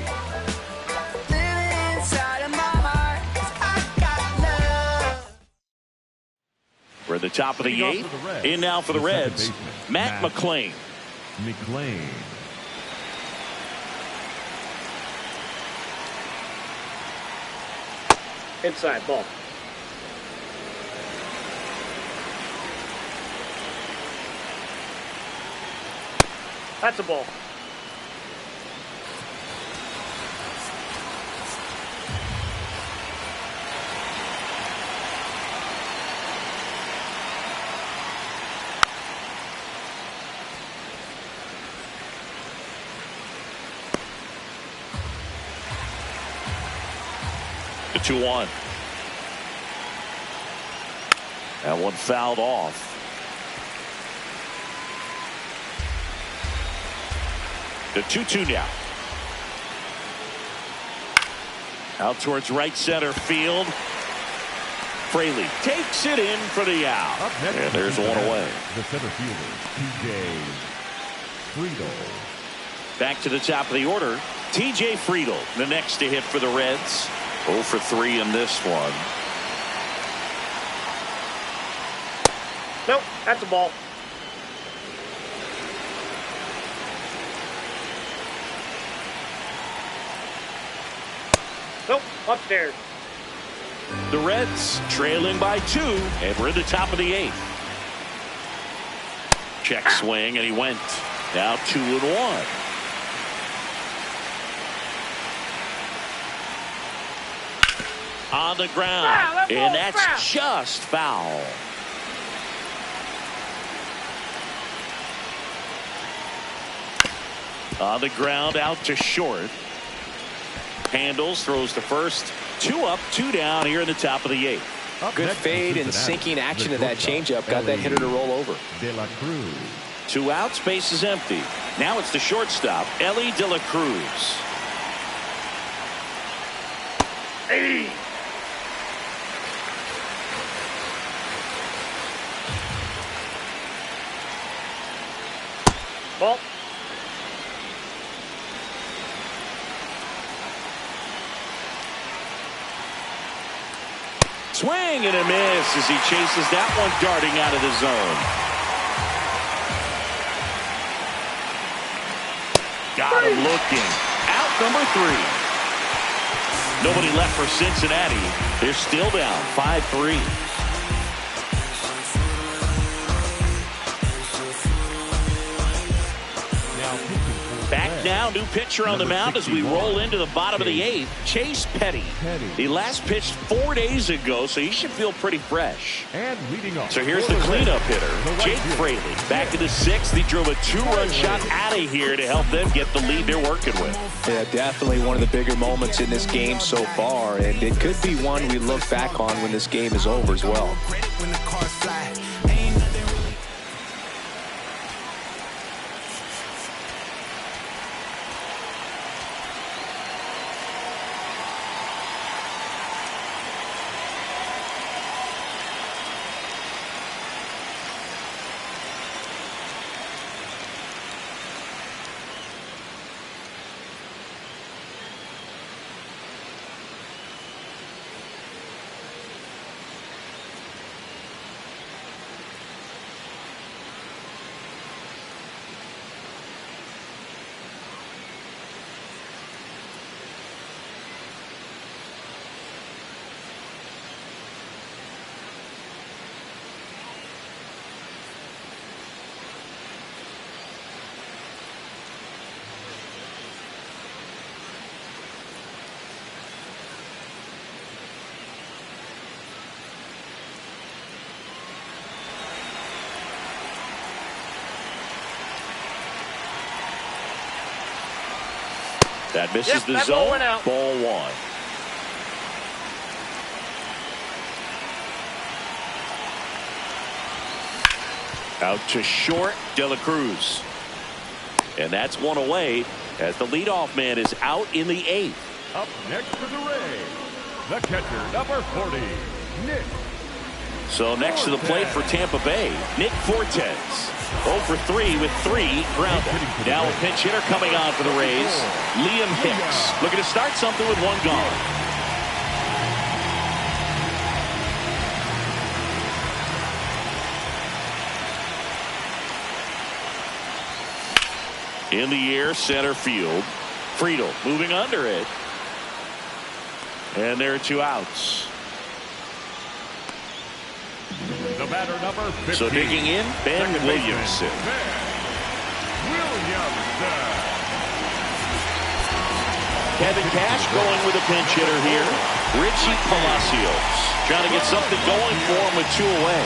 We're at the top of the eighth. In now for the Reds, Matt McClain. Inside ball. That's a ball. The 2-1. That one fouled off. The 2-2 now. Out towards right center field. Fraley takes it in for the out. And there's one away. The center fielder, TJ Friedel. Back to the top of the order. TJ Friedel, the next to hit for the Reds. 0 for 3 in this one. Nope, that's a ball. Nope, upstairs. The Reds trailing by 2, and we're at the top of the 8th. Check swing, and he went. Now 2-1. On the ground, and that's just foul. On the ground, out to short. Handles, throws to first. 2 up, 2 down here in the top of the 8th. Good fade and sinking action of that changeup got that hitter to roll over. De La Cruz. 2 out, space is empty. Now it's the shortstop, Ellie De La Cruz. Hey. Ball. Swing and a miss as he chases that one darting out of the zone. Got him looking. Out number 3. Nobody left for Cincinnati. They're still down 5-3. Back now, new pitcher on the mound as we roll into the bottom of the 8th. Chase Petty. He last pitched 4 days ago, so he should feel pretty fresh. And leading off. So here's the cleanup hitter, Jake Fraley. Back to the 6th. He drove a 2-run shot out of here to help them get the lead they're working with. Yeah, definitely one of the bigger moments in this game so far, and it could be one we look back on when this game is over as well. That misses the that zone. ball went out. Ball one. Out to short, De La Cruz. And that's one away as the leadoff man is out in the 8th. Up next for the Rays, the catcher, number 40, Nick. So next to the plate for Tampa Bay, Nick Fortes. 0 for 3 with 3 grounded. Now a pinch hitter coming on for the Rays, Liam Hicks. Looking to start something with 1 gone. In the air, center field. Friedel moving under it. And there are 2 outs. The batter, number 15. So digging in, Ben Williamson. Kevin Cash going with a pinch hitter here. Richie Palacios trying to get something going for him with 2 away.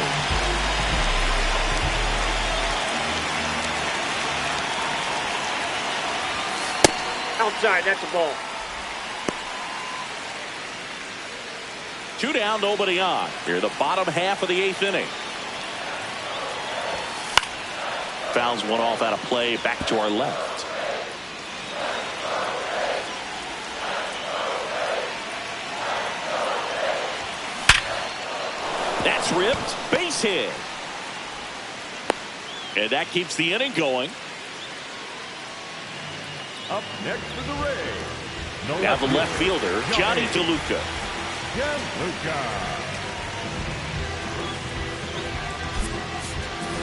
Outside, that's a ball. 2 down, nobody on. Here, the bottom half of the 8th inning. Fouls one off out of play, back to our left. That's ripped, base hit. And that keeps the inning going. Up next for the Rays. Now the left fielder, Johnny DeLuca.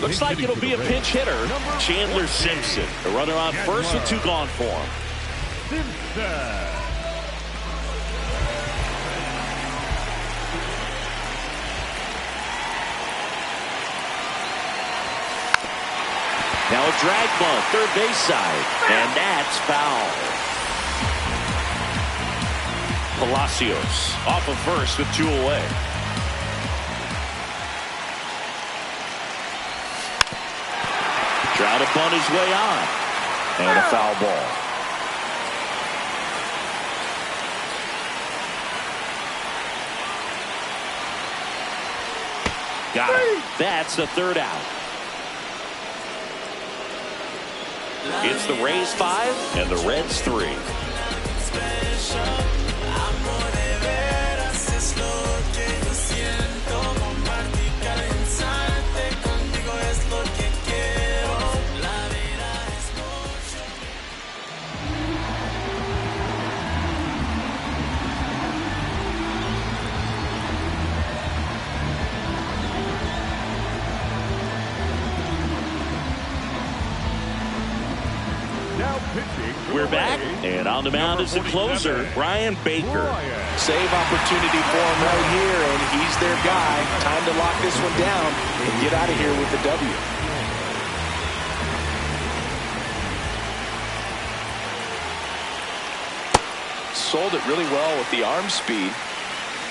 Looks like it'll be a pinch hitter, Chandler Simpson. The runner on first with 2 gone for him. Now a drag bunt, third base side, and that's foul. Palacios off of first with 2 away. Trying to bunt his way on. And a foul ball. Got it. That's the 3rd out. It's the Rays 5 and the Reds 3. We're back, and on the mound is the closer, Brian Baker. Save opportunity for him right here, and he's their guy. Time to lock this one down and get out of here with the W. Sold it really well with the arm speed.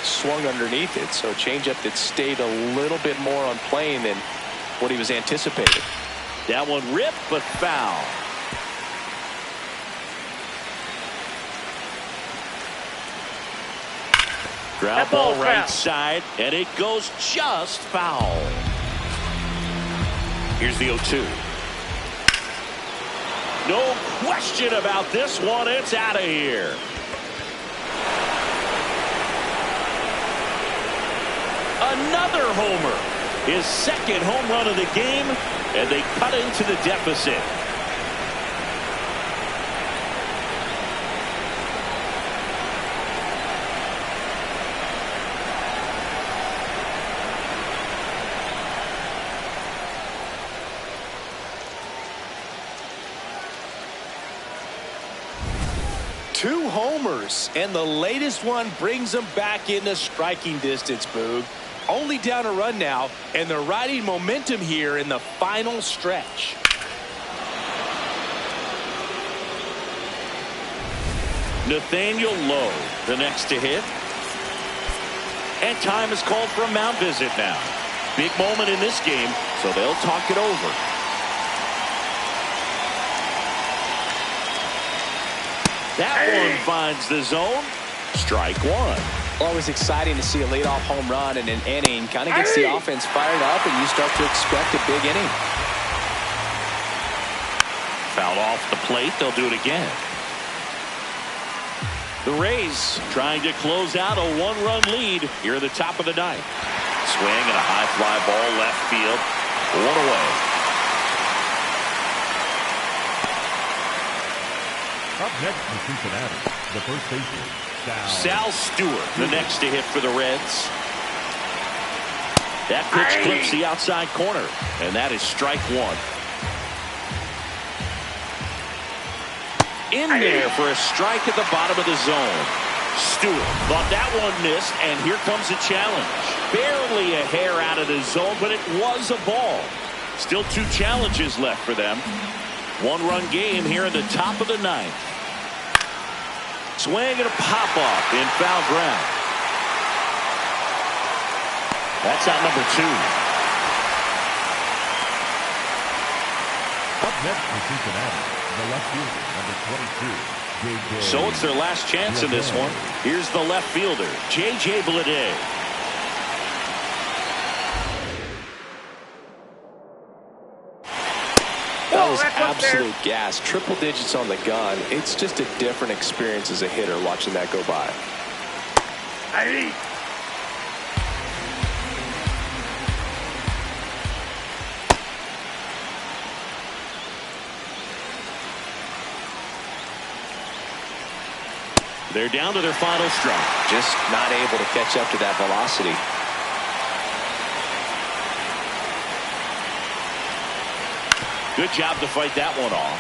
Swung underneath it, so a changeup that stayed a little bit more on plane than what he was anticipating. That one ripped, but foul. Ground ball right side, and it goes just foul. Here's the 0-2. No question about this one. It's out of here. Another homer. His 2nd home run of the game, and they cut into the deficit. Two homers, and the latest one brings them back into striking distance, Boog. Only down a run now, and they're riding momentum here in the final stretch. Nathaniel Lowe, the next to hit. And time is called for a mound visit now. Big moment in this game, so they'll talk it over. That one finds the zone. Strike one. Always exciting to see a leadoff home run in an inning. Kind of gets the offense fired up, and you start to expect a big inning. Foul off the plate. They'll do it again. The Rays trying to close out a one-run lead here at the top of the ninth. Swing and a high fly ball left field. One away. Up next in Cincinnati, the first baseman, Sal Stewart, the next to hit for the Reds. That pitch clips the outside corner, and that is strike one. In there for a strike at the bottom of the zone. Stewart thought that one missed, and here comes a challenge. Barely a hair out of the zone, but it was a ball. Still two challenges left for them. One-run game here in the top of the ninth. Swing and a pop-off in foul ground. That's out number two. Up next for Cincinnati, the left fielder, number 22, J.J. So it's their last chance in this one. Here's the left fielder, J.J. Bleday. That was absolute gas. Triple digits on the gun. It's just a different experience as a hitter watching that go by. They're down to their final strike. Just not able to catch up to that velocity. Good job to fight that one off.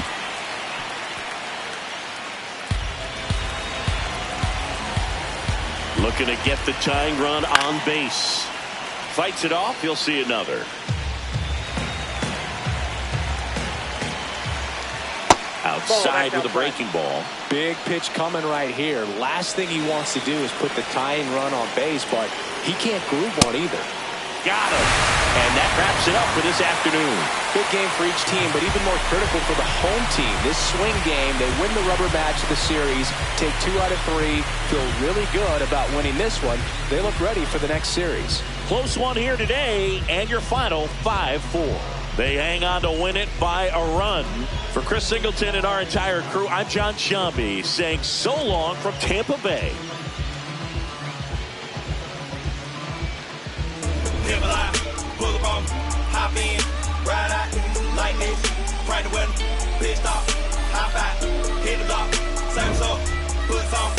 Looking to get the tying run on base. Fights it off. He'll see another. Outside with a breaking ball. Big pitch coming right here. Last thing he wants to do is put the tying run on base, but he can't groove one either. Got him. And that wraps it up for this afternoon. Big game for each team, but even more critical for the home team. This swing game, they win the rubber match of the series, take 2 out of 3, feel really good about winning this one. They look ready for the next series. Close one here today, and your final 5-4. They hang on to win it by a run. For Chris Singleton and our entire crew, I'm John Shambi saying so long from Tampa Bay. Live a lie, pull up on, hop in, ride out, like this, crank the weather, pit stop, hop out, hit the block, same soul, put some,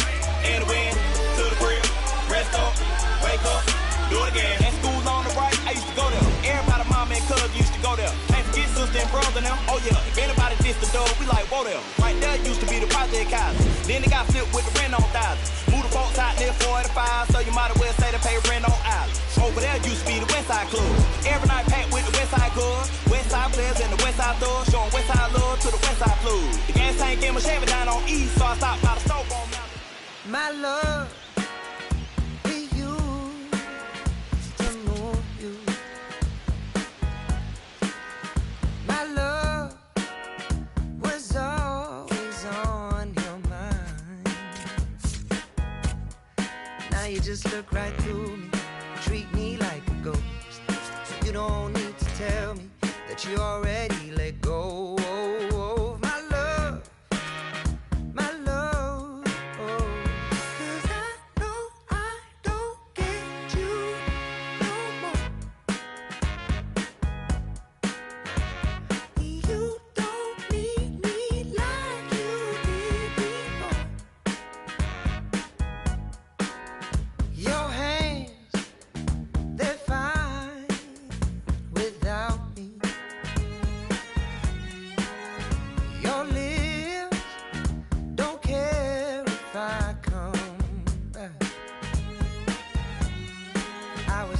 in the wind, to the crib, rest up, wake up, do it again. At school on the right, I used to go there. Everybody, mama and cuz used to go there. Ain't forget sister and brother now. Oh yeah, if anybody dissed the dog, we like, whoa there. Right there used to be the project house. Then they got flipped with the rent on thousands. Move the folks out there 45, so you might as well say they pay rent on island. Over there used to be the Westside Club. Every night packed with the Westside Club. Westside players and the Westside thugs, showing Westside love to the Westside Club. The gas tank came a Chevy down on East, so I stopped by the stove on Mountain. My love. You just look right through me, treat me like a ghost. So you don't need to tell me that you already